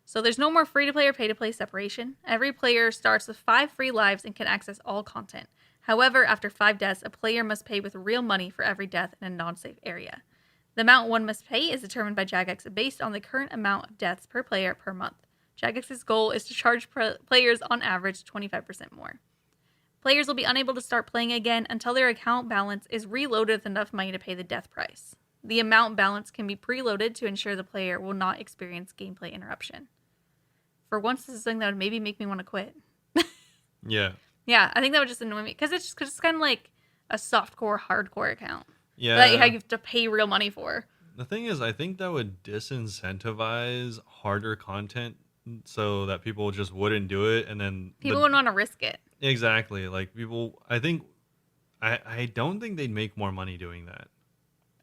So there's no more free-to-play or pay-to-play separation. Every player starts with 5 free lives and can access all content. However, after 5 deaths, a player must pay with real money for every death in a non-safe area. The amount one must pay is determined by Jagex based on the current amount of deaths per player per month. Jagex's goal is to charge players on average 25% more. Players will be unable to start playing again until their account balance is reloaded with enough money to pay the death price. The amount balance can be preloaded to ensure the player will not experience gameplay interruption. For once, this is something that would maybe make me want to quit. Yeah. Yeah, I think that would just annoy me because it's kind of like a softcore, hardcore account. Yeah. That you have to pay real money for. The thing is, I think that would disincentivize harder content so that people just wouldn't do it, and then People wouldn't want to risk it. Exactly. Like people, I don't think they'd make more money doing that.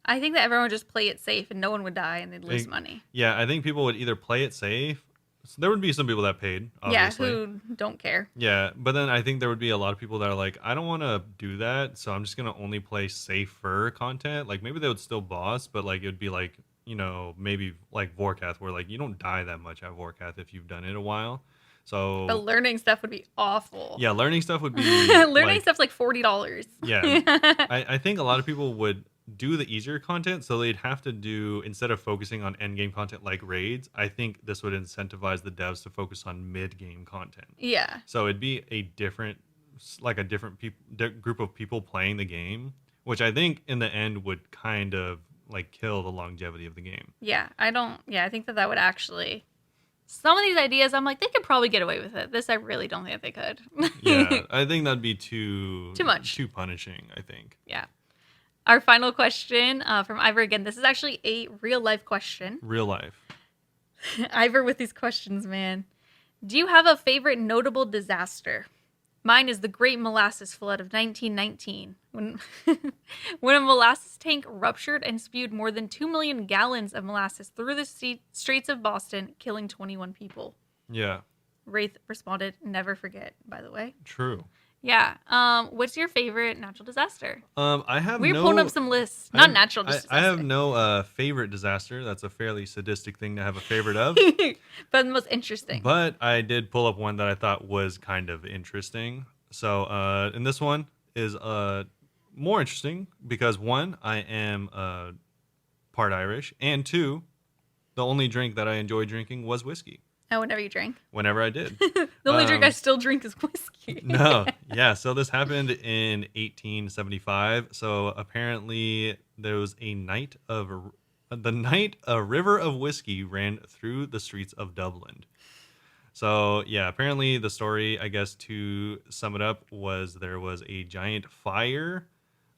I think that everyone would just play it safe and no one would die and they'd lose money. Yeah, I think people would either play it safe. So there would be some people that paid, obviously. Yeah, who don't care. Yeah, but then I think there would be a lot of people that are like, I don't want to do that, so I'm just going to only play safer content. Like, maybe they would still boss, but, like, it would be like, maybe like Vorkath, where, like, you don't die that much at Vorkath if you've done it a while. So, but learning stuff would be awful. Yeah, learning stuff would be... learning stuff's like $40. Yeah. I think a lot of people would do the easier content, so they'd have to do, instead of focusing on end game content like raids, I think this would incentivize the devs to focus on mid game content. Yeah. So it'd be a different group of people playing the game, which I think in the end would kind of like kill the longevity of the game. Yeah, I think that would actually, some of these ideas I'm like, they could probably get away with it. This I really don't think they could. Yeah, I think that'd be too much, too punishing, I think. Yeah. Our final question from Ivor again. This is actually a real life question. Real life. Ivor with these questions, man. Do you have a favorite notable disaster? Mine is the Great Molasses Flood of 1919, when a molasses tank ruptured and spewed more than 2 million gallons of molasses through the streets of Boston, killing 21 people. Yeah. Wraith responded, never forget, by the way. True. Yeah. What's your favorite natural disaster? We're pulling up some lists. Not natural disaster. I have no favorite disaster. That's a fairly sadistic thing to have a favorite of. But the most interesting. But I did pull up one that I thought was kind of interesting. So, and this one is more interesting because one, I am part Irish, and two, the only drink that I enjoy drinking was whiskey. Oh, whenever you drink? Whenever I did. The only drink I still drink is whiskey. No. Yeah. So this happened in 1875. So apparently there was the night a river of whiskey ran through the streets of Dublin. So yeah, apparently the story, I guess to sum it up, was there was a giant fire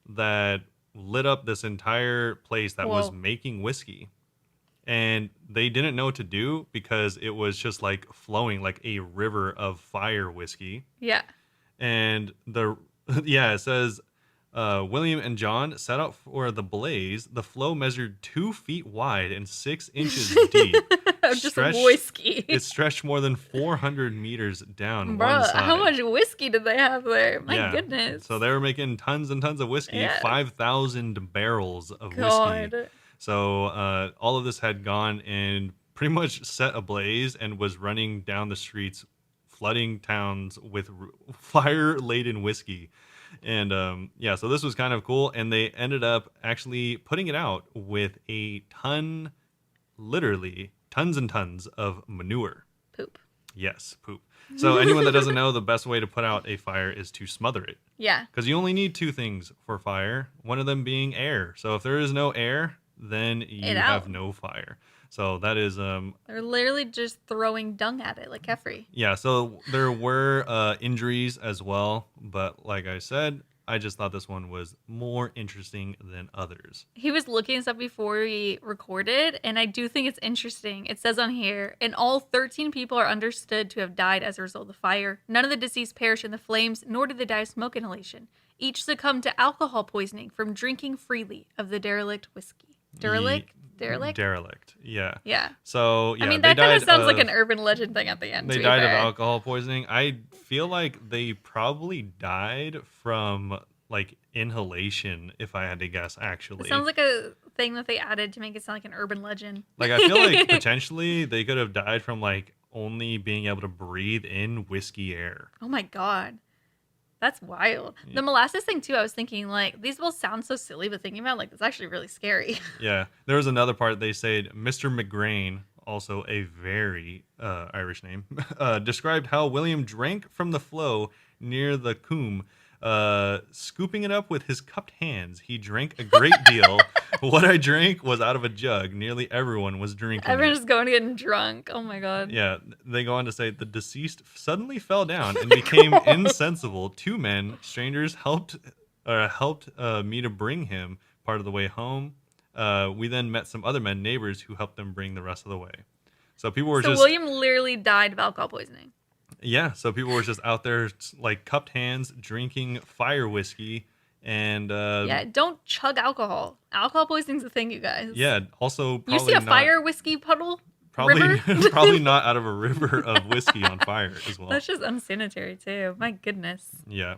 that lit up this entire place that was making whiskey. and they didn't know what to do because it was just like flowing like a river of fire whiskey. Yeah. And the yeah, it says William and John set out for the blaze. The flow measured 2 feet wide and 6 inches deep. Just Stretched whiskey. it stretched more than 400 meters down one Bruh, how side. much whiskey did they have there? My Yeah. goodness. So they were making tons and tons of whiskey, Yeah. 5,000 barrels of whiskey. God. So all of this had gone and pretty much set ablaze and was running down the streets, flooding towns with fire-laden whiskey. And yeah, so this was kind of cool. And they ended up actually putting it out with a ton, literally tons and tons of manure. Poop. Yes, poop. So anyone that doesn't know, the best way to put out a fire is to smother it. Yeah. Because you only need 2 things for fire, one of them being air. So if there is no air, then you have no fire. So that is They're literally just throwing dung at it like Kefri. yeah, so there were injuries as well, but like I said, I just thought this one was more interesting than others. He was looking at stuff before we recorded, and I do think it's interesting. It says on here, in all, 13 people are understood to have died as a result of the fire. None of the deceased perished in the flames, nor did they die of smoke inhalation. Each succumbed to alcohol poisoning from drinking freely of the derelict whiskey. Derelict? Derelict, yeah. Yeah. So, yeah, I mean, they that kind of died sounds like an urban legend thing at the end. They to be died of fair. alcohol poisoning. I feel like they probably died from like inhalation, if I had to guess, actually. It sounds like a thing that they added to make it sound like an urban legend. Like, I feel like potentially they could have died from like only being able to breathe in whiskey air. Oh my God. That's wild. Yeah. The molasses thing too, I was thinking like these will sound so silly, but thinking about like it's actually really scary. Yeah. There was another part they said Mr. McGrain, also a very Irish name, described how William drank from the flow near the Coombe, scooping it up with his cupped hands. He drank a great deal. What I drank was out of a jug. Nearly everyone was drinking. Everyone's just going and getting drunk. Oh my God. Yeah, they go on to say the deceased suddenly fell down and became insensible. 2 men, strangers, helped me to bring him part of the way home. We then met some other men, neighbors, who helped them bring the rest of the way. So people were So just William literally died of alcohol poisoning. yeah. So people were just out there like cupped hands, drinking fire whiskey, and Yeah, don't chug alcohol. Alcohol poisoning's a thing, you guys. yeah. Also, You probably see a not, fire whiskey puddle? probably river? probably not out of a river of whiskey on fire as well. That's just unsanitary too. My goodness. Yeah.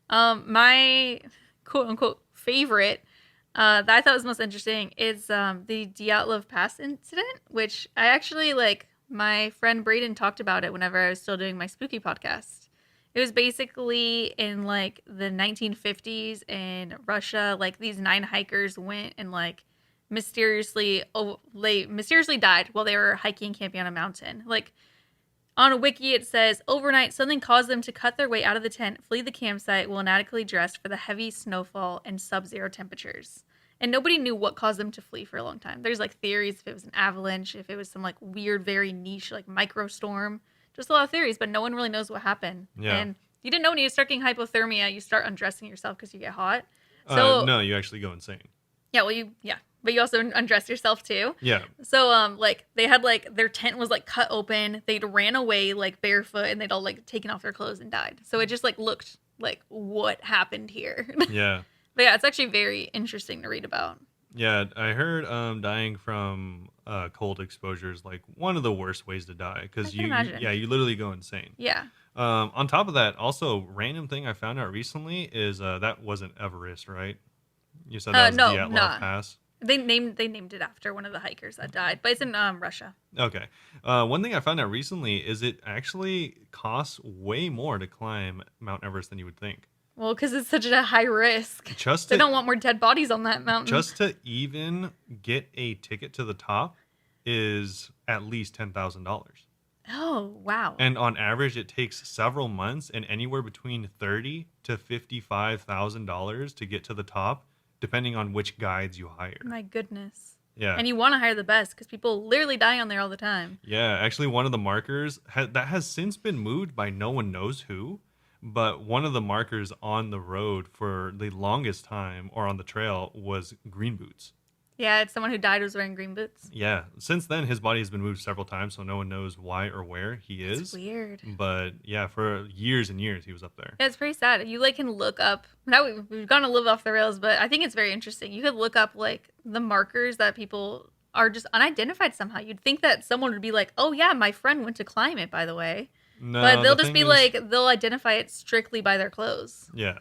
My quote unquote favorite that I thought was most interesting is the Dyatlov Pass incident, which I actually like. My friend Braden talked about it whenever I was still doing my spooky podcast. It was basically in like the 1950s in Russia. Like these 9 hikers went and like they mysteriously died while they were hiking, camping on a mountain. Like on a wiki, it says overnight something caused them to cut their way out of the tent, flee the campsite while inadequately dressed for the heavy snowfall and sub-zero temperatures. And nobody knew what caused them to flee for a long time. There's like theories if it was an avalanche, if it was some like weird, very niche like microstorm. Just a lot of theories, but no one really knows what happened. Yeah. And you didn't know when you start getting hypothermia, you start undressing yourself because you get hot. So No, you actually go insane. yeah, but you also undress yourself too. Yeah. So like they had like their tent was like cut open. They'd ran away like barefoot and they'd all like taken off their clothes and died. So it just like looked like what happened here. Yeah. But yeah, it's actually very interesting to read about. Yeah, I heard dying from cold exposure is like one of the worst ways to die because I can imagine. you literally go insane. Yeah. On top of that, also random thing I found out recently is that wasn't Everest, right? You said that was no, the Dyatlov nah. Pass. They named it after one of the hikers that died, but it's in Russia. Okay. One thing I found out recently is it actually costs way more to climb Mount Everest than you would think. Well, because it's such a high risk. They don't want more dead bodies on that mountain. Just to even get a ticket to the top is at least $10,000. Oh, wow. And on average, it takes several months and anywhere between $30,000 to $55,000 to get to the top, depending on which guides you hire. My goodness. Yeah. And you want to hire the best because people literally die on there all the time. Yeah. Actually, one of the markers that has since been moved by no one knows who, but one of the markers on the road for the longest time or on the trail was green boots. Yeah, it's someone who died was wearing green boots. Yeah. Since then, his body has been moved several times, so no one knows why or where he It's is. weird. But yeah, for years and years, he was up there. Yeah, it's pretty sad. You like can look up. Now we've gone a little off the rails, but I think it's very interesting. You could look up like the markers that people are just unidentified somehow. You'd think that someone would be like, "Oh yeah, my friend went to climb it, by the way," but No, they'll the just thing be is, like, they'll identify it strictly by their clothes. yeah.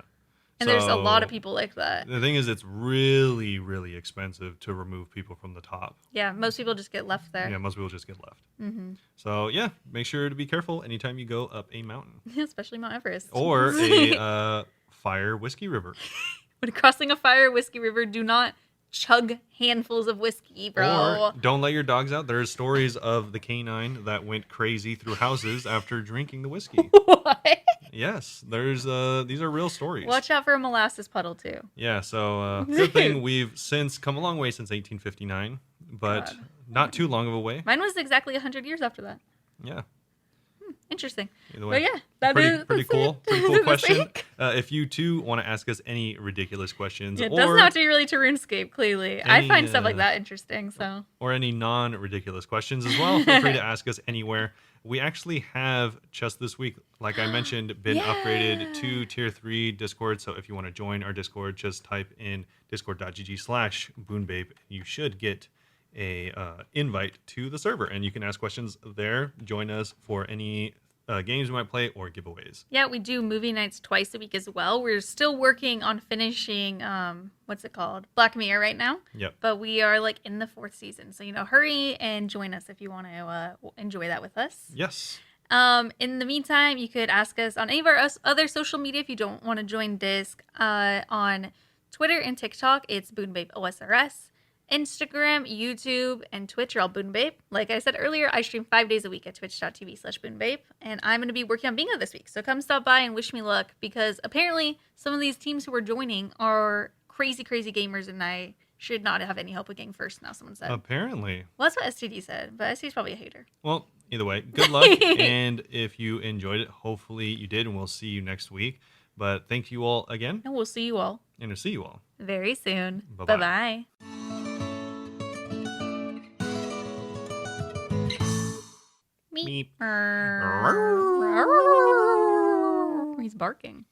And there's a lot of So people like that. the thing is, it's really, really expensive to remove people from the top. Yeah, most people just get left Yeah, there. most people just get left. Hmm. So yeah, make sure to be careful anytime you go up a mountain Especially Mount Everest. or a fire whiskey river. When crossing a fire whiskey river, do not chug handfuls of whiskey, bro. Or don't let your dogs out. There's stories of the canine that went crazy through houses after drinking the whiskey. What? Yes, there's these are real stories. Watch out for a molasses puddle too. Yeah, so good thing we've since come a long way since 1859, but God. not too long of a way. Mine was exactly 100 years after that. Yeah, Interesting. either way. But yeah, that Pretty, is pretty that's cool. it. Pretty cool This question. week. If you too want to ask us any ridiculous questions Yeah, it doesn't or have to be really to RuneScape, clearly. I Any, find stuff like that interesting, so. or any non-ridiculous questions as well, feel free to ask us anywhere. We actually have just this week, like I mentioned, been upgraded to tier 3 Discord. So if you want to join our Discord, just type in discord.gg/Bunebape. You should get a invite to the server, and you can ask questions there. Join us for any games we might play or giveaways. Yeah, we do movie nights twice a week as well. We're still working on finishing, what's it called? Black Mirror right now. Yep. But we are like in the 4th season. So, hurry and join us if you want to enjoy that with us. Yes. In the meantime, you could ask us on any of our other social media if you don't want to join Disc. On Twitter and TikTok, it's Bunebapeosrs. Instagram, YouTube, and Twitch are all Bunebape. Like I said earlier, I stream 5 days a week at twitch.tv/Bunebape, and I'm going to be working on bingo this week. So come stop by and wish me luck, because apparently some of these teams who are joining are crazy, crazy gamers, and I should not have any help with getting first now, someone said. Apparently. Well, that's what STD said, but STD's probably a hater. Well, either way, good luck. And if you enjoyed it, hopefully you did, and we'll see you next week. But thank you all again, And we'll see you all and we'll see you all. very soon. Bye-bye. Bye-bye. Meep. He's barking.